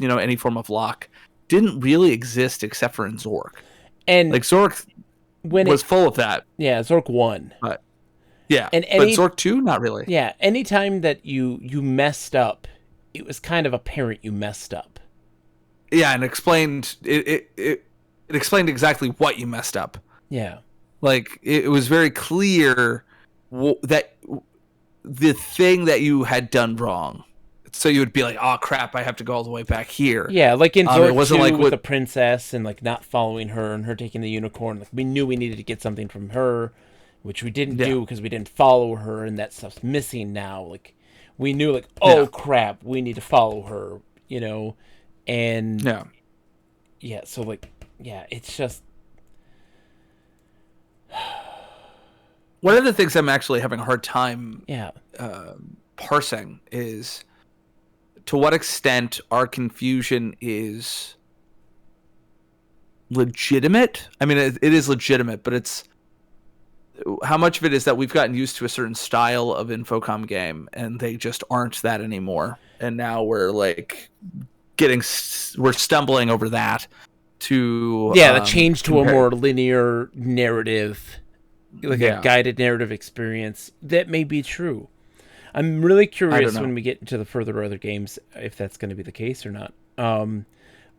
any form of lock, didn't really exist except for in Zork. And Like Zork was full of that. Yeah, Zork 1. But yeah, And but Zork 2, not really. Yeah, anytime that you messed up, it was kind of apparent you messed up. Yeah, and explained it explained exactly what you messed up. Yeah. Like, it was very clear that the thing that you had done wrong. So you would be like, oh, crap, I have to go all the way back here. Yeah, like in Zork it wasn't 2 like with the princess and like not following her and her taking the unicorn. Like, we knew we needed to get something from her, which we didn't do because we didn't follow her, and that stuff's missing now. Like, we knew, like, oh, crap, we need to follow her, And... Yeah, so, like, yeah, it's just... One of the things I'm actually having a hard time parsing is to what extent our confusion is legitimate. I mean, it is legitimate, but it's how much of it is that we've gotten used to a certain style of Infocom game and they just aren't that anymore. And now we're like we're stumbling over that to the change to a more linear narrative, like a guided narrative experience. That may be true. I'm really curious when we get into the further other games if that's going to be the case or not.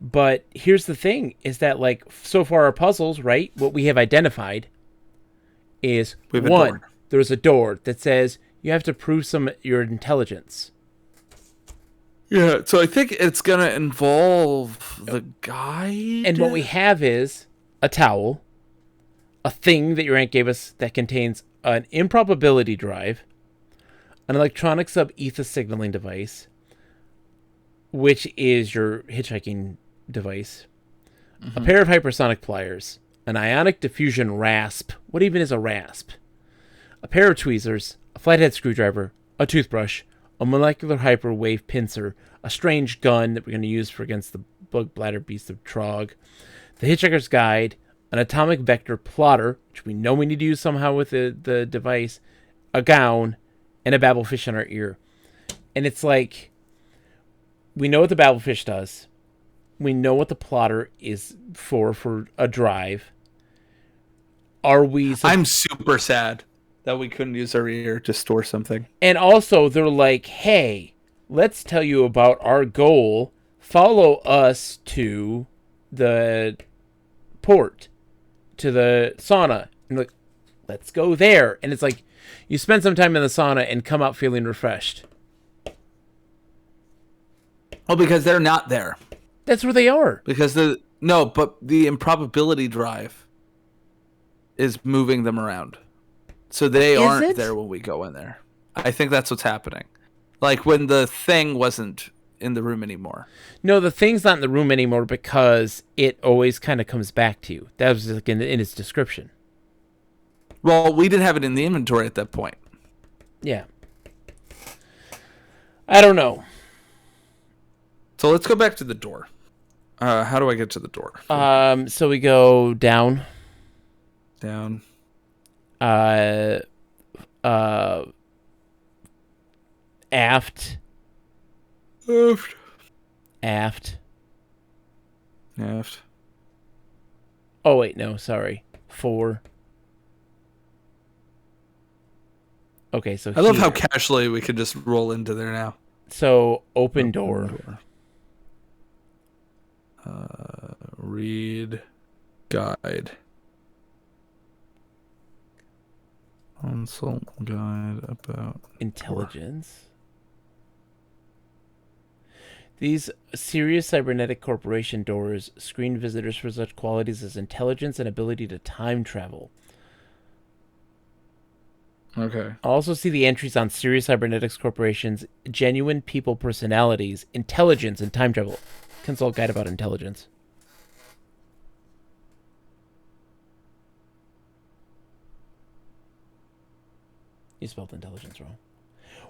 But here's the thing: is that, like, so far our puzzles, right? What we have identified is one. There's a door that says you have to prove your intelligence. Yeah, so I think it's going to involve the guide. And what we have is a towel, a thing that your aunt gave us that contains an improbability drive, an electronic sub-ether signaling device, which is your hitchhiking device, a pair of hypersonic pliers, an ionic diffusion rasp. What even is a rasp? A pair of tweezers, a flathead screwdriver, a toothbrush, a molecular hyperwave pincer, a strange gun that we're going to use against the bug bladder beast of Trog, the Hitchhiker's Guide, an atomic vector plotter, which we know we need to use somehow with the device, a gown, and a babblefish in our ear. And it's like, we know what the babblefish does. We know what the plotter is for a drive. I'm super sad that we couldn't use our ear to store something. And also, they're like, hey, let's tell you about our goal. Follow us to the port, to the sauna. And like, let's go there. And it's like, you spend some time in the sauna and come out feeling refreshed. Well, because they're not there. That's where they are. Because but the improbability drive is moving them around. So they aren't there when we go in there. I think that's what's happening. Like when the thing wasn't in the room anymore. No, the thing's not in the room anymore because it always kind of comes back to you. That was like in its description. Well, we didn't have it in the inventory at that point. Yeah. I don't know. So let's go back to the door. How do I get to the door? So we go down. Down. Aft. Aft. Oh, wait, no, sorry. 4. Okay, so I love how casually we could just roll into there now. So, open door. Read guide. Consult guide about intelligence. These serious cybernetic corporation doors screen visitors for such qualities as intelligence and ability to time travel. Okay. Also see the entries on Serious Cybernetics Corporation's genuine people personalities, intelligence, and time travel. Consult guide about intelligence. You spelled intelligence wrong.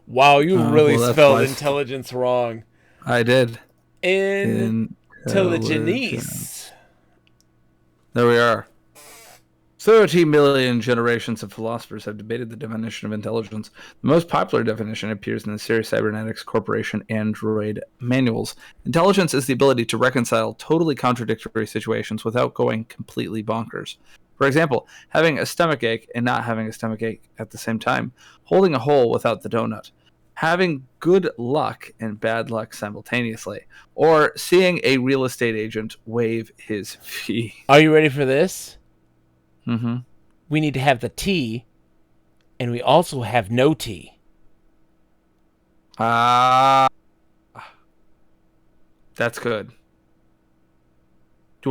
Wow, you really spelled intelligence wrong. I did. Intelligence. There we are. 30 million generations of philosophers have debated the definition of intelligence. The most popular definition appears in the Sirius Cybernetics Corporation Android manuals. Intelligence is the ability to reconcile totally contradictory situations without going completely bonkers. For example, having a stomachache and not having a stomachache at the same time, holding a hole without the donut, having good luck and bad luck simultaneously, or seeing a real estate agent waive his fee. Are you ready for this? Mm-hmm. We need to have the T, and we also have no T. That's good. Do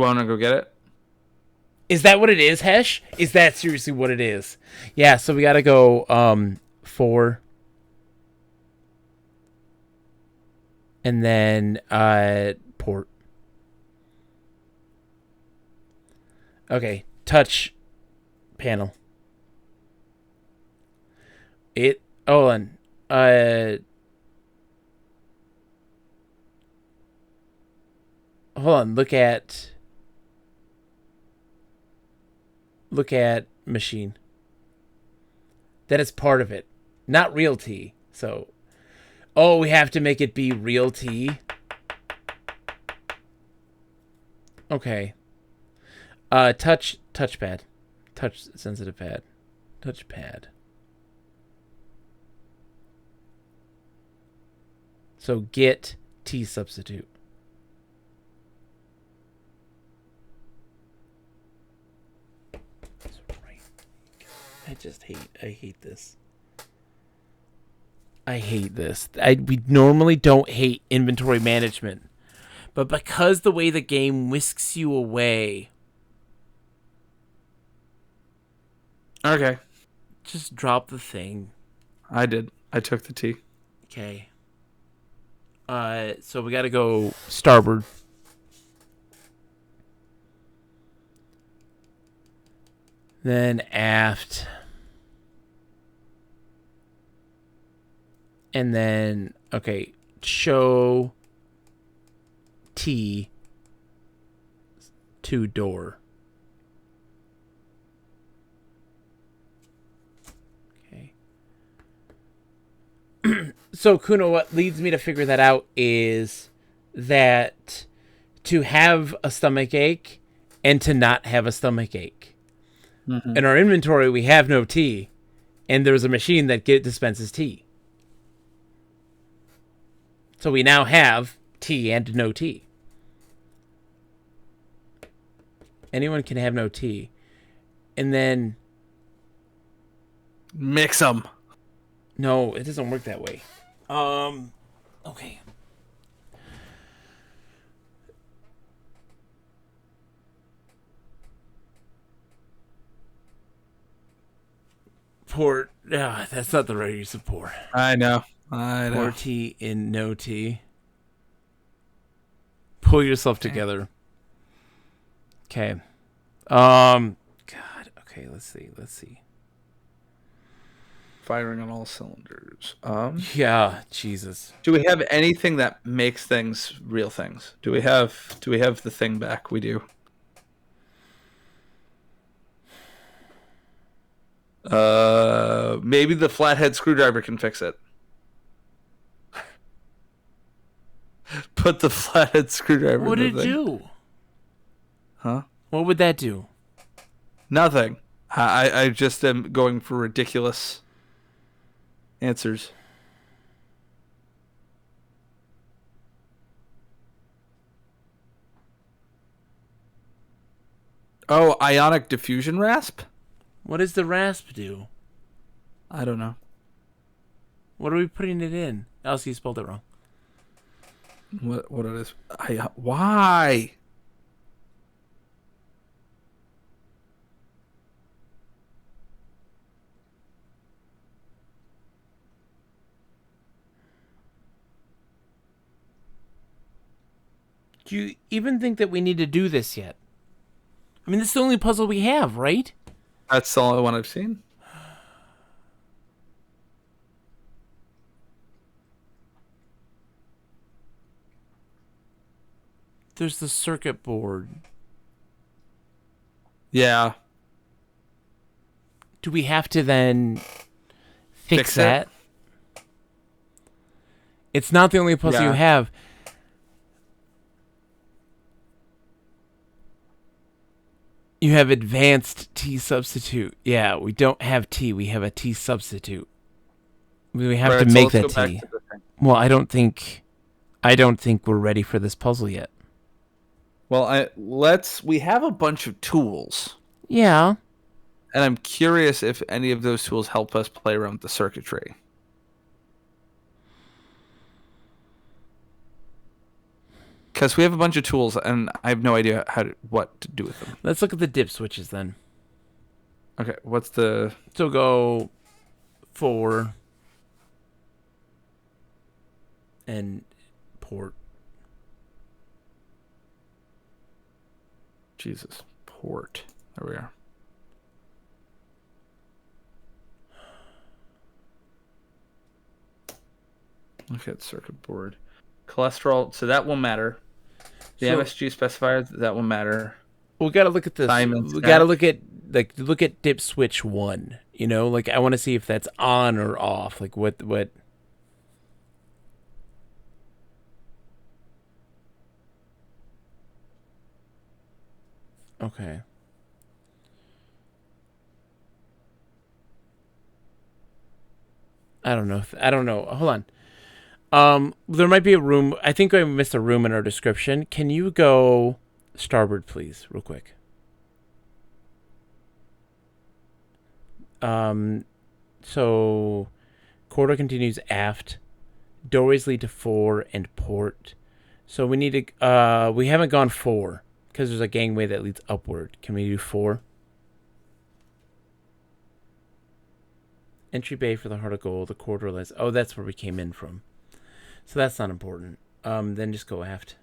you want to go get it? Is that what it is, Hesh? Is that seriously what it is? Yeah, so we gotta go 4. And then port. Okay, touch panel. Hold on, look at machine. That is part of it. Not real T. So we have to make it be real T. Okay. Touchpad. Touch sensitive pad. Touchpad. So get T substitute. That's right. I hate this. I hate this. We normally don't hate inventory management. But because the way the game whisks you away, Okay. just drop the thing. I did. I took the T. Okay. So we gotta go starboard. Then aft. And then, okay, show T to door. Okay. So, Kuno, what leads me to figure that out is that to have a stomach ache and to not have a stomach ache. Mm-hmm. In our inventory, we have no tea, and there's a machine that dispenses tea. So we now have tea and no tea. Anyone can have no tea. And then... Mix them. No, it doesn't work that way. Okay. Pour... that's not the right use of pour. I know. Pour tea in no tea. Pull yourself together. Okay. God. Okay, let's see. Firing on all cylinders. Yeah, Jesus. Do we have anything that makes things real things? Do we have the thing back? We do. Maybe the flathead screwdriver can fix it. Put the flathead screwdriver What in did the it thing. do? Huh? What would that do? Nothing. I just am going for ridiculous answers. Oh, ionic diffusion rasp? What does the rasp do? I don't know. What are we putting it in? Elsie, you spelled it wrong. What it is? Why? Do you even think that we need to do this yet? I mean, this is the only puzzle we have, right? That's the only one I've seen. There's the circuit board. Yeah. Do we have to then fix Fix it? that? It's not the only puzzle you Yeah. have. You have advanced T substitute. Yeah, we don't have T. We have a T substitute. We have to Right, so make let's that go T. back to the thing. Well, I don't think we're ready for this puzzle yet. Well, we have a bunch of tools, Yeah. and I'm curious if any of those tools help us play around with the circuitry. Because we have a bunch of tools, and I have no idea what to do with them. Let's look at the dip switches then. Okay, what's the... So go 4 and port. Jesus, port. There we are. Okay, it's circuit board. Cholesterol, so that will matter. The So- MSG specifier, that will matter. We got to look at this. Time and We got to stack. look at dip switch 1, you know? Like I want to see if that's on or off. Like what Okay. I don't know. I don't know. Hold on. There might be a room. I think I missed a room in our description. Can you go starboard, please, real quick? So corridor continues aft. Doorways lead to 4 and port. So we need to. We haven't gone 4 because there's a gangway that leads upward. Can we do 4? Entry bay for the heart of gold. The corridor lies. Oh, that's where we came in from. So that's not important. Then just go aft.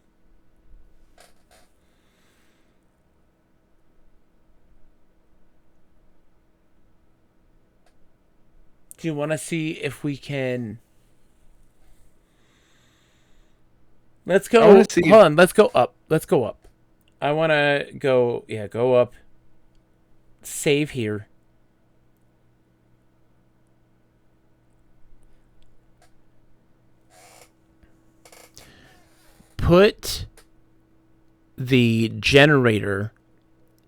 Do you want to see if we can? Let's go. I wanna see- Hold on. Let's go up. Let's go up. I want to go. Yeah, go up. Save here. Put the generator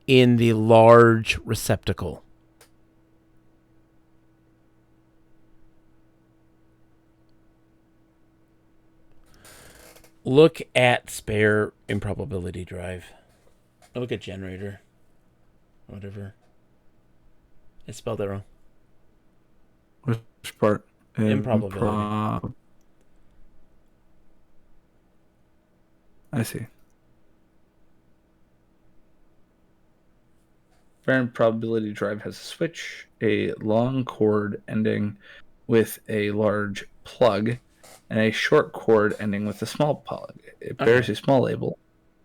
in the large receptacle. Look at spare improbability drive. Look at generator. Whatever. I spelled it wrong. Which part? Improbability. I see. Spare improbability drive has a switch, a long cord ending with a large plug, and a short cord ending with a small plug. It bears a small label,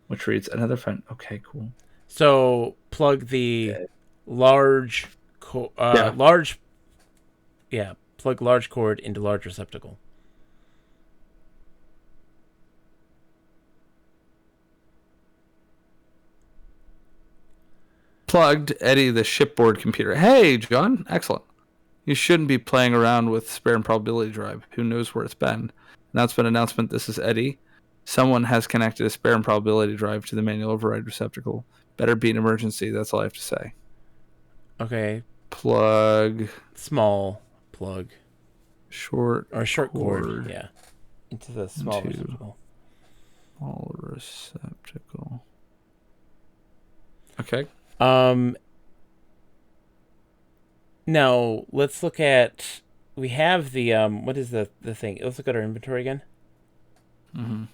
which reads another fine. Okay, cool. So plug the large, Yeah. plug large cord into large receptacle. Plugged Eddie the shipboard computer. Hey, John. Excellent. You shouldn't be playing around with spare improbability drive. Who knows where it's been? Announcement. This is Eddie. Someone has connected a spare improbability drive to the manual override receptacle. Better be an emergency. That's all I have to say. Okay. Plug. Small plug. Short. Or short cord. cord Yeah. Into the small into- receptacle. Small receptacle. Okay. Now let's look at. We have the What is the thing? Let's look at our inventory again. Mm-hmm.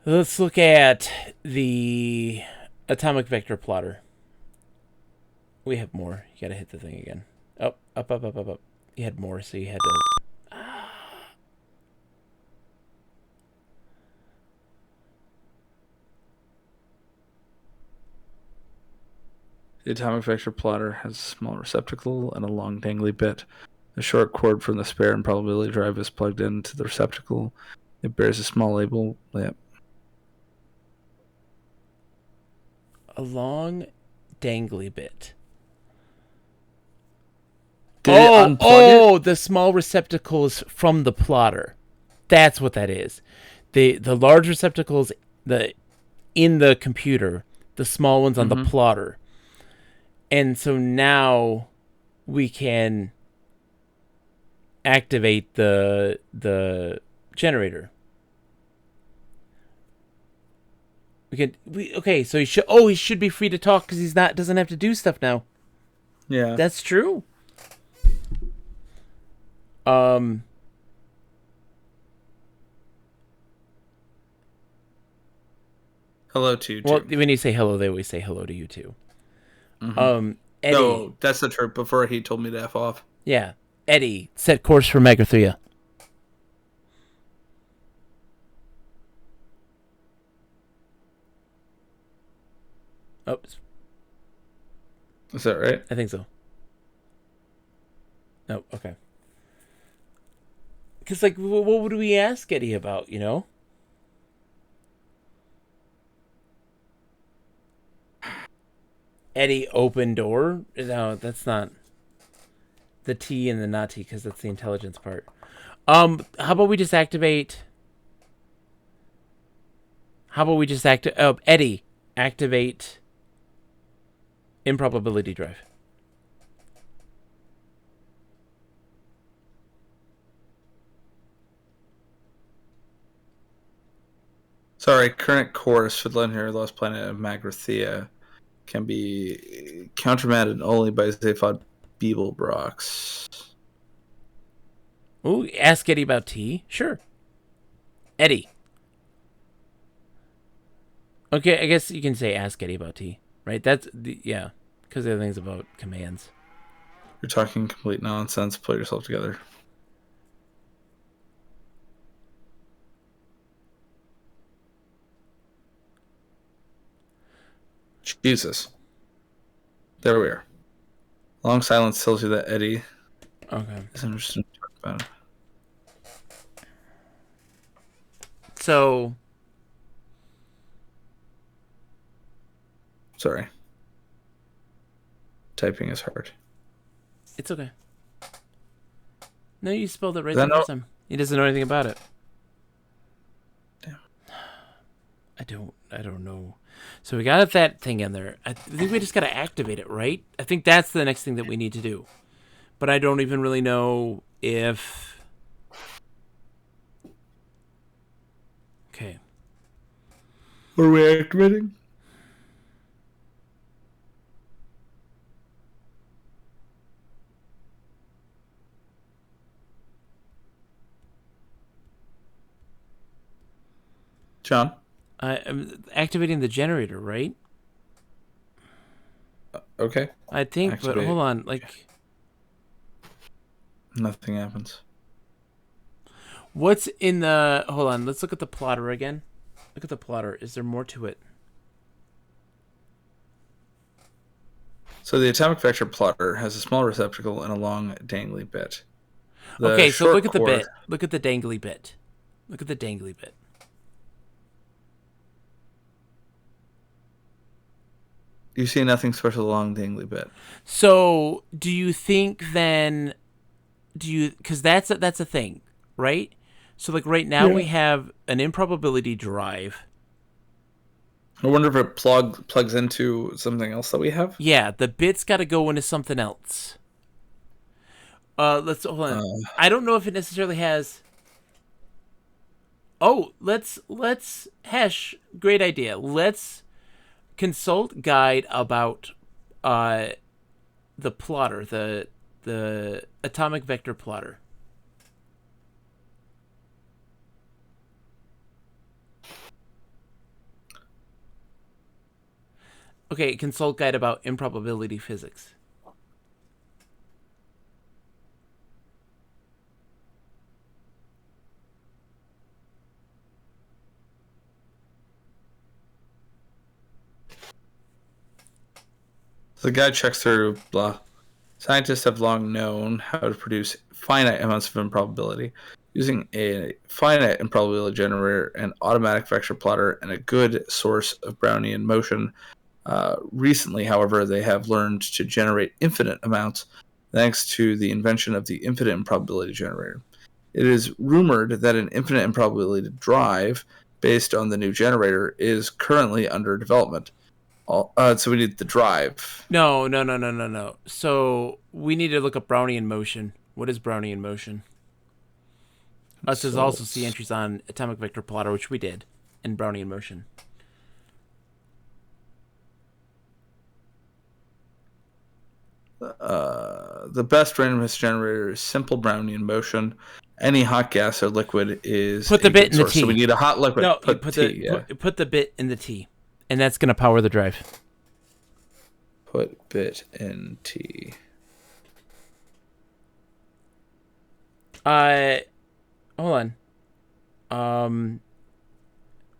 Let's look at the atomic vector plotter. We have more. You gotta hit the thing again. Up. You had more, so you had to. The atomic vector plotter has a small receptacle and a long dangly bit. The short cord from the spare improbability drive is plugged into the receptacle. It bears a small label. Yep. A long dangly bit. Did it unplug it? The small receptacles from the plotter. That's what that is. The large receptacles in the computer, the small ones on the plotter. And so now we can activate the generator. So he should be free to talk because doesn't have to do stuff now. Yeah. That's true. Hello to you, too. Well, when you say hello, they always say hello to you too. Eddie. No, that's the truth. Before he told me to F off. Yeah. Eddie, set course for Megathria. Oops. Is that right? I think so. No, okay. Because, like, what would we ask Eddie about, you know? Eddie, open door? No, that's not the T and the not T, because that's the intelligence part. How about we just activate... Eddie, activate improbability drive. Sorry, current course for the legendary lost planet of Magrathea can be countermanded only by Zaphod Beeblebrox. Ooh, ask Eddie about T? Sure. Eddie. Okay, I guess you can say ask Eddie about T, right? That's, yeah, because the other thing's about commands. You're talking complete nonsense. Pull yourself together. Jesus. There we are. Long silence tells you that Eddie is interested to talk about it. So... Sorry. Typing is hard. It's okay. No, you spelled it right the first time. He doesn't know anything about it. Damn. I don't know. So we got that thing in there. I think we just got to activate it, right? I think that's the next thing that we need to do. But I don't even really know if... Okay. What are we activating? John? I'm activating the generator, right? Okay. I think, Activate. but hold on, like... Nothing happens. What's in the... Hold on, let's look at the plotter again. Look at the plotter. Is there more to it? So the atomic vector plotter has a small receptacle and a long dangly bit. Okay, so look at the bit. Look at the dangly bit. Look at the dangly bit. You see nothing special along the dangly bit. So, do you think then... Because that's a thing, right? So, like, right now we have an improbability drive. I wonder if it plugs into something else that we have. Yeah, the bit's got to go into something else. Let's hold on. I don't know if it necessarily has. Oh, let's Hesh. Great idea. Let's consult guide about the plotter, the atomic vector plotter. Okay, consult guide about improbability physics. The guide checks through blah. Scientists have long known how to produce finite amounts of improbability using a finite improbability generator, an automatic vector plotter, and a good source of Brownian motion. Recently, however, they have learned to generate infinite amounts thanks to the invention of the infinite improbability generator. It is rumored that an infinite improbability drive based on the new generator is currently under development. So we need the drive. No. So we need to look up Brownian motion. What is Brownian motion? Us is also see entries on atomic vector plotter, which we did, in Brownian motion. The best randomness generator is simple Brownian motion. Any hot gas or liquid is Put the bit in the source. T. So we need a hot liquid. No, put put the bit in the T, and that's gonna power the drive. Put bit in T. Hold on.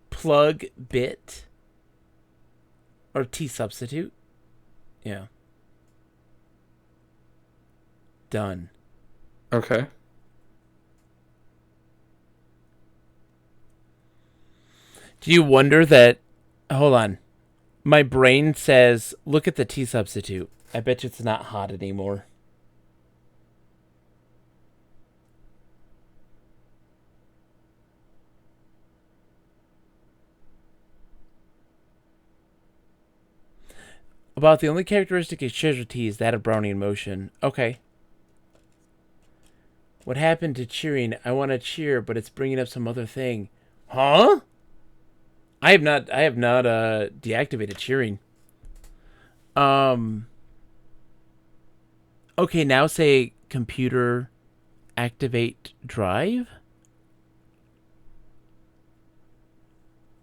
Plug bit or T substitute. Yeah. Done. Okay. Do you wonder that? Hold on. My brain says, look at the T substitute. I bet you it's not hot anymore. About the only characteristic it shares with T is that of Brownian motion. Okay. What happened to cheering? I want to cheer, but it's bringing up some other thing. Huh? I have not deactivated cheering. Okay, now say computer activate drive.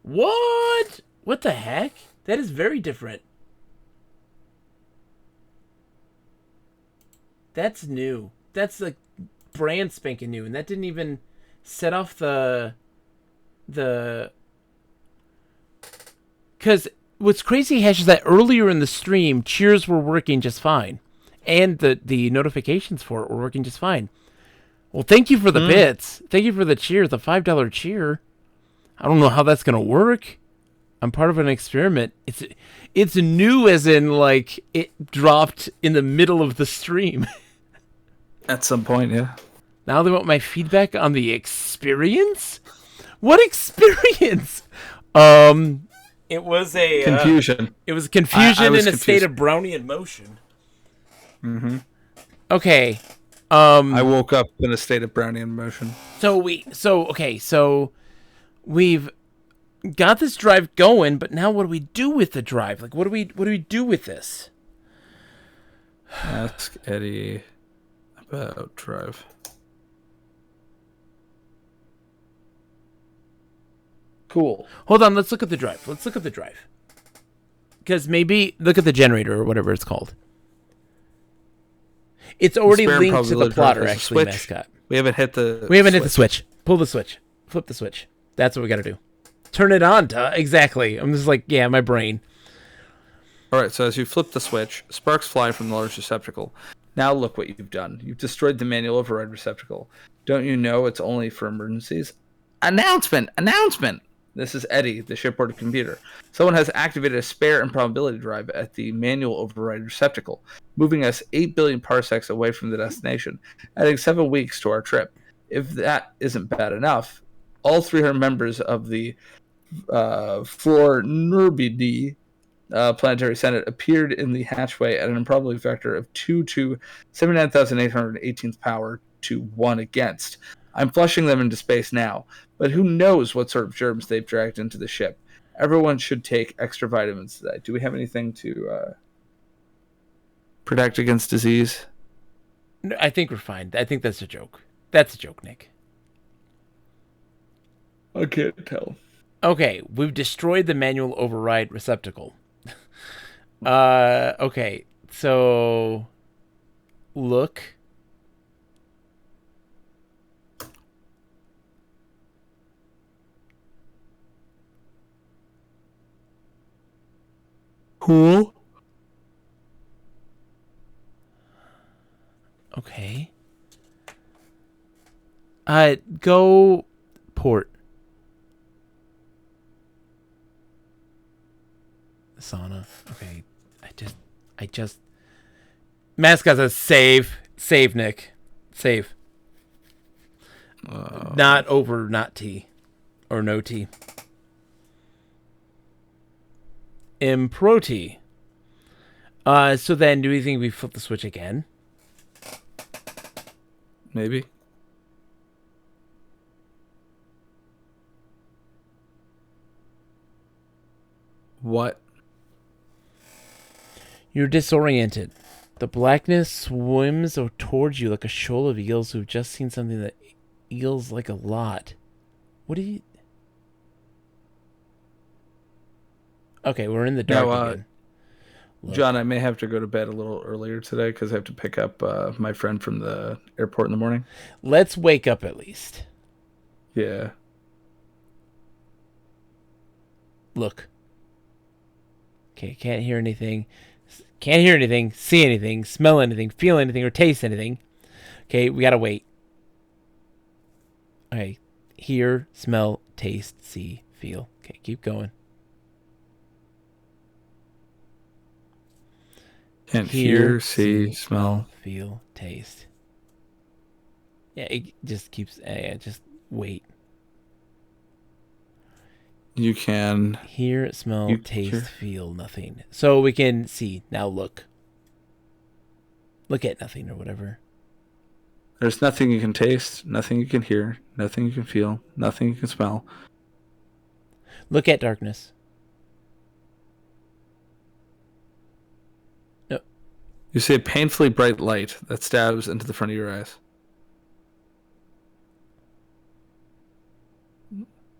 What? What the heck? That is very different. That's new. That's like brand spanking new, and that didn't even set off the because what's crazy, Hash, is that earlier in the stream cheers were working just fine, and the notifications for it were working just fine. Well, thank you for the bits. Thank you for the cheer, the $5 cheer. I don't know how that's gonna work. I'm part of an experiment. It's new, as in like it dropped in the middle of the stream. At some point, yeah. Now they want my feedback on the experience? What experience? It was a confusion. It was confusion I was in a confused. state of Brownian motion. Mm-hmm. Okay. I woke up in a state of Brownian motion. So we've got this drive going, but now what do we do with the drive? Like, what do we do with this? Ask Eddie about drive. Cool. Hold on, let's look at the drive. Because maybe look at the generator or whatever it's called. It's already Spare linked to the probability plotter, drive. actually, Switch. mascot. We haven't hit the. hit the switch. Pull the switch. Flip the switch. That's what we got to do. Turn it on, duh. Exactly. I'm just like, yeah, my brain. All right. So as you flip the switch, sparks fly from the large receptacle. Now look what you've done. You've destroyed the manual override receptacle. Don't you know it's only for emergencies? Announcement! This is Eddie, the shipboard computer. Someone has activated a spare improbability drive at the manual override receptacle, moving us 8 billion parsecs away from the destination, adding 7 weeks to our trip. If that isn't bad enough, all 300 members of the Fornurbidi Planetary Senate appeared in the hatchway at an improbability factor of 2 to 79,818th power to 1 against. I'm flushing them into space now, but who knows what sort of germs they've dragged into the ship. Everyone should take extra vitamins today. Do we have anything to protect against disease? No, I think we're fine. I think that's a joke. That's a joke, Nick. I can't tell. Okay, we've destroyed the manual override receptacle. Okay, so look. Cool. Okay. Go port. Sauna. Okay. I just. Mascot says save. Save, Nick. Save. Not over, not T. Or no T. Improti. So then, do we think we flip the switch again? Maybe. What? You're disoriented. The blackness swims towards you like a shoal of eels who've just seen something that eels like a lot. What do you... Okay, we're in the dark again. Look. John, I may have to go to bed a little earlier today because I have to pick up my friend from the airport in the morning. Let's wake up at least. Yeah. Look. Okay, can't hear anything. Can't hear anything, see anything, smell anything, feel anything, or taste anything. Okay, we gotta wait. Okay, hear, smell, taste, see, feel. Okay, keep going. Can't hear, see, smell, feel, taste. Yeah, it just keeps. Just wait. You can hear, smell, taste, feel nothing. So we can see. Now look. Look at nothing or whatever. There's nothing you can taste, nothing you can hear, nothing you can feel, nothing you can smell. Look at darkness. No. You see a painfully bright light that stabs into the front of your eyes.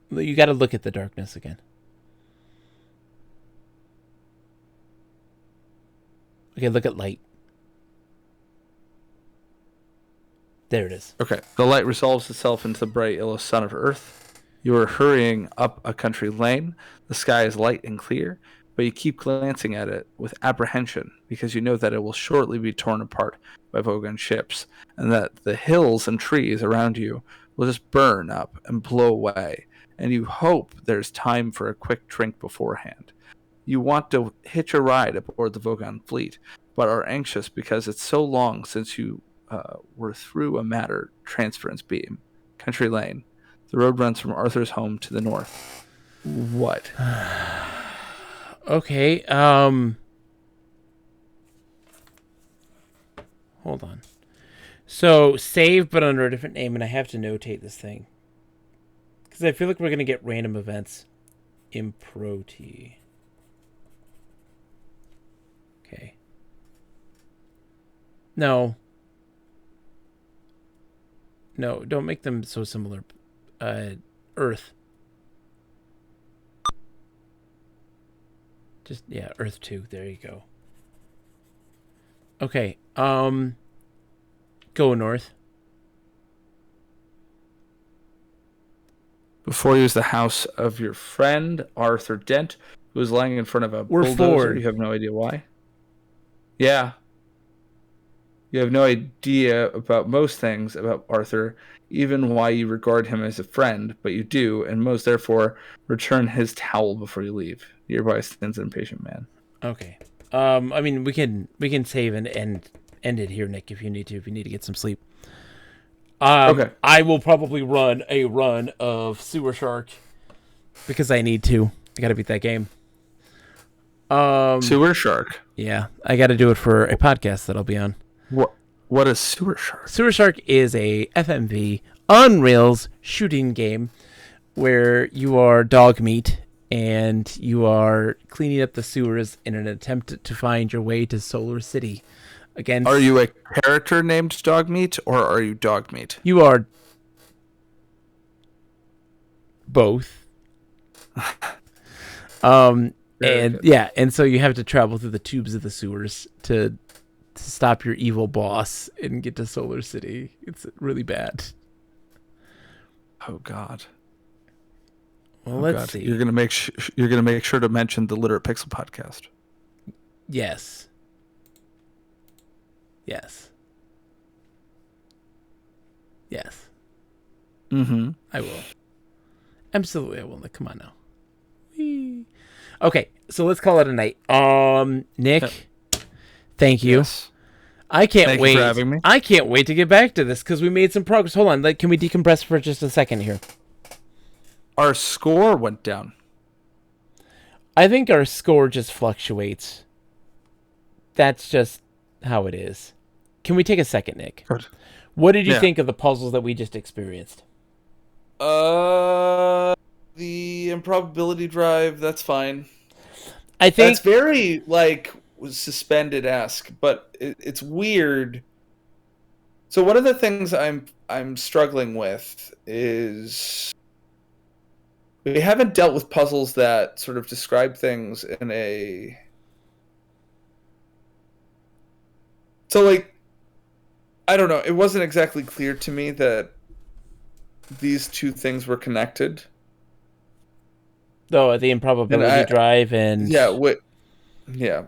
You got to look at the darkness again. Okay, look at light. There it is. Okay. The light resolves itself into the bright yellow sun of Earth. You are hurrying up a country lane. The sky is light and clear, but you keep glancing at it with apprehension because you know that it will shortly be torn apart by Vogon ships and that the hills and trees around you will just burn up and blow away. And you hope there's time for a quick drink beforehand. You want to hitch a ride aboard the Vogon fleet, but are anxious because it's so long since you were through a matter transference beam. Country Lane. The road runs from Arthur's home to the north. What? Okay, hold on. So, save but under a different name, and I have to notate this thing. Because I feel like we're going to get random events. Improti. Okay. No. No, don't make them so similar. Earth. Just, yeah, Earth 2. There you go. Okay. Go north. Before you is the house of your friend, Arthur Dent, who is lying in front of a bulldozer. Forward. You have no idea why. Yeah. You have no idea about most things about Arthur, even why you regard him as a friend, but you do, and most therefore return his towel before you leave. Nearby stands an impatient man. Okay. I mean, we can save and end it here, Nick, if you need to get some sleep. Okay. I will probably run a run of Sewer Shark because I need to. I got to beat that game. Sewer Shark. Yeah, I got to do it for a podcast that I'll be on. What is Sewer Shark? Sewer Shark is a FMV on rails shooting game where you are dog meat and you are cleaning up the sewers in an attempt to find your way to Solar City. Against... Are you a character named Dogmeat, or are you Dogmeat? You are both. And yeah, and so you have to travel through the tubes of the sewers to stop your evil boss and get to Solar City. It's really bad. Oh God. Well, let's see. You're gonna make sure to mention the Literate Pixel podcast. Yes. Yes. Yes. Mm-hmm. I will. Absolutely, I will. Come on now. Whee. Okay, so let's call it a night. Nick, thank you. Yes. I can't Thank wait. you for having me. I can't wait to get back to this because we made some progress. Hold on, can we decompress for just a second here? Our score went down. I think our score just fluctuates. That's just how it is. Can we take a second, Nick? Good. What did you Yeah. think of the puzzles that we just experienced? The improbability drive, that's fine. I think That's very, like, suspended-esque, but it's weird. So one of the things I'm struggling with is we haven't dealt with puzzles that sort of describe things in a... So, like, I don't know. It wasn't exactly clear to me that these two things were connected. the improbability drive and Yeah.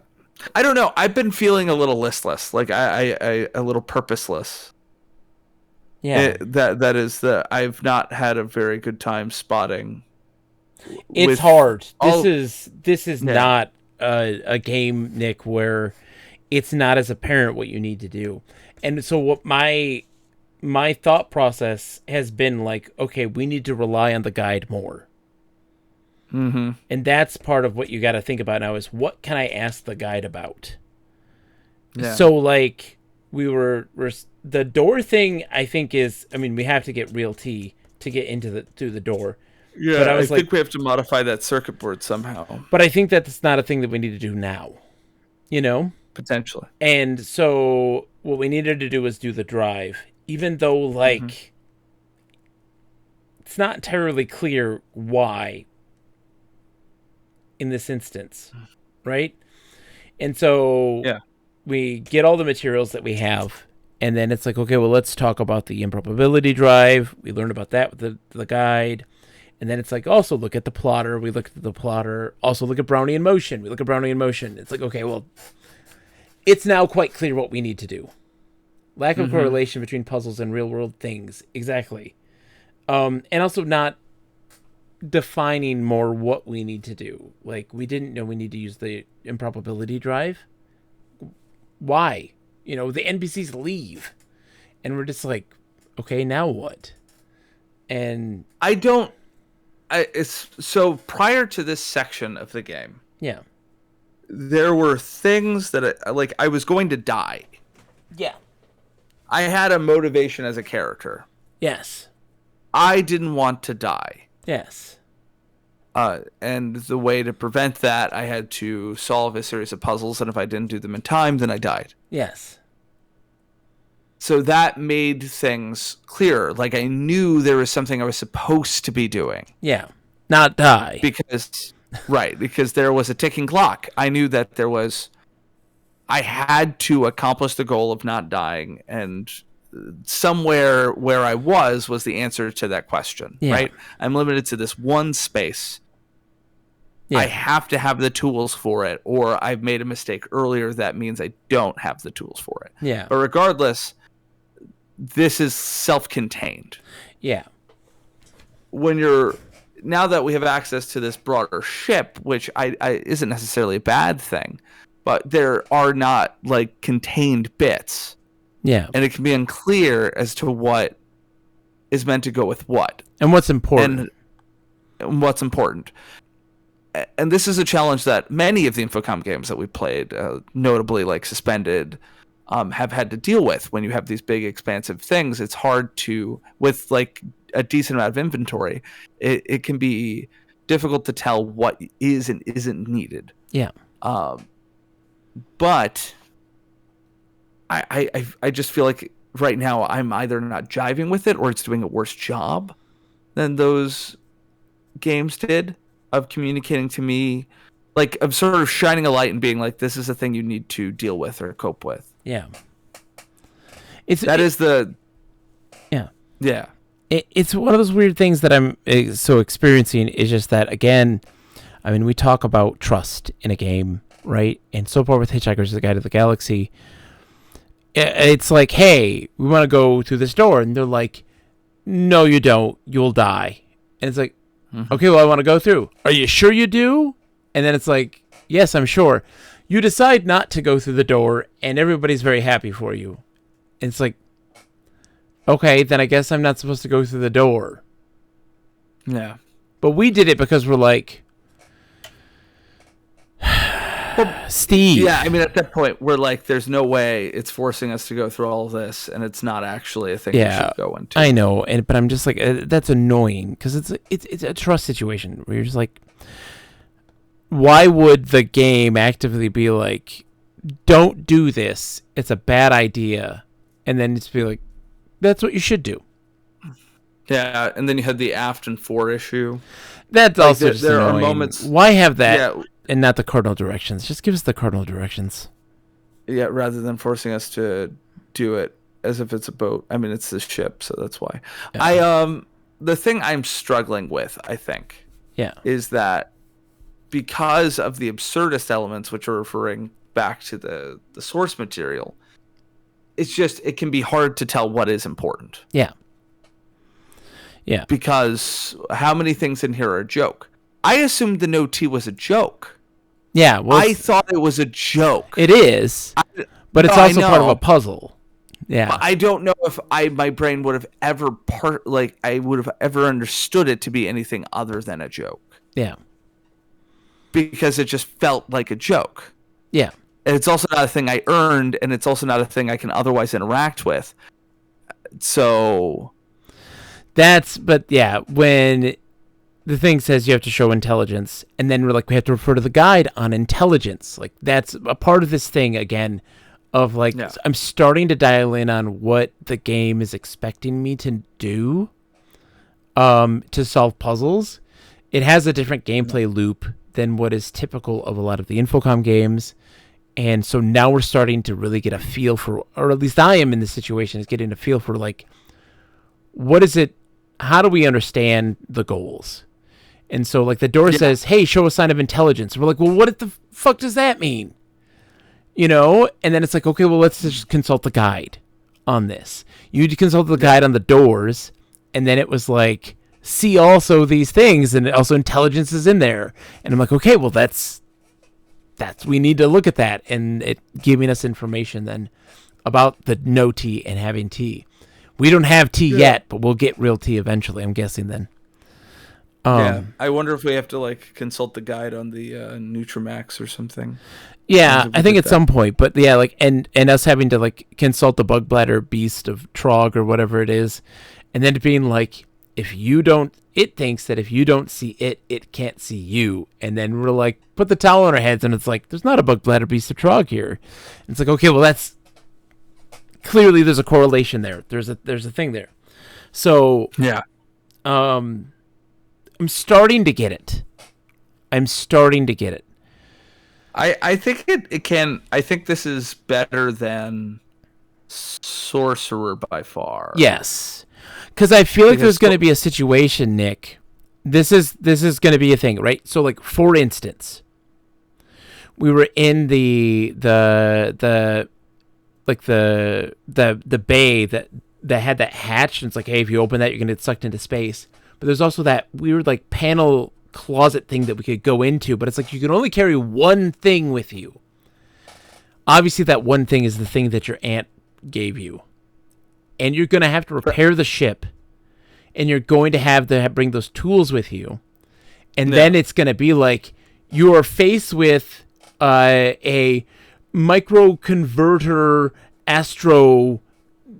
I don't know. I've been feeling a little listless, like I a little purposeless. yeah. That is I've not had a very good time spotting. It's with hard. all- This is Yeah. not a game, Nick, where it's not as apparent what you need to do. And so what my thought process has been like, okay, we need to rely on the guide more. Mm-hmm. And that's part of what you got to think about now is what can I ask the guide about? Yeah. So like we're the door thing I think is, I mean, we have to get real tea to get through the door. Yeah, but I I was think we have to modify that circuit board somehow, But I think that's not a thing that we need to do now. You know? potentially. And so what we needed to do was do the drive, even though like it's not entirely clear why in this instance, right? And so Yeah. we get all the materials that we have, and then it's like, okay, well, let's talk about the improbability drive. We learn about that with the guide. And then it's like, also look at the plotter. We look at the plotter. Also look at Brownian motion. We look at Brownian motion. It's like, okay, well, it's now quite clear what we need to do. Lack of correlation between puzzles and real world things. Exactly. And also not defining more what we need to do. Like, we didn't know we need to use the improbability drive. Why? You know, the NPCs leave. And we're just like, okay, now what? And It's so prior to this section of the game, yeah. there were things that I was going to die. Yeah. I had a motivation as a character. Yes. I didn't want to die. Yes. And the way to prevent that, I had to solve a series of puzzles, and if I didn't do them in time, then I died. Yes. So that made things clearer. Like, I knew there was something I was supposed to be doing. Yeah. Not die. Because there was a ticking clock. I knew that I had to accomplish the goal of not dying, and somewhere where I was the answer to that question, Yeah. right? I'm limited to this one space. Yeah. I have to have the tools for it, or I've made a mistake earlier. That means I don't have the tools for it. Yeah. But regardless, this is self-contained. Yeah. Now that we have access to this broader ship, which I isn't necessarily a bad thing, but there are not like contained bits. Yeah. And it can be unclear as to what is meant to go with what. And what's important. And what's important. And this is a challenge that many of the Infocom games that we played, notably like Suspended, have had to deal with. When you have these big, expansive things, it's hard to, with like a decent amount of inventory, it can be difficult to tell what is and isn't needed. Yeah. But I just feel like right now I'm either not jiving with it or it's doing a worse job than those games did of communicating to me, like of sort of shining a light and being like, this is a thing you need to deal with or cope with. Yeah. Yeah. It's one of those weird things that I'm so experiencing is just that, again, I mean, we talk about trust in a game, right? And so far with Hitchhiker's The Guide to the Galaxy, it's like, hey, we want to go through this door. And they're like, no, you don't. You'll die. And it's like, okay, well, I want to go through. Are you sure you do? And then it's like, yes, I'm sure. You decide not to go through the door, and everybody's very happy for you. And it's like, okay, then I guess I'm not supposed to go through the door. Yeah. But we did it because we're like, Steve. Yeah, I mean, at that point, we're like, there's no way it's forcing us to go through all of this, and it's not actually a thing we should go into. I know, but I'm just like, that's annoying, because it's a trust situation where you're just like, why would the game actively be like, don't do this, it's a bad idea, and then it's be like, that's what you should do. Yeah, and then you had the aft and fore issue. That's Like, also just there are annoying. moments. Why have that Yeah, and not the cardinal directions? Just give us the cardinal directions. yeah, rather than forcing us to do it as if it's a boat. I mean, it's the ship, so that's why. Yeah. The thing I'm struggling with, I think, Yeah. is that because of the absurdist elements, which are referring back to the source material, it's just, it can be hard to tell what is important. Yeah. Yeah. Because how many things in here are a joke? I assumed the no T was a joke. Yeah. Well, I thought it was a joke. it is, but it's No, I also part of know. a puzzle. Yeah. I don't know if my brain would have ever I would have ever understood it to be anything other than a joke, Yeah. because it just felt like a joke. Yeah. And it's also not a thing I earned, and it's also not a thing I can otherwise interact with. So But yeah, when the thing says you have to show intelligence, and then we're like, we have to refer to the guide on intelligence. Like, that's a part of this thing again of like, Yeah. I'm starting to dial in on what the game is expecting me to do to solve puzzles. It has a different gameplay loop than what is typical of a lot of the Infocom games. And so now we're starting to really get a feel for, or at least I am in this situation, is getting a feel for like, what is it? How do we understand the goals? And so like the door says, hey, show a sign of intelligence. And we're like, well, what the fuck does that mean? You know? And then it's like, okay, well, let's just consult the guide on this. You consult the guide on the doors. And then it was like, see also these things. And also intelligence is in there. And I'm like, okay, well, that's we need to look at that, and it giving us information then about the no tea and having tea. We don't have tea yet, but we'll get real tea eventually, I'm guessing then. yeah, I wonder if we have to like consult the guide on the Nutramax or something. Yeah, we I think did at some point, but yeah, like and us having to like consult the bug bladder beast of Trog or whatever it is, and then being like, it thinks that if you don't see it, it can't see you. And then we're like, put the towel on our heads, and it's like, there's not a bug bladder beast of Trog here. And it's like, okay, well, that's clearly there's a correlation there. There's a thing there. So Yeah. I'm starting to get it. I think it can. I think this is better than Sorcerer by far. Yes. Because I feel like Because there's going to be a situation, Nick. This is going to be a thing, right? So, like, for instance, we were in the bay that had that hatch, and it's like, hey, if you open that, you're going to get sucked into space. But there's also that weird, like, panel closet thing that we could go into, but it's like you can only carry one thing with you. Obviously, that one thing is the thing that your aunt gave you. And you're going to have to repair the ship, and you're going to have to bring those tools with you. And then it's going to be like you are faced with a microconverter astro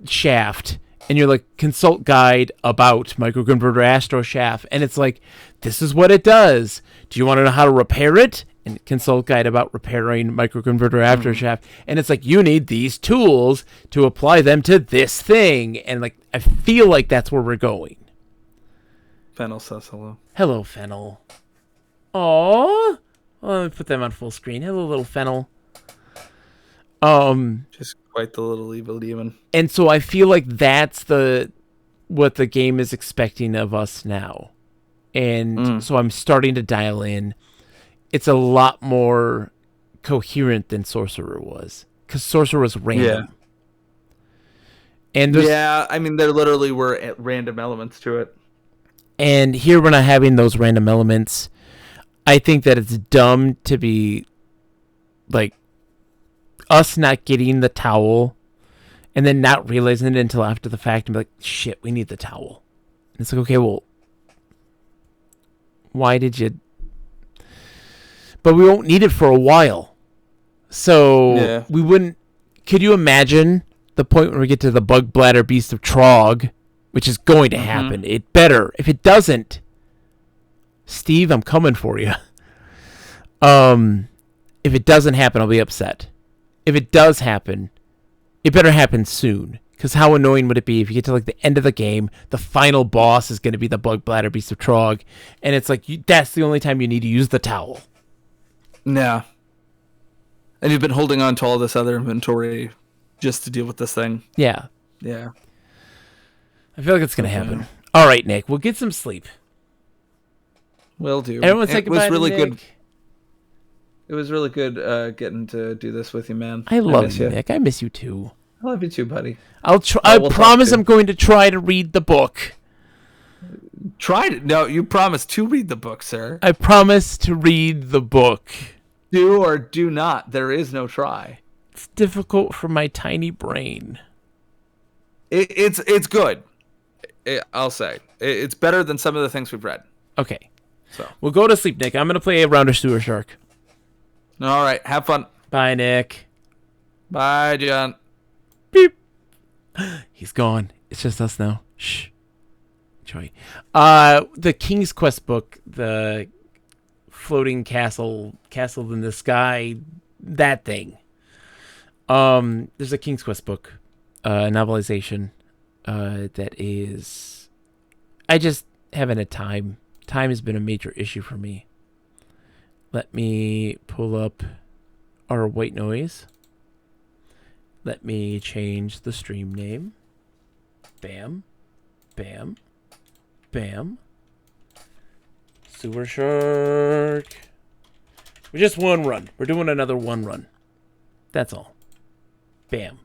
shaft, and you're like, consult guide about microconverter astro shaft. And it's like, this is what it does. Do you want to know how to repair it? And consult guide about repairing microconverter astro shaft. And it's like, you need these tools to apply them to this thing. And like, I feel like that's where we're going. Fennel says hello. Hello, Fennel. Aww. Let me put them on full screen. Hello, little Fennel. Just quite the little evil demon. And so I feel like that's what the game is expecting of us now. And so I'm starting to dial in. It's a lot more coherent than Sorcerer was. Because Sorcerer was random. And I mean, there literally were random elements to it. And here we're not having those random elements. I think that it's dumb to be like us not getting the towel and then not realizing it until after the fact and be like, shit, we need the towel. And it's like, okay, well, why did you? But we won't need it for a while. So we wouldn't. Could you imagine the point where we get to the bug bladder beast of Trog, which is going to happen? It better. If it doesn't, Steve, I'm coming for you. If it doesn't happen, I'll be upset. If it does happen, it better happen soon. Because how annoying would it be if you get to like the end of the game, the final boss is going to be the bug bladder beast of Trog, and it's like that's the only time you need to use the towel. Yeah. And you've been holding on to all this other inventory just to deal with this thing. Yeah. Yeah. I feel like it's going to happen. All right, Nick, we'll get some sleep. Will do. Everyone say goodbye It was really to Nick. good. It was really good getting to do this with you, man. I love you, Nick. I miss you too. I love you too, buddy. I'll try. I promise I'm going to try to read the book. Try it. No, you promised to read the book, sir. I promise to read the book. Do or do not. There is no try. It's difficult for my tiny brain. It's good. I'll say. It's better than some of the things we've read. Okay. So we'll go to sleep, Nick. I'm going to play a round of Sewer Shark. All right. Have fun. Bye, Nick. Bye, John. Beep. He's gone. It's just us now. Shh. Enjoy. The King's Quest book, the floating castle in the sky, that thing. There's a King's Quest book, novelization, that is. I just haven't had time. Time has been a major issue for me. Let me pull up our white noise. Let me change the stream name. Bam. Bam. Bam. Sewer Shark. We're just one run. We're doing another one run. That's all. Bam.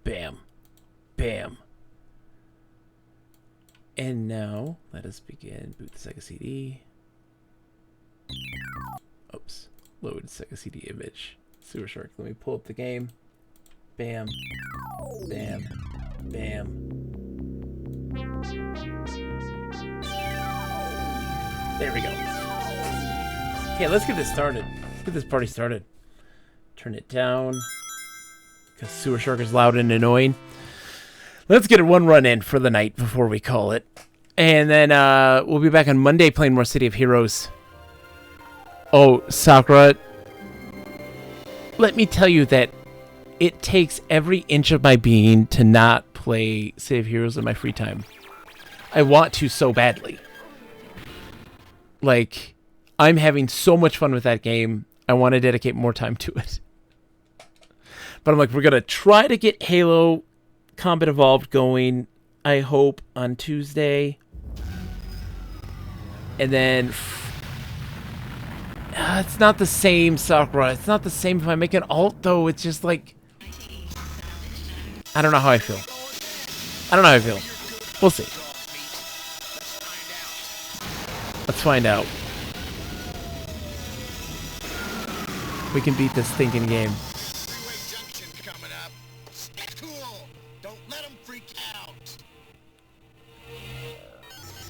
Bam. Bam. And now, let us begin. Boot the Sega CD. Oops. Load Sega CD image. Sewer Shark. Let me pull up the game. Bam. Bam. Bam. There we go. Okay, let's get this started. Let's get this party started. Turn it down. Because Sewer Shark is loud and annoying. Let's get a one run in for the night before we call it. And then we'll be back on Monday playing more City of Heroes. Oh, Sakura. Let me tell you that it takes every inch of my being to not play City of Heroes in my free time. I want to so badly. Like, I'm having so much fun with that game. I want to dedicate more time to it. But I'm like, we're going to try to get Halo Combat Evolved going, I hope, on Tuesday. And then... it's not the same, Sakura. It's not the same if I make an alt, though. It's just like... I don't know how I feel. I don't know how I feel. We'll see. Let's find out. We can beat this stinking game.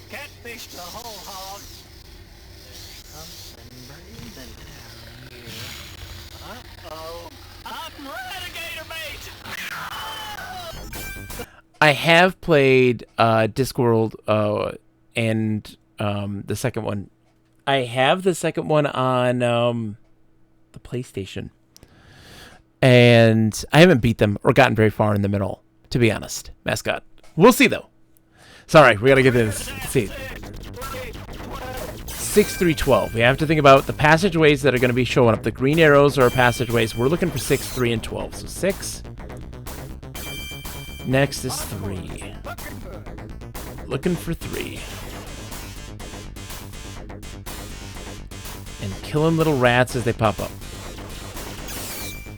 Catfish the whole hog. Uh-oh. I'm Relegator bait! I have played Discworld and the second one. I have the second one on the PlayStation. And I haven't beat them or gotten very far in the middle, to be honest. Mascot. We'll see, though. Sorry, we gotta get this. Let's see. 6, 3, 12. We have to think about the passageways that are going to be showing up. The green arrows are passageways. We're looking for 6, 3, and 12. So 6. Next is 3. Looking for 3. And killing little rats as they pop up.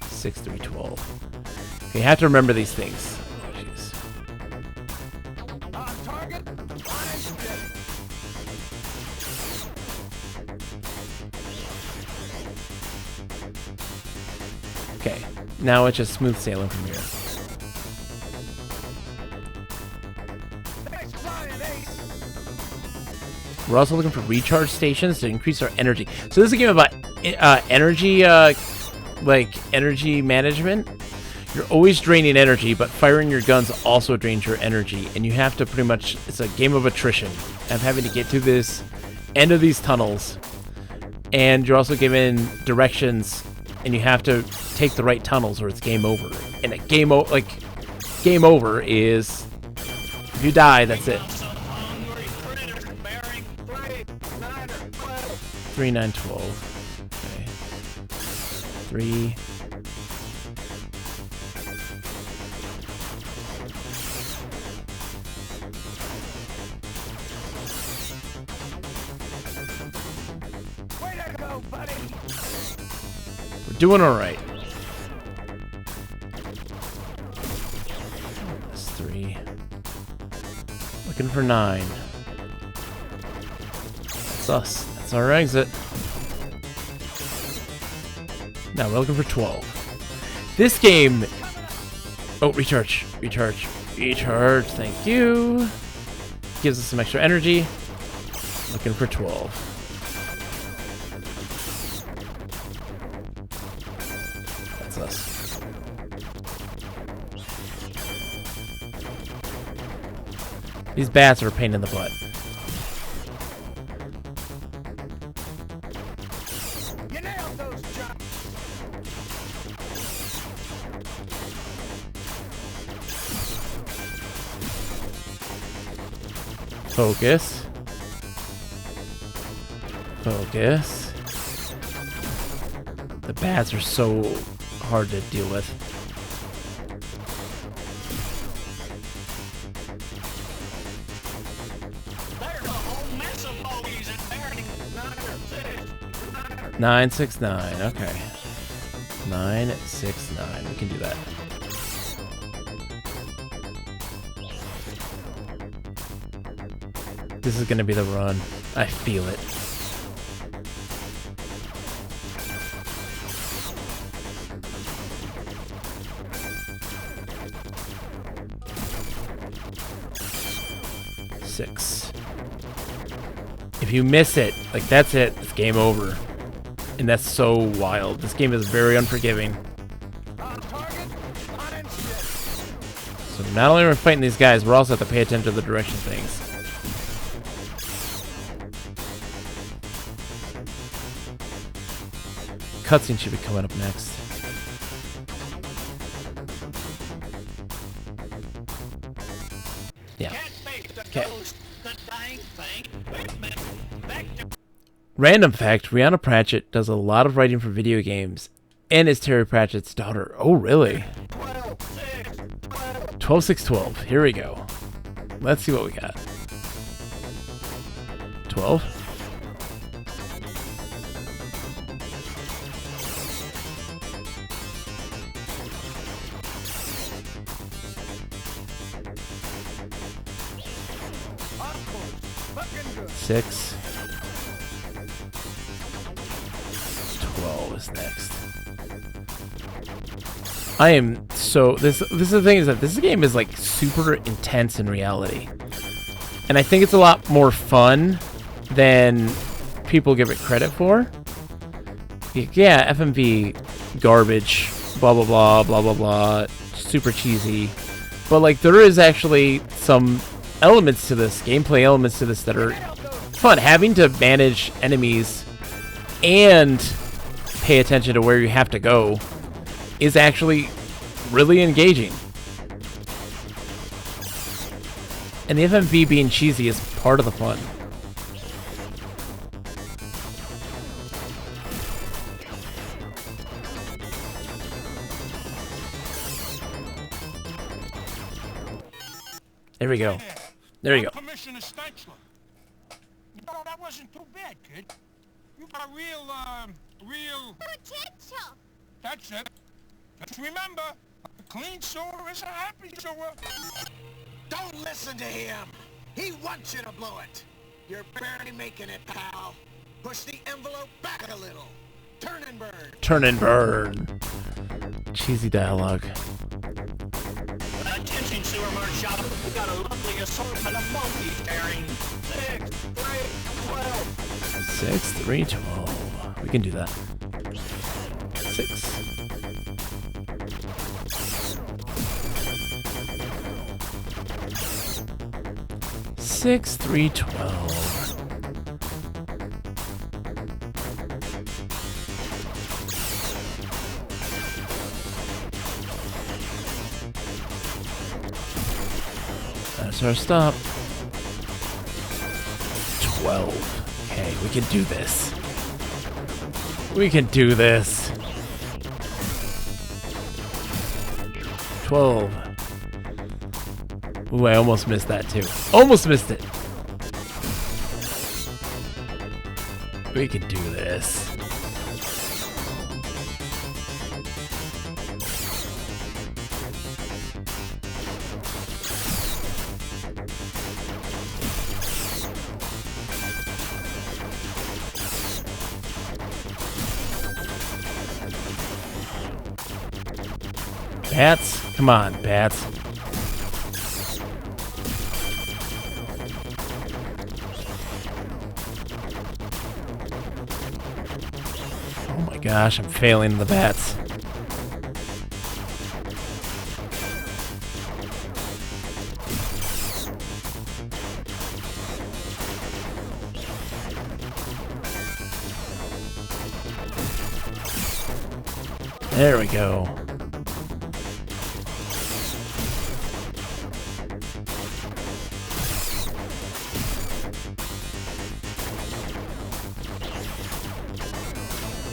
6, 3, 12. You have to remember these things. Oh, jeez. Okay, now it's just smooth sailing from here. We're also looking for recharge stations to increase our energy. So this is a game about energy, like energy management. You're always draining energy, but firing your guns also drains your energy, and you have to pretty much, it's a game of attrition. I'm having to get to this end of these tunnels, and you're also given directions, and you have to take the right tunnels or it's game over. And a game over is, if you die, that's it. 3, 9, 12. Okay. 3. We're doing all right. That's 3. Looking for 9. That's us. That's our exit. Now we're looking for 12. This game... Oh, recharge. Recharge. Recharge. Thank you. Gives us some extra energy. Looking for 12. That's us. These bats are a pain in the butt. Focus. Focus. The bats are so hard to deal with. There's a whole mess of bogeys in there. 969. Okay. 969. We can do that. This is gonna be the run. I feel it. Six. If you miss it, like that's it. It's game over. And that's so wild. This game is very unforgiving. So not only are we fighting these guys, we're also have to pay attention to the direction of things. Cutscene should be coming up next. Yeah. Okay. Random fact, Rihanna Pratchett does a lot of writing for video games and is Terry Pratchett's daughter. Oh, really? 12, 6, 12. Here we go. Let's see what we got. 12. Six. 12 is next. I am so this is the thing is that this game is like super intense in reality. And I think it's a lot more fun than people give it credit for. Yeah, FMV garbage, blah blah blah blah blah blah, super cheesy. But like there is actually some elements to this, gameplay elements to this that are fun. Having to manage enemies and pay attention to where you have to go is actually really engaging. And the FMV being cheesy is part of the fun. There we go. There you go. Commissioner Steichler. No, that wasn't too bad, kid. You got a real Potential. That's it. Just remember, a clean sewer is a happy sewer. Don't listen to him. He wants you to blow it. You're barely making it, pal. Push the envelope back a little. Turn and burn. Turn and burn. Cheesy dialogue. Attention, sewer merch shop. We got a lovely assortment of monkeys pairing. 6, 3, 12. 6, 3, 12. We can do that. 6. Six, 3, 12. That's our stop. 12. Okay, we can do this. We can do this. 12. Ooh, I almost missed that too. Almost missed it. We can do this. Bats? Come on, bats. Oh my gosh, I'm failing the bats. There we go.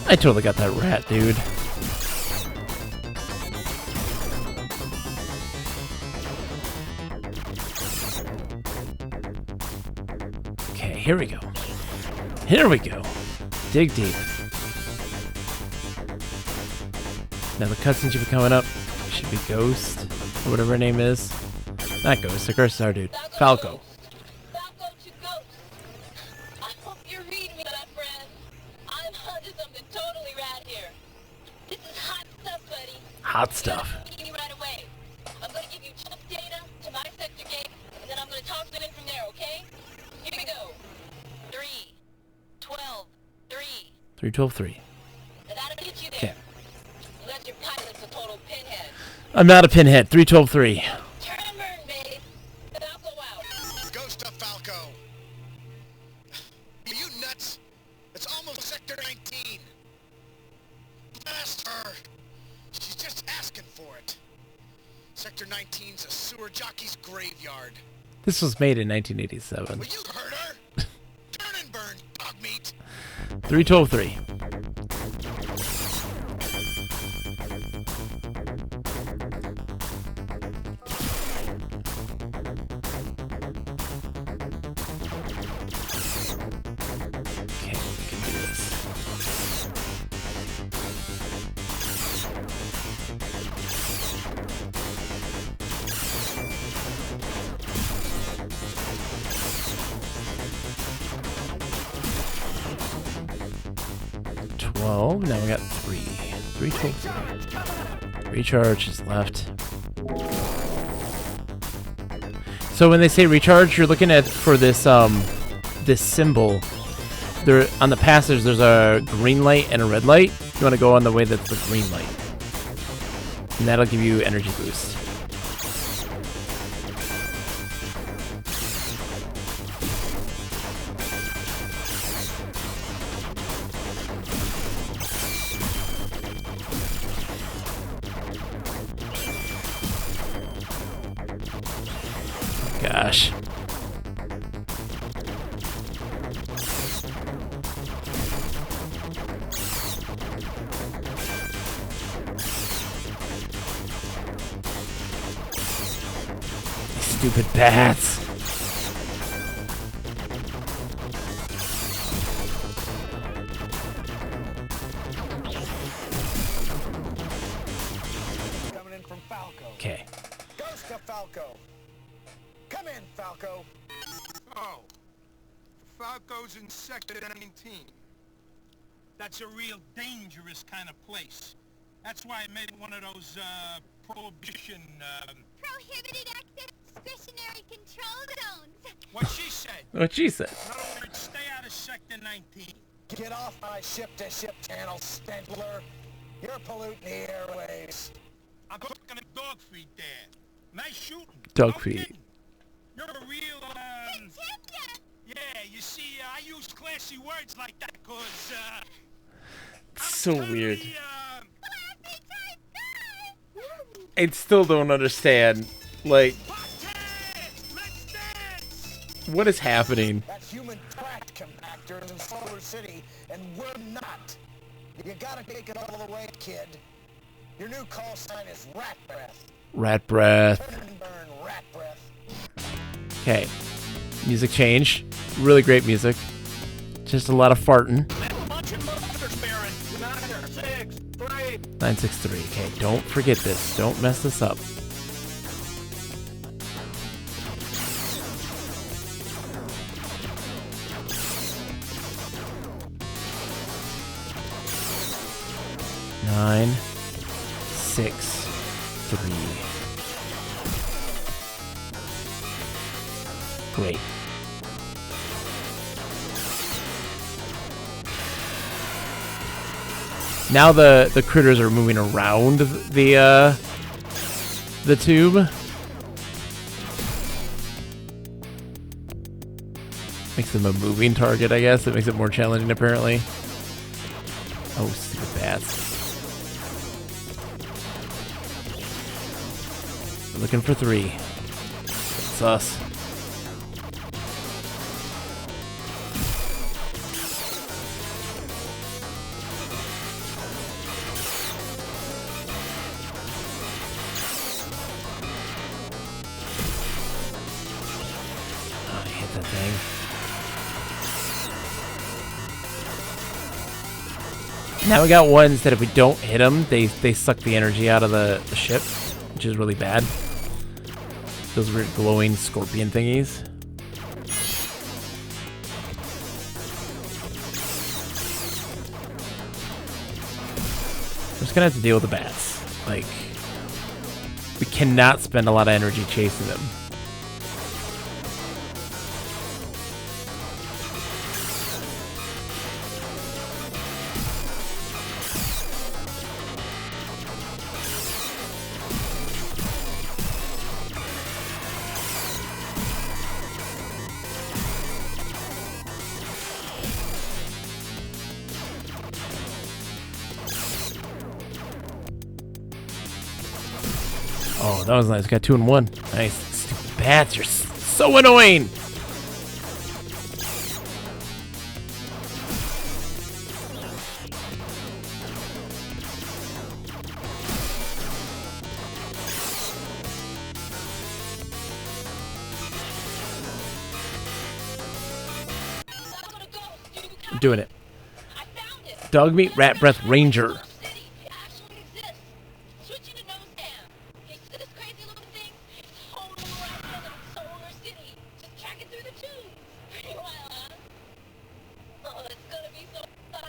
I totally got that rat, dude. Okay, here we go. Here we go. Dig deep. Now the cutscene should be coming up. It should be Ghost, or whatever her name is. Not Ghost, the curse our dude. Falco. Falco to Ghost. I hope you read me, my friend. I'm onto something totally rad here. This is hot stuff, buddy. Hot stuff. You right away. I'm gonna give you chip data to my sector gate, and then I'm gonna toss it in from there, okay? Here we go. 3, 12, 3. 3, 12, 3. Now that'll get you there. Okay. Unless your pilot's a total pinhead. I'm not a pinhead. 3, 12, 3. Turn and burn, babe. Falco out. Ghost of Falco. Are you nuts? It's almost Sector 19. Blast her. She's just asking for it. Sector 19's a sewer jockey's graveyard. This was made in 1987. Well, you heard her. Turn and burn, dog meat. 3, 12, 3. Okay, we can do this. Now we got 3. 3, 12, 3. Recharge is left. So when they say recharge, you're looking at for this this symbol. There on the passage, there's a green light and a red light. You want to go on the way that's the green light, and that'll give you energy boost. Gosh. Stupid bats. Coming in from Falco. Okay. Ghost of Falco. Come in, Falco. Oh. Falco's in Sector 19. That's a real dangerous kind of place. That's why I made one of those, prohibition, Prohibited access discretionary control zones. what she said. What she said. In other words, stay out of Sector 19. Get off my ship-to-ship channel, Stentler. You're polluting the airwaves. I'm cooking a dog feed there. Nice shooting. Dog No feed. kidding. You're a real, yeah, you see, I use classy words like that, cause, So weird. totally, Classy type guy. I still don't understand. Like, let's dance! what is happening? That human trash compactor is in Solar City, and we're not. You gotta take it all the way, kid. Your new call sign is Rat Breath. Rat breath. Turn and burn, Rat Breath. Okay. Music change. Really great music. Just a lot of farting. Bunch of motors, Baron. 963. 963. Okay, don't forget this. Don't mess this up. Nine, 6, 3. Great. Now the critters are moving around the tube. Makes them a moving target, I guess. It makes it more challenging, apparently. Oh, stupid bats. Looking for 3. It's us. Oh, I hit that thing. Now we got ones that if we don't hit them, they suck the energy out of the ship, which is really bad. Those weird glowing scorpion thingies. We're just gonna have to deal with the bats. Like, we cannot spend a lot of energy chasing them. Oh, that was nice. Got 2 in 1. Nice. Stupid bats, you're so annoying. I'm doing it. I found it. Dog meat, rat breath, ranger. Solar City. It actually exists. Switching to nose cam. You see this crazy looking thing? It's totally right there in Solar City. Just tracking through the tube. Pretty wild, huh? Oh, it's gonna be so fun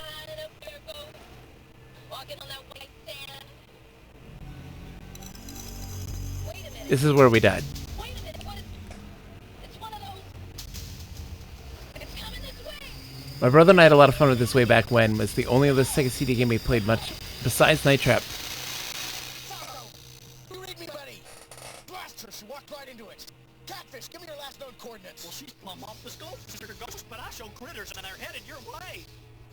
up there, folks. Walking on that white sand. Wait a minute. This is where we died. Wait a minute. What is? It's one of those. It's coming this way. My brother and I had a lot of fun with this way back when. It was the only other Sega CD game we played much besides Night Trap. Taco! You read me, buddy! Blast her, she walked right into it. Catfish, give me your last known coordinates. Well, she's plumb off the scope, Mr. Ghost, but I show critters and they're headed your way.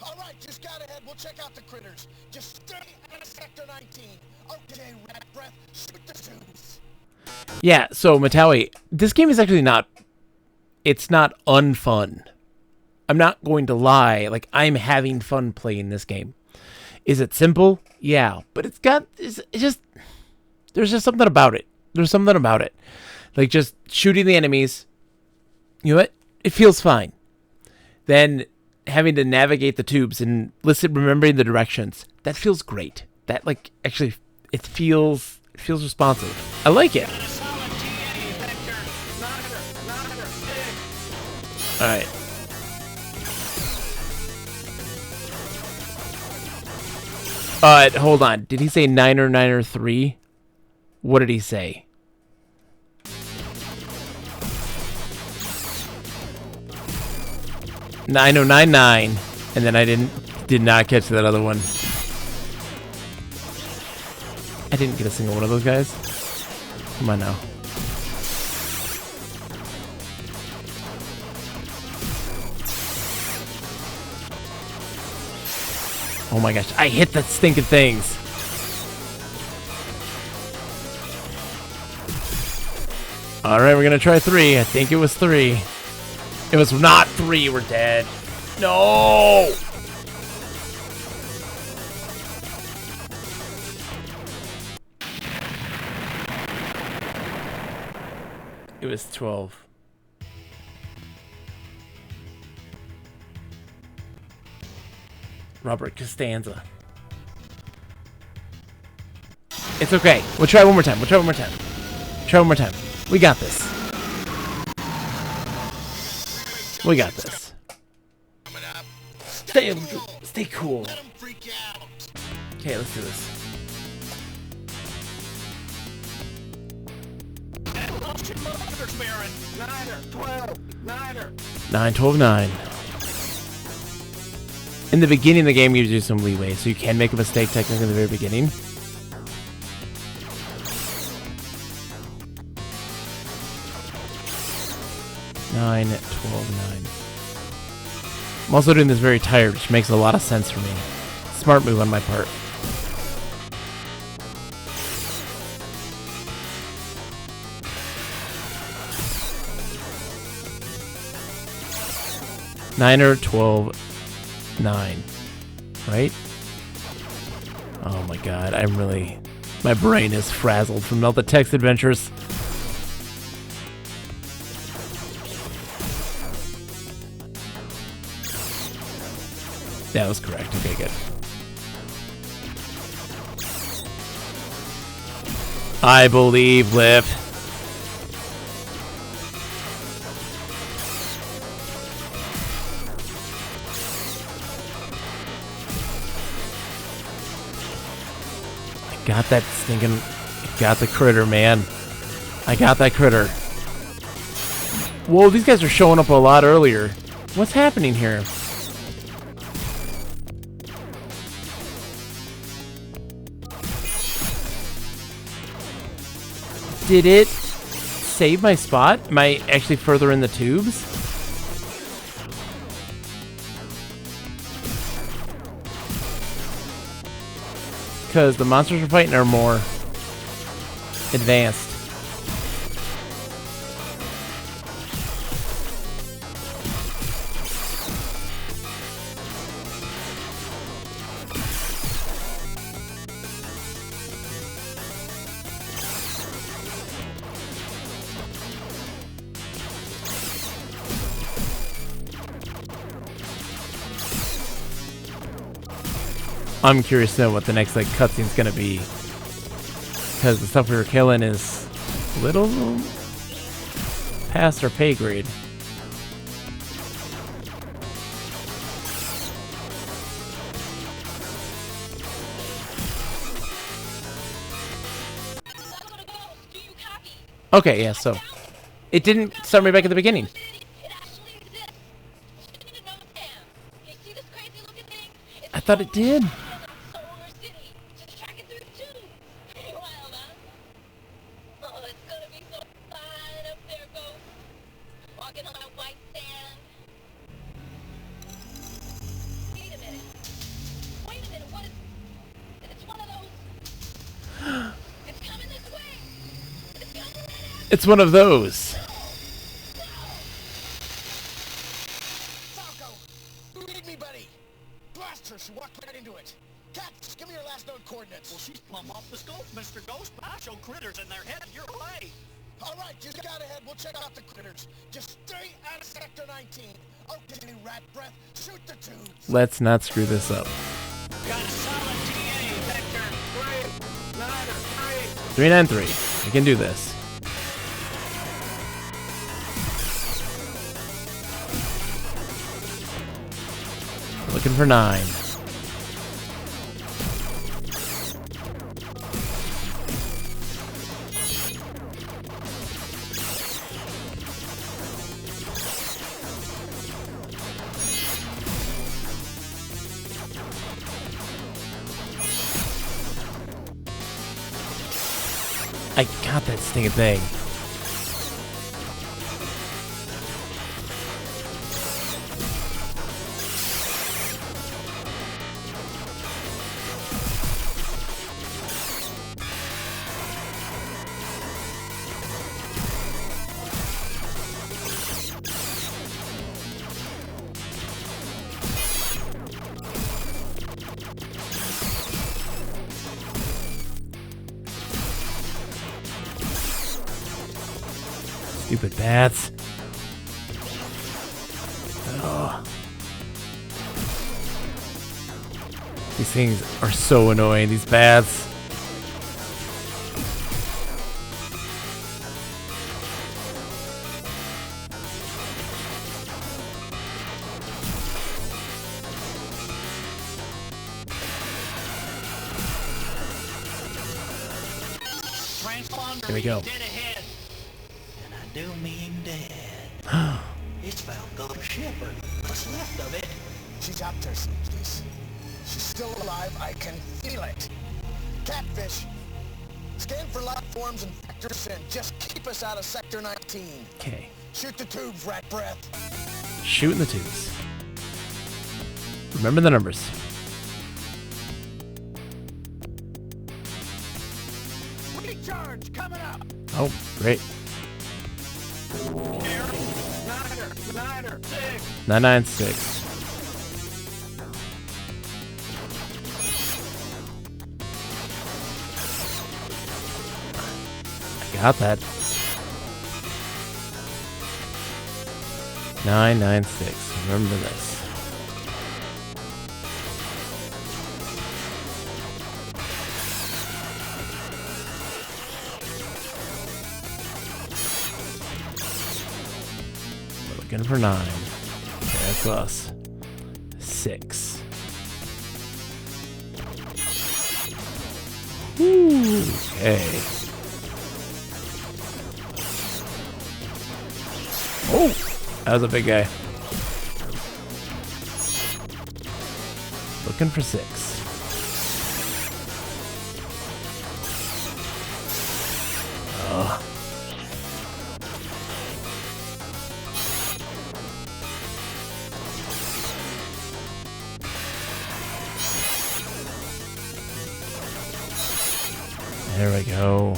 Alright, just got ahead. We'll check out the critters. Just stay out of Sector 19. Okay, Rat Breath, shoot the tubes. Yeah, so Matawi, this game is actually not... It's not unfun. I'm not going to lie. Like, I'm having fun playing this game. Is it simple? Yeah, but it's just... There's just something about it. There's something about it. Like, just shooting the enemies. You know what? It feels fine. Then having to navigate the tubes and remembering the directions. That feels great. That, like, actually, it feels responsive. I like it. And a solid TA, Vector. 9, 6. Alright. Hold on. Did he say 9 or 3? What did he say? Nine oh 99, and then I did not catch that other one. I didn't get a single one of those guys. Come on now. Oh my gosh, I hit the stinking things. Alright, we're gonna try 3. I think it was 3. It was not 3, we're dead. No! It was 12. Robert Costanza. It's okay. We'll try one more time. Try one more time. We got this. Stay cool. Let 'em freak out. Okay, let's do this. What's your mother's bearing? 9, 12, 9. In the beginning of the game, gives you some leeway, so you can make a mistake technically in the very beginning. Nine, 12, 9. I'm also doing this very tired, which makes a lot of sense for me. Smart move on my part. Nine or 12, 9. Right? Oh my god, my brain is frazzled from all the text adventures. That was correct. Okay, good. I believe, Liv. I got that stinking... I got the critter, man. I got that critter. Whoa, these guys are showing up a lot earlier. What's happening here? Did it save my spot? Am I actually further in the tubes? Because the monsters we're fighting are more advanced. I'm curious to know what the next cutscene's gonna be, because the stuff we were killing is a little past our pay grade. Okay, yeah, so it didn't start me back at the beginning. I thought it did. It's one of those. Falco, you need me, buddy. Blast her, she walked right into it. Cats, give me your last known coordinates. Well, she's plumb off the scope, Mr. Ghost. I show critters in their head your way. All right, you got ahead. We'll check out the critters. Just stay out of Sector 19. Okay, rat breath. Shoot the tubes. Let's not screw this up. Got a solid TA, Vector. 393. 393. We can do this. Looking for 9. I got that stinking thing. Stupid bats. Ugh. These things are so annoying, these bats. Transponder Here we go. dead ahead. And I do mean dead. It's Falco Shepherd. What's left of it? She's out there someplace. She's still alive. I can feel it. Catfish. Scan for life forms and factors and just keep us out of Sector 19. Okay. Shoot the tubes, rat breath. Shooting the tubes. Remember the numbers. Recharge coming up. Oh, great. Niner, 6. 996. I got that. 996. Remember this. We're looking for 9. Okay, that's us. 6. Ooh, okay. Oh, that was a big guy. Looking for 6. Oh. There we go.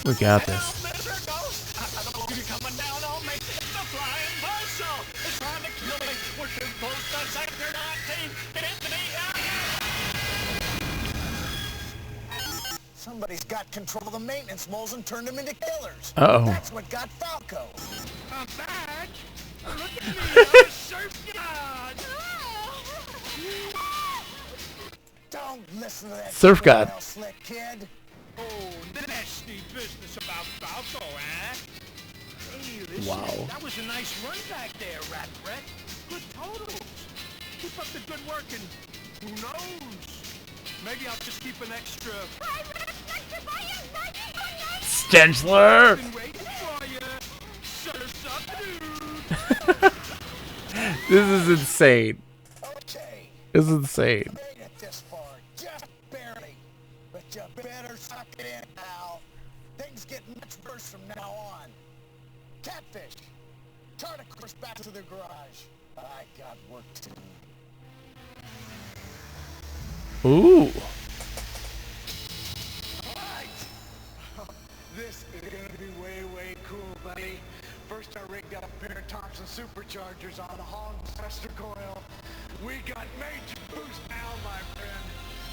We got this. Mr. Ghost, I don't know you coming down on me. It's the flying buzzsaw. It's trying to kill me. We're too close to Sector 19. Get into me. Somebody's got control of the maintenance moles and turned them into killers. Uh-oh. That's what got Falco. I'm back. Look at me, I'm a surf god. Don't listen to that Surf god. smile, slick kid. Oh, nasty business about Falco, eh? Hey, listen, Wow. that was a nice run back there, Rat Brett. Good totals. Keep up the good work and who knows? Maybe I'll just keep an extra... Stenchler! Been waiting for you. Surf's up, dude. This is insane. Okay, This is insane. made it this far, just barely. But you better suck it in now. Things get much worse from now on. Catfish, chart a course back to the garage. I got work to do. Ooh. Alright! This is gonna be way, way cool, buddy. First I rigged up a pair of Thompson superchargers on the Hog Buster coil. We got major boost now, my friend.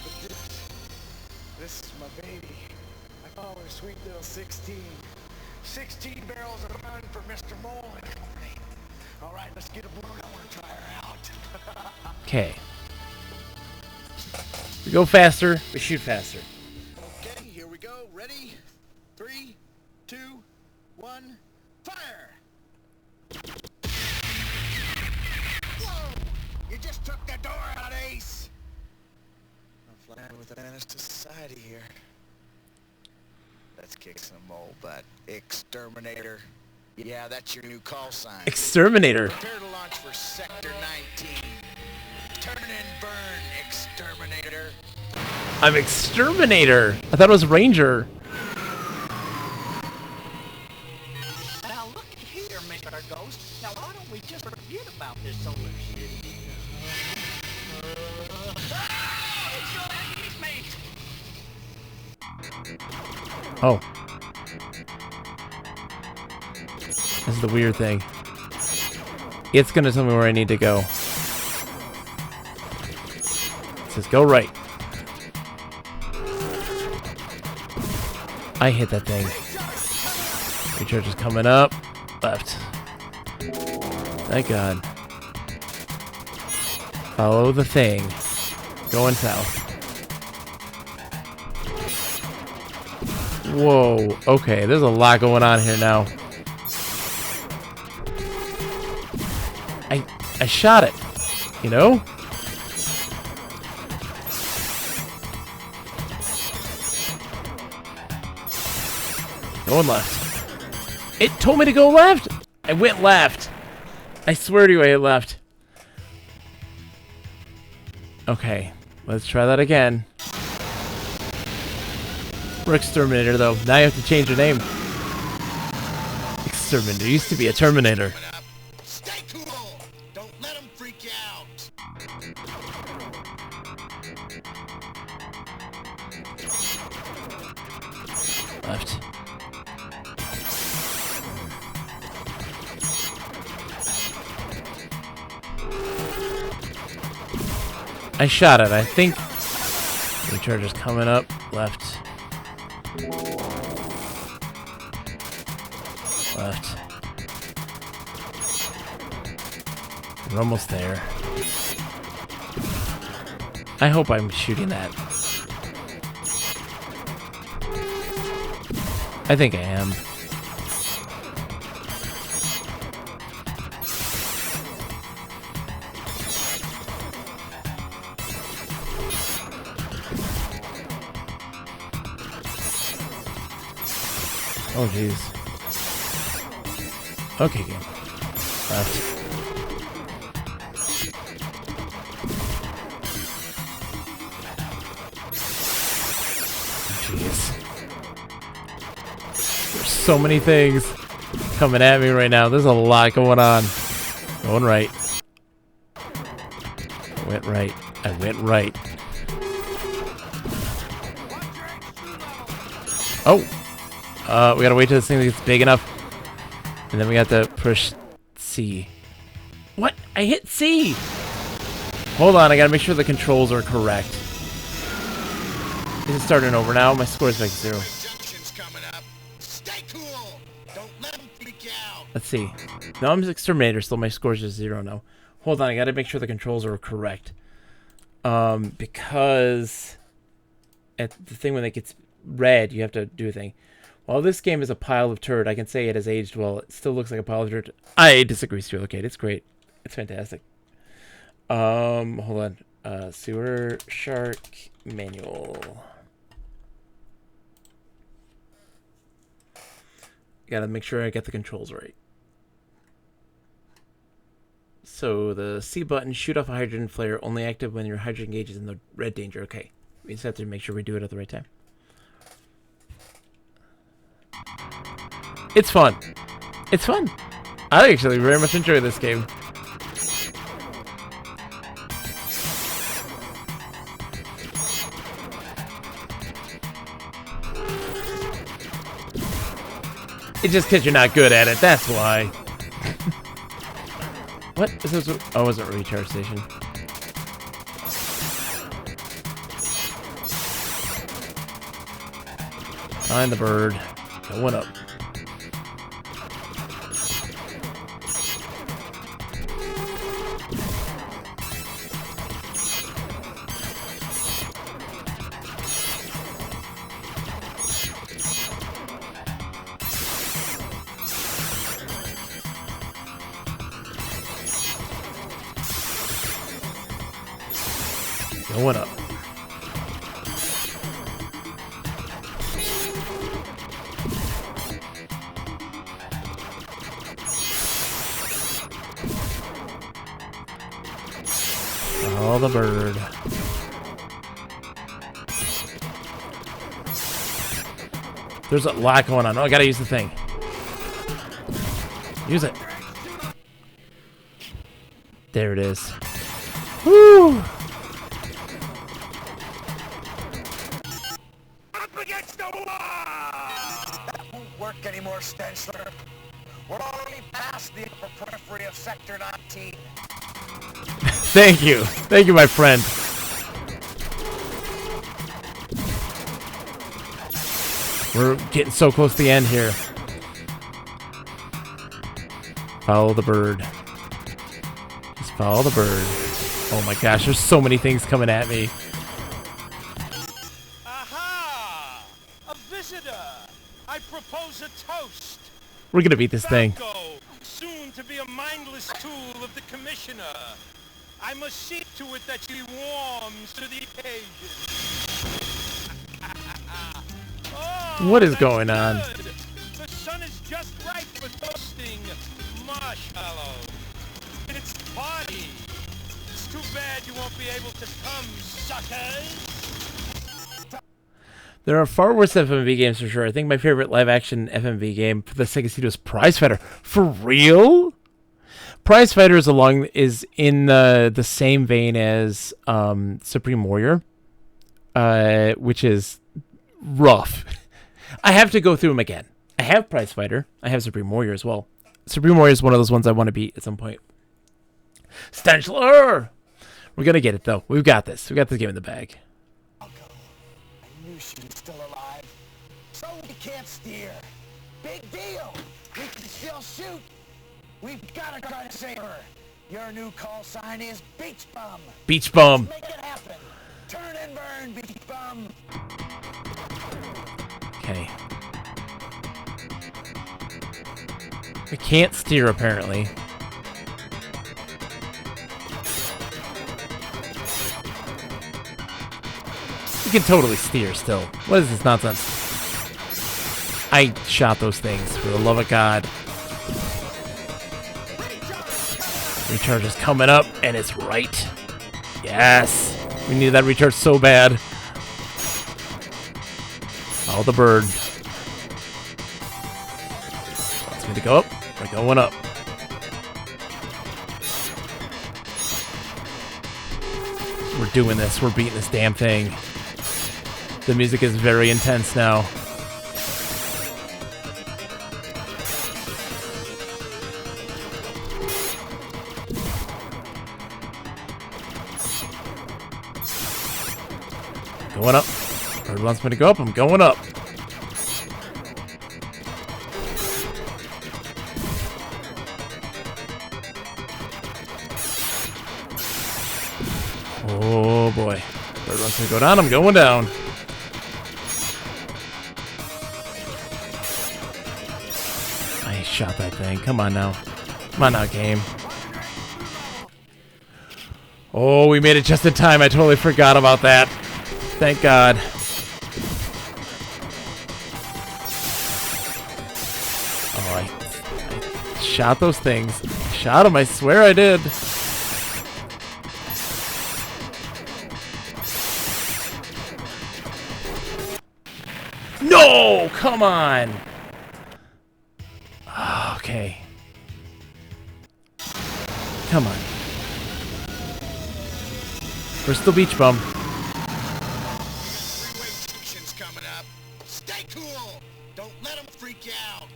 But this is my baby. I call her sweet little 16. 16 barrels of fun for Mr. Mole and company. Alright, let's get a blown. I wanna try her out. Okay. We go faster, we shoot faster. Okay, here we go. Ready? 3, 2, 1, fire! Whoa! You just took the door out, Ace! I'm flying with an menace to society here. Let's kick some old butt. Exterminator. Yeah, that's your new call sign. Exterminator. Prepare to launch for Sector 19. Turn and burn, Exterminator. I'm Exterminator. I thought it was Ranger. Now look at here, Mr. Ghost. Now why don't we just forget about this solar shit? It's your enemy's mate. Oh. This is the weird thing. It's gonna tell me where I need to go. It says go right. I hit that thing. Recharge is coming up. Left. Thank God. Follow the thing. Going south. Whoa. Okay, there's a lot going on here now. I shot it. You know? Going left. It told me to go left. I went left. I swear to you I hit left. Okay. Let's try that again. We're Exterminator though. Now you have to change your name. Exterminator used to be a Terminator. Stay cool. Don't let them freak you out. Left. I shot it, I think. Recharge is coming up. Left. Left. We're almost there. I hope I'm shooting that. I think I am. Oh, jeez. Okay, game. Left. Jeez. There's so many things coming at me right now. There's a lot going on. Going right. I went right. I went right. Oh! We gotta wait till this thing gets big enough. And then we got to push C. What? I hit C! Hold on, I gotta make sure the controls are correct. Is it starting over now? My score's back to 0. Junction's coming up. Stay cool. Don't let them freak you out. Let's see. No, I'm Exterminator, still my score's just 0 now. Hold on, I gotta make sure the controls are correct. Because at the thing when it gets red, you have to do a thing. While this game is a pile of turd, I can say it has aged well. It still looks like a pile of turd. I disagree, Steel Arcade. It's great. It's fantastic. Hold on. Sewer Shark Manual. Gotta make sure I get the controls right. So the C button, shoot off a hydrogen flare, only active when your hydrogen gauge is in the red danger. Okay. We just have to make sure we do it at the right time. It's fun. It's fun. I actually very much enjoy this game. It's just because you're not good at it, that's why. What? This is, oh, it wasn't a recharge station. Find the bird. Going up. Going up. Follow the bird. There's a lot going on. Oh, I gotta use the thing. Use it. There it is. Woo! Up against the wall! That won't work anymore, Stensler. We're already past the upper periphery of Sector 19. Thank you. Thank you, my friend. We're getting so close to the end here. Follow the bird. Just follow the bird. Oh my gosh, there's so many things coming at me. Aha! A visitor! I propose a toast. We're gonna beat this thing. Falco, soon to be a mindless tool of the Commissioner. I must see to it that she warms to the occasion. Oh, What is that's going on? good. The sun is just right for toasting marshmallows. It's a party. It's too bad you won't be able to come, suckers. There are far worse FMV games for sure. I think my favorite live-action FMV game for the Sega CD was Prize Fighter. For real? Prize Fighter is in the same vein as Supreme Warrior, which is rough. I have to go through them again. I have Prize Fighter. I have Supreme Warrior as well. Supreme Warrior is one of those ones I want to beat at some point. Stenchler! We're going to get it, though. We've got this. We've got this game in the bag. I knew she was still alive. So we can't steer. Big deal. We can still shoot. We've got to try to save her. Your new call sign is Beach Bum. Beach Bum. Make it happen. Turn and burn, Beach Bum. Okay. I can't steer, apparently. You can totally steer still. What is this nonsense? I shot those things, for the love of God. Recharge is coming up, and it's right. Yes! We need that recharge so bad. Follow the bird. It's going to go up. We're going up. We're doing this. We're beating this damn thing. The music is very intense now. Going up. Bird wants me to go up. I'm going up. Oh boy. Bird wants me to go down. I'm going down. I shot that thing. Come on now. Come on now, game. Oh, we made it just in time. I totally forgot about that. Thank God. Oh, I shot those things. Shot them, I swear I did. No! Come on! Okay. Come on. We're still Beach Bum. Freeway junction's coming up. Stay cool. Don't let them freak you out.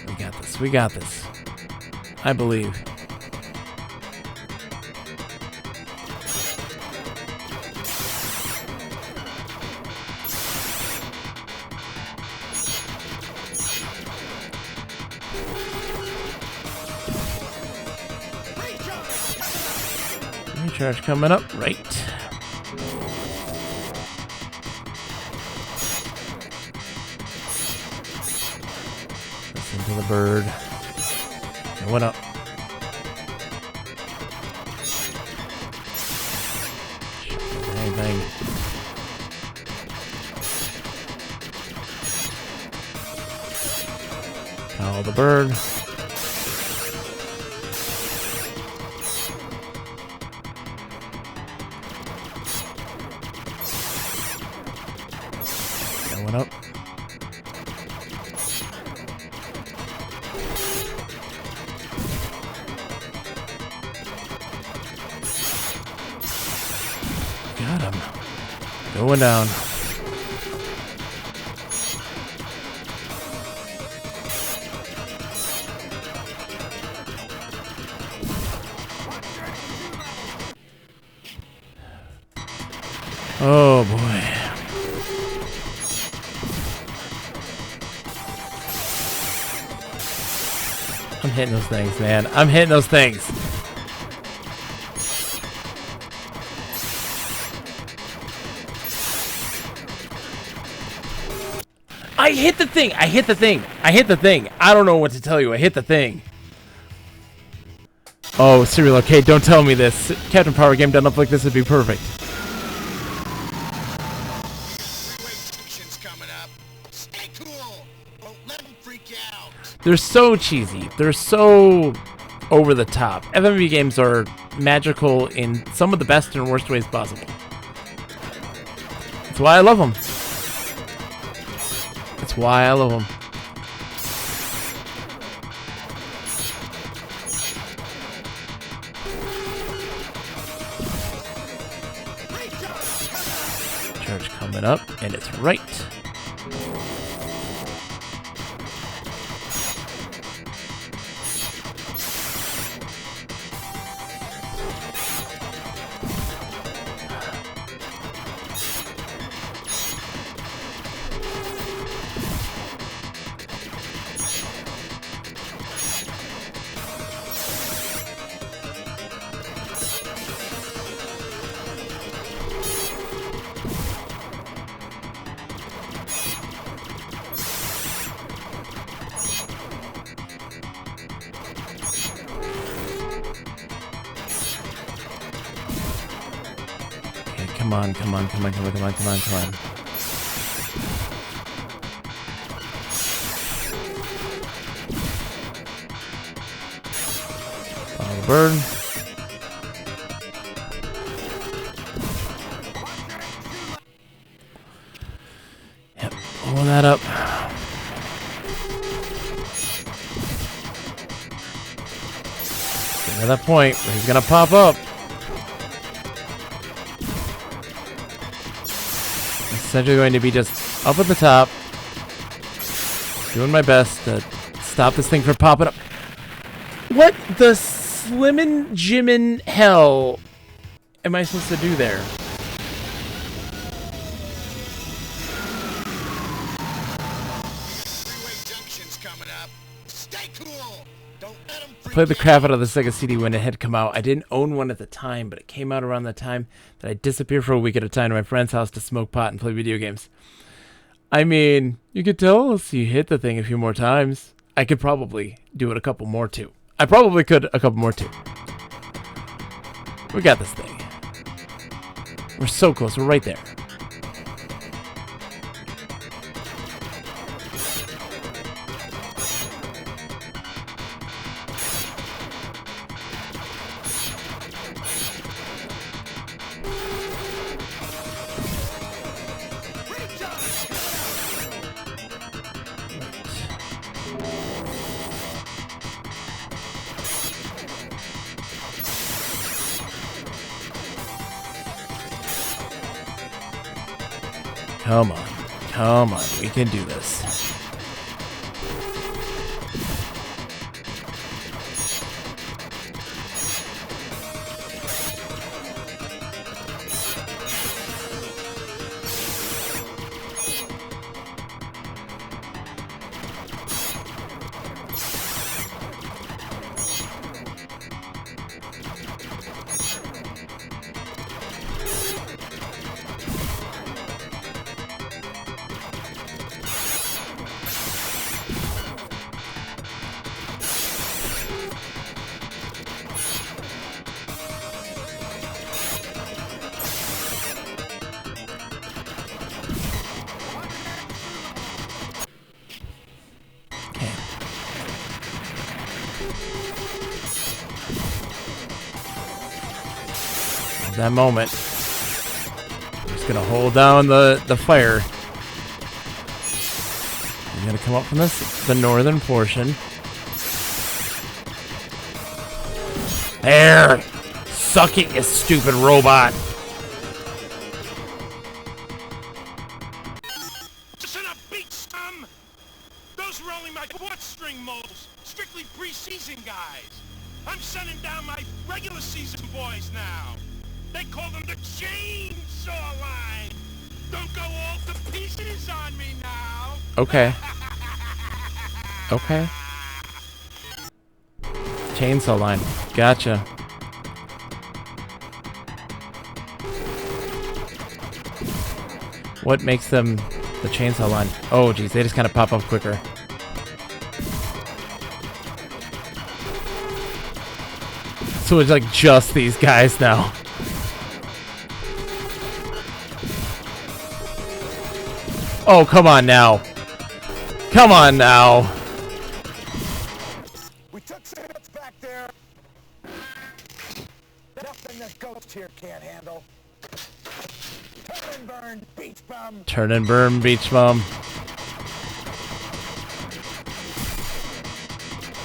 We got this. We got this. I believe. Recharge coming up, right. Listen to the bird. Going up. Bang, bang. Follow the bird. Going down. Oh boy. I'm hitting those things, man. I'm hitting those things. I hit the thing. I hit the thing. I hit the thing. I don't know what to tell you. I hit the thing. Oh, Serial Arcade, don't tell me this. Captain Power game done up like this would be perfect. They're so cheesy. They're so over the top. FMV games are magical in some of the best and worst ways possible. That's why I love them. That's why I love them. Charge coming up, and it's right. Come on, come on, come on, come on, come on, come on, come on. Follow the bird. Yep, pull that up. Get to that point where he's gonna pop up. Essentially going to be just up at the top, doing my best to stop this thing from popping up. What the slimmin' jimmin' hell am I supposed to do there? I played the crap out of the Sega CD when it had come out. I didn't own one at the time, but it came out around the time that I disappeared for a week at a time to my friend's house to smoke pot and play video games. I mean, you could tell us you hit the thing a few more times. I could probably do it a couple more too. I probably could a couple more too. We got this thing. We're so close. We're right there. Come on. Come on. We can do this. That moment. I'm just gonna hold down the fire. I'm gonna come up from the northern portion. There! Suck it, you stupid robot! string moles. Strictly preseason guys. I'm sending down my regular season boys now. They call them the chainsaw line. Don't go all to pieces on me now. Okay. Okay. Chainsaw line. Gotcha. What makes them the chainsaw line? Oh, geez, they just kind of pop up quicker. So it's like just these guys now. Oh, come on now. Come on now. We took some hits back there. Nothing this ghost here can't handle. Turn and burn, beach bum. Turn and burn, beach bum.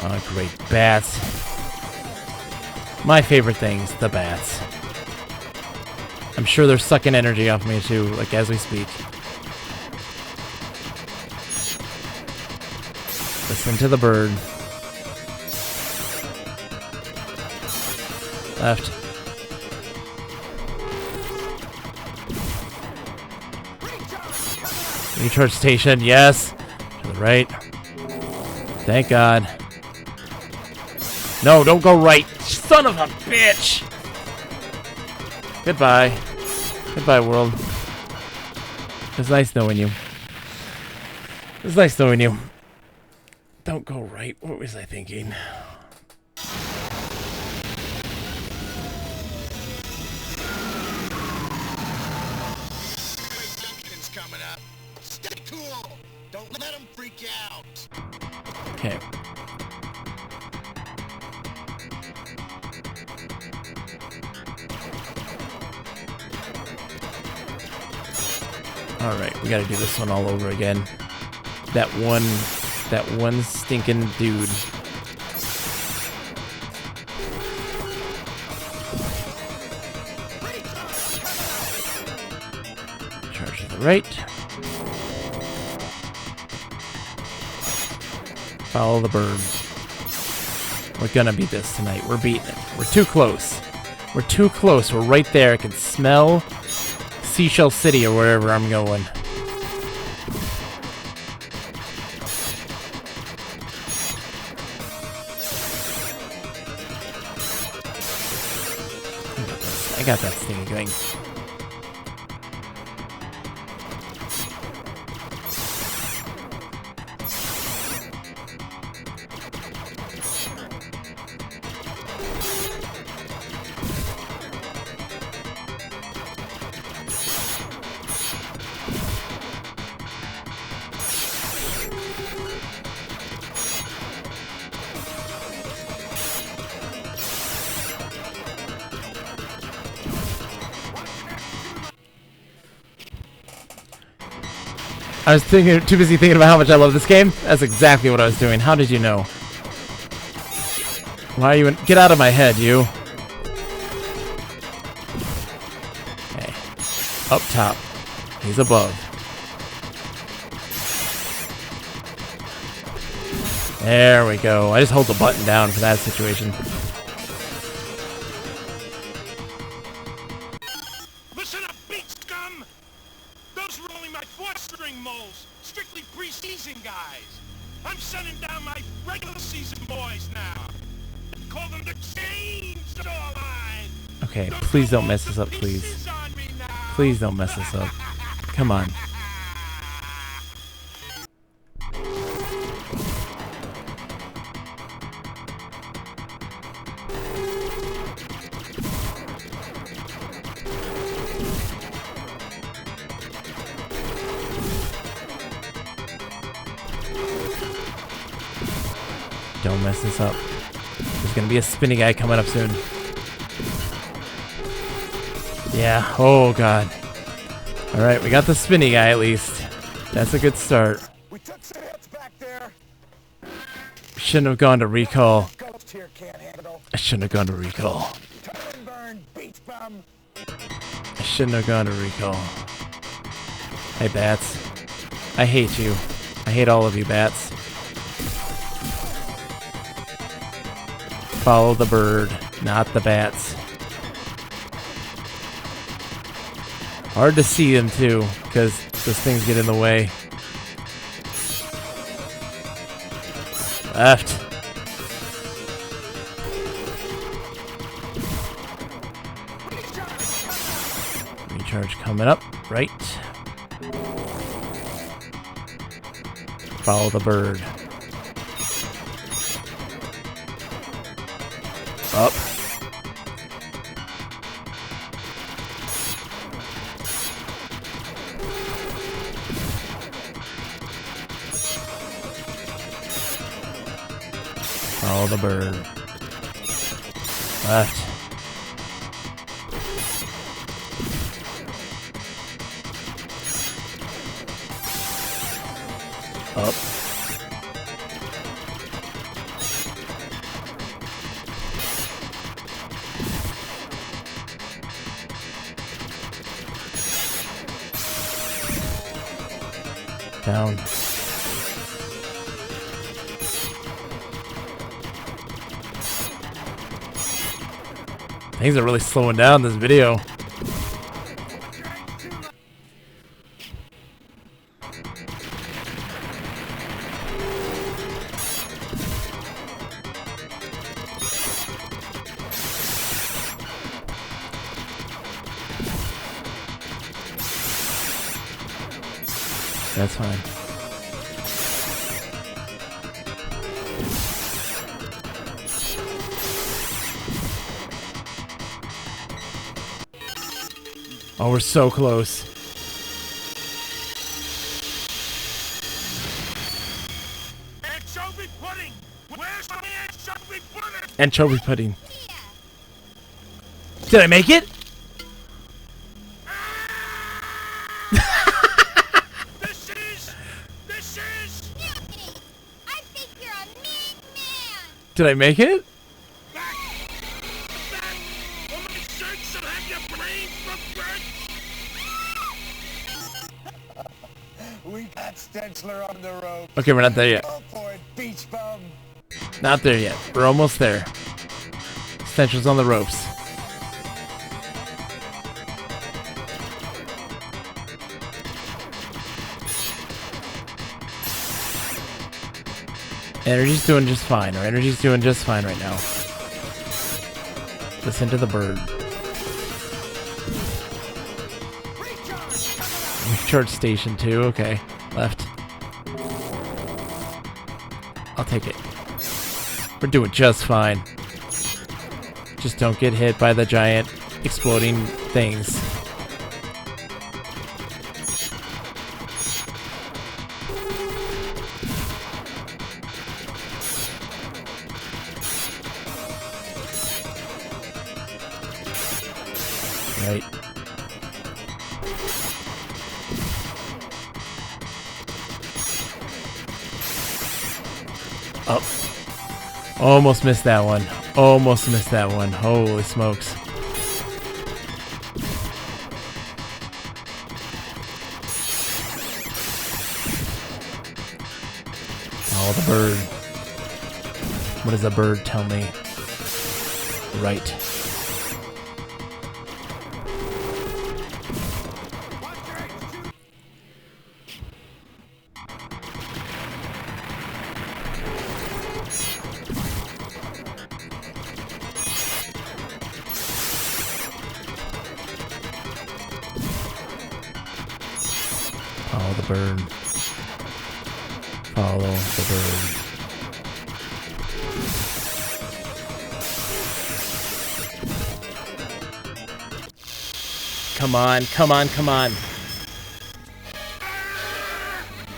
Oh, great. Bats. My favorite things, the bats. I'm sure they're sucking energy off me too, like as we speak. Listen to the bird. Left. Recharge station, yes. To the right. Thank God. No, don't go right. Son of a bitch! Goodbye. Goodbye, world. It was nice knowing you. It was nice knowing you. Don't go right. What was I thinking? Junction's coming up. Stay cool. Don't let them freak out. Okay. Alright, we gotta do this one all over again. That one stinking dude. Charge to the right. Follow the bird. We're gonna beat this tonight. We're beating it. We're too close. We're too close. We're right there. I can smell Seashell City or wherever I'm going. I got that thing going. I was too busy thinking about how much I love this game. That's exactly what I was doing. How did you know? Why are you in? Get out of my head, you. Okay. Up top. He's above. There we go. I just hold the button down for that situation. Listen up, beat scum! Those were only my fourth-string moles. Strictly preseason guys. I'm sending down my regular season boys now. They call them the chainsaw line. Okay, please don't mess this up, please. Please don't mess this up. Come on. Don't mess this up. There's gonna be a spinny guy coming up soon. Yeah, oh god. Alright, we got the spinny guy at least. That's a good start. We took some hits back there. Shouldn't have gone to recall. Ghost here can't handle. I shouldn't have gone to recall. Turn and burn, beach bum. I shouldn't have gone to recall. Hey, bats. I hate you. I hate all of you, bats. Follow the bird, not the bats. Hard to see them too, because those things get in the way. Left. Recharge coming up. Right. Follow the bird. Up. Follow the bird. Left. Up. Down. Things are really slowing down this video. That's fine. Oh, we're so close. Anchovy pudding! Where's my anchovy pudding? Anchovy pudding. Did I make it? This is... Mutiny! I think you're a mean man! Did I make it? Back! Or my shirt should have your brain for bread! We got Stensler on the rope. Okay, we're not there yet. Go for it, beach bum. Not there yet. We're almost there. Stencher's on the ropes. Energy's doing just fine. Our energy's doing just fine right now. Listen to the bird. Recharge station 2. Okay. Left. I'll take it. We're doing just fine. Just don't get hit by the giant exploding things. Right. Up. Almost missed that one. Almost missed that one. Holy smokes. Oh, the bird. What does the bird tell me? Right. Follow the bird. Follow the bird. Come on, come on, come on.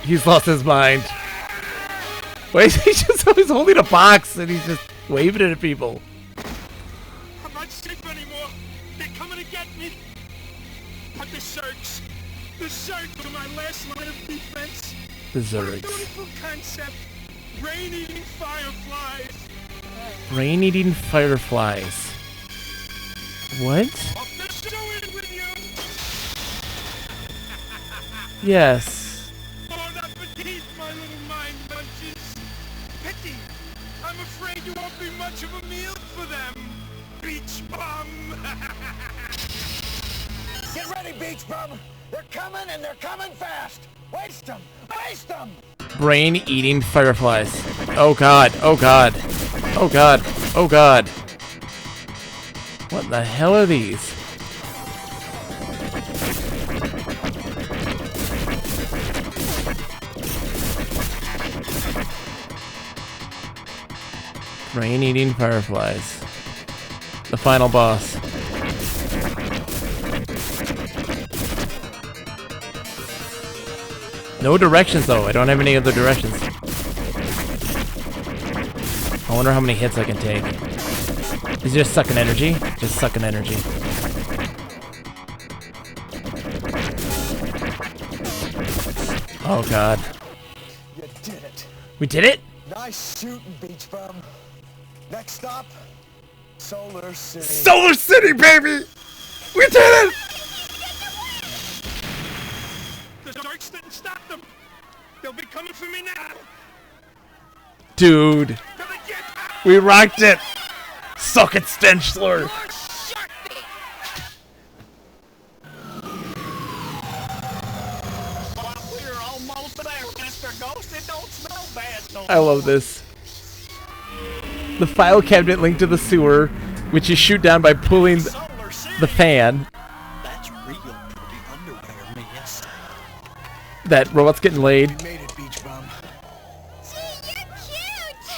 He's lost his mind. Wait, he's just always holding a box and he's just waving it at people. I'm not safe anymore. They're coming to get me. But the Zergs are my last line of defense. The What a Zergs. beautiful concept. Rain-eating fireflies. Rain-eating fireflies. What? I'll pursue it with you. Yes. Bon appetit, my little mind munches. Pity, I'm afraid you won't be much of a meal for them, beach bum. Get ready, beach bum. They're coming, and they're coming fast. Waste them. Waste them. Brain-eating fireflies. Oh god, oh god. Oh god, oh god. What the hell are these? Brain-eating fireflies. The final boss. No directions though, I don't have any other directions. I wonder how many hits I can take. Is he just sucking energy? Just sucking energy. Oh god. You did it. We did it? Nice shooting, beach bum. Next stop, Solar City. Solar City, baby! We did it! The darks didn't stop them. They'll be coming for me now. Dude, Gonna get out. we rocked it! Suck it, Stenchler! Well, we're almost there, Mr. Ghost. It don't smell bad no I love this. The file cabinet linked to the sewer, which you shoot down by pulling Solar City. the fan. That's real pretty underwear, miss. That robot's getting laid. You made it, beach bum. Gee, you're cute.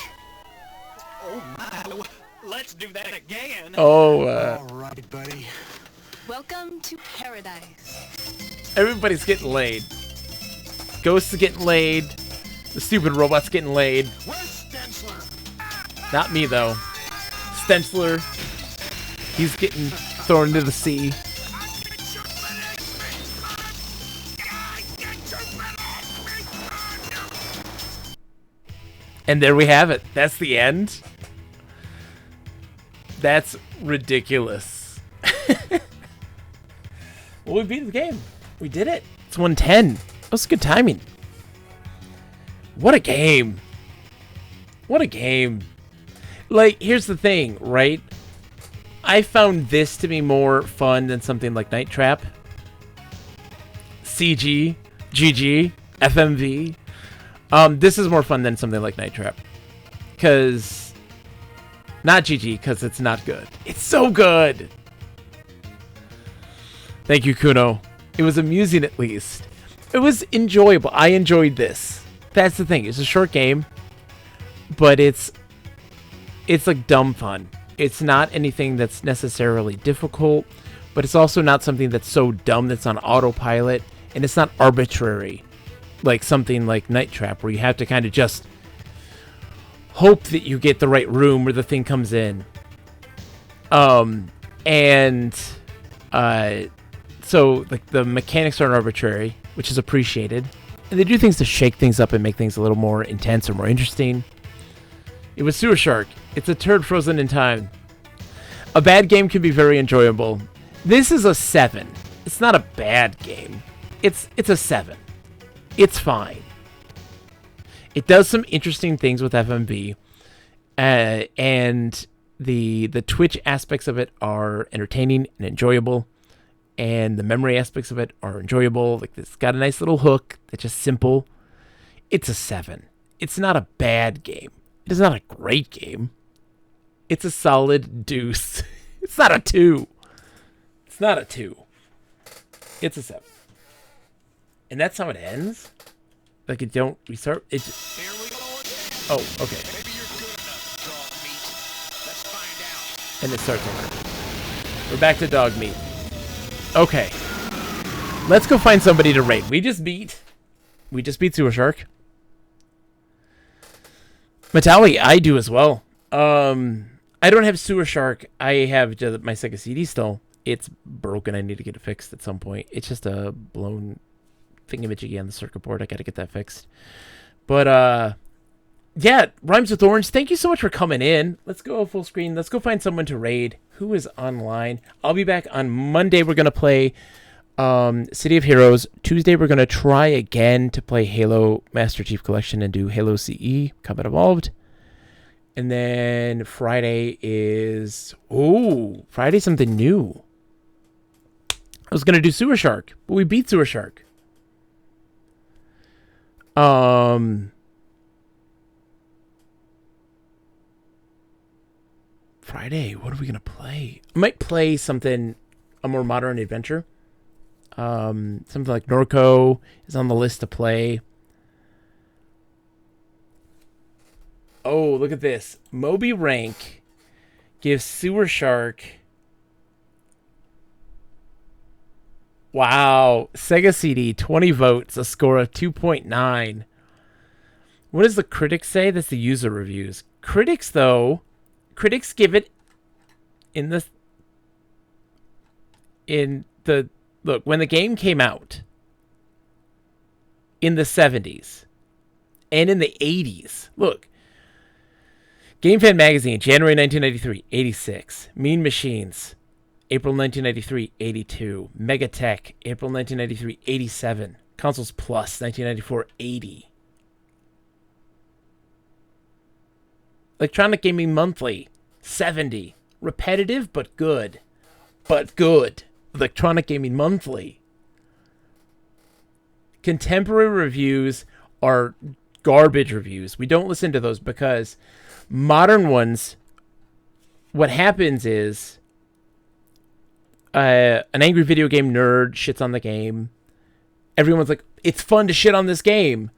Oh my. Let's do that again. Oh, All right, buddy. Welcome to paradise. everybody's getting laid. Ghosts are getting laid. The stupid robot's getting laid. Where's Stensler? Not me, though. Stenchler, he's getting thrown into the sea. And there we have it. That's the end. That's ridiculous. Well, we beat the game. We did it. It's 110. That was good timing. What a game. What a game. Like, here's the thing, right? I found this to be more fun than something like Night Trap, CG, GG, FMV. This is more fun than something like Night Trap. Because... Not GG, because it's not good. It's so good! Thank you, Kuno. It was amusing, at least. It was enjoyable. I enjoyed this. That's the thing. It's a short game, but it's like dumb fun. It's not anything that's necessarily difficult, but it's also not something that's so dumb that's on autopilot, and it's not arbitrary, like something like Night Trap, where you have to kind of just hope that you get the right room where the thing comes in. So like the mechanics aren't arbitrary, which is appreciated, and they do things to shake things up and make things a little more intense or more interesting. It was Sewer Shark. It's a turd frozen in time. A bad game can be very enjoyable. This is a 7. It's not a bad game. It's a 7. It's fine. It does some interesting things with FMV, and the Twitch aspects of it are entertaining and enjoyable, and the memory aspects of it are enjoyable. Like, it's got a nice little hook that's just simple. It's a 7. It's not a bad game. It is not a great game. It's a solid deuce. It's not a 2. It's not a 2. It's a 7. And that's how it ends? Like, it don't restart? It just... Here we go again. Oh, okay. Maybe you're good enough, dog meat. Let's find out. And it starts over. We're back to dog meat. Okay. Let's go find somebody to raid. We just beat Sewer Shark. Matali, I do as well. I don't have Sewer Shark. I have just my Sega CD still. It's broken. I need to get it fixed at some point. It's just a blown thingamajiggy on the circuit board. I gotta get that fixed. But, yeah, Rhymes with Orange, thank you so much for coming in. Let's go full screen. Let's go find someone to raid. Who is online? I'll be back on Monday. We're gonna play City of Heroes. Tuesday, we're gonna try again to play Halo Master Chief Collection and do Halo CE, Combat Evolved. And then Friday is... Ooh, Friday something new. I was going to do Sewer Shark, but we beat Sewer Shark. Friday, what are we going to play? I might play something, a more modern adventure. Something like Norco is on the list to play. Oh, look at this. Moby Rank gives Sewer Shark... Wow. Sega CD, 20 votes, a score of 2.9. What does the critics say? That's the user reviews. Critics, though, critics give it look, when the game came out in the 70s and in the 80s, look, Game Fan Magazine, January 1993, 86. Mean Machines, April 1993, 82. Megatech, April 1993, 87. Consoles Plus, 1994, 80. Electronic Gaming Monthly, 70. Repetitive, but good. But good. Electronic Gaming Monthly. Contemporary reviews are garbage reviews. We don't listen to those because modern ones, what happens is an angry video game nerd shits on the game. Everyone's like, it's fun to shit on this game.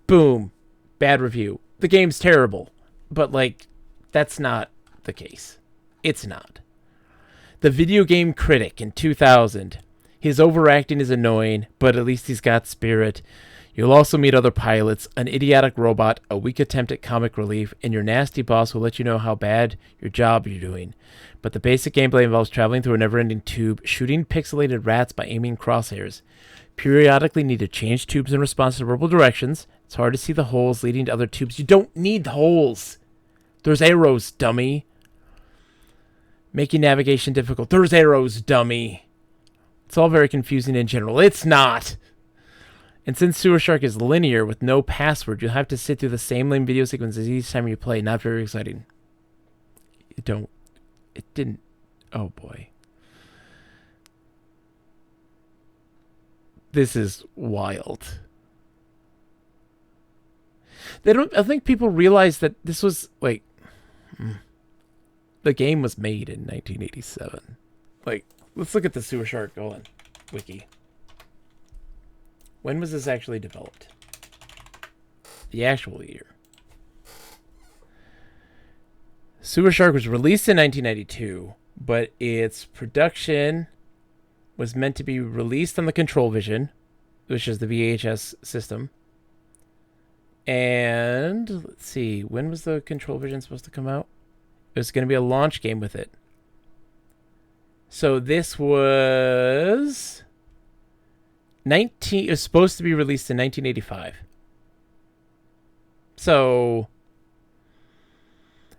Boom. Bad review. The game's terrible. But, like, that's not the case. It's not. The Video Game Critic in 2000. His overacting is annoying, but at least he's got spirit. You'll also meet other pilots, an idiotic robot, a weak attempt at comic relief, and your nasty boss will let you know how bad your job you're doing. But the basic gameplay involves traveling through a never-ending tube, shooting pixelated rats by aiming crosshairs. Periodically need to change tubes in response to verbal directions. It's hard to see the holes leading to other tubes. You don't need holes. There's arrows, dummy. Making navigation difficult. There's arrows, dummy. It's all very confusing in general. It's not. And since Sewer Shark is linear with no password, you'll have to sit through the same lame video sequences each time you play. Not very exciting. It didn't. Oh boy. This is wild. I think people realize that this was like, the game was made in 1987. Like, let's look at the Sewer Shark wiki. When was this actually developed? The actual year. Sewer Shark was released in 1992, but its production was meant to be released on the Control Vision, which is the VHS system. And let's see, when was the Control Vision supposed to come out? It was going to be a launch game with it. So this was it was supposed to be released in 1985. So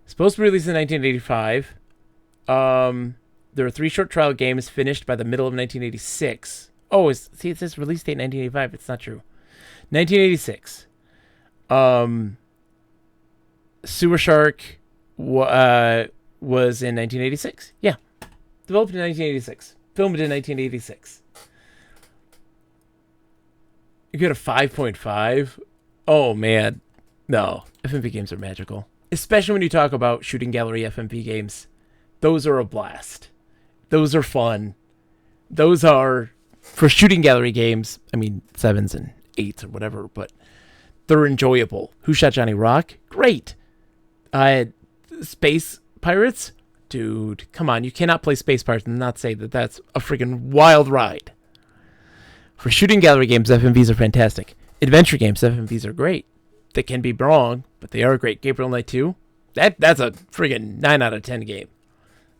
supposed to be released in 1985. There were 3 short trial games finished by the middle of 1986. Oh, it says release date 1985. It's not true. 1986. Sewer Shark was in 1986. Yeah. Developed in 1986. Filmed in 1986. You get a 5.5? Oh, man. No. FMV games are magical. Especially when you talk about shooting gallery FMV games. Those are a blast. Those are fun. Those are, for shooting gallery games, I mean, 7s and 8s or whatever, but they're enjoyable. Who Shot Johnny Rock? Great. Space Pirates? Dude, come on. You cannot play Space Pirates and not say that that's a freaking wild ride. For shooting gallery games, FMVs are fantastic. Adventure games, FMVs are great. They can be wrong, but they are great. Gabriel Knight 2? That's a friggin' 9 out of 10 game.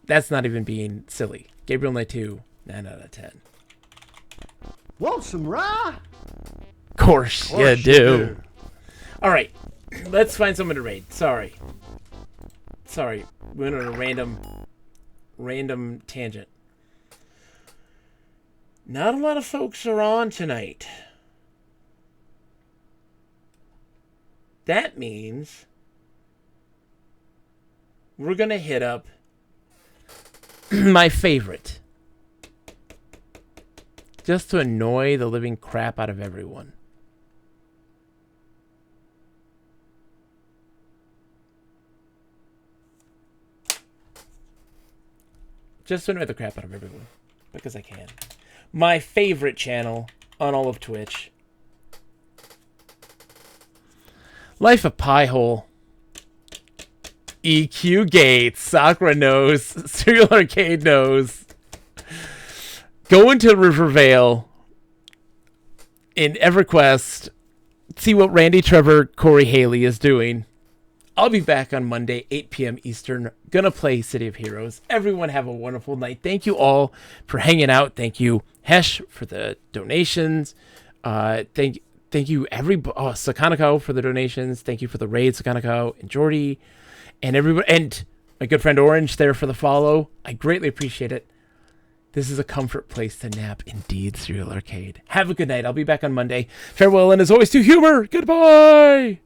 That's not even being silly. Gabriel Knight 2, 9 out of 10. Want some rye? Of course you do. Alright, let's find someone to raid. Sorry. We went on a random tangent. Not a lot of folks are on tonight. That means we're going to hit up my favorite. Just to annoy the living crap out of everyone. Just to annoy the crap out of everyone. Because I can. My favorite channel on all of Twitch. Life of Piehole. EQ Gates. Sakura knows. Serial Arcade knows. Go into Rivervale in EverQuest. See what Randy Trevor, Corey Haley is doing. I'll be back on Monday, 8 p.m. Eastern. Gonna play City of Heroes. Everyone have a wonderful night. Thank you all for hanging out. Thank you, Hesh, for the donations. Thank you, Sakanako for the donations. Thank you for the raid, Sakanako and Jordy. And everybody, and my good friend Orange there for the follow. I greatly appreciate it. This is a comfort place to nap. Indeed, Serial Arcade. Have a good night. I'll be back on Monday. Farewell, and as always, to humor. Goodbye.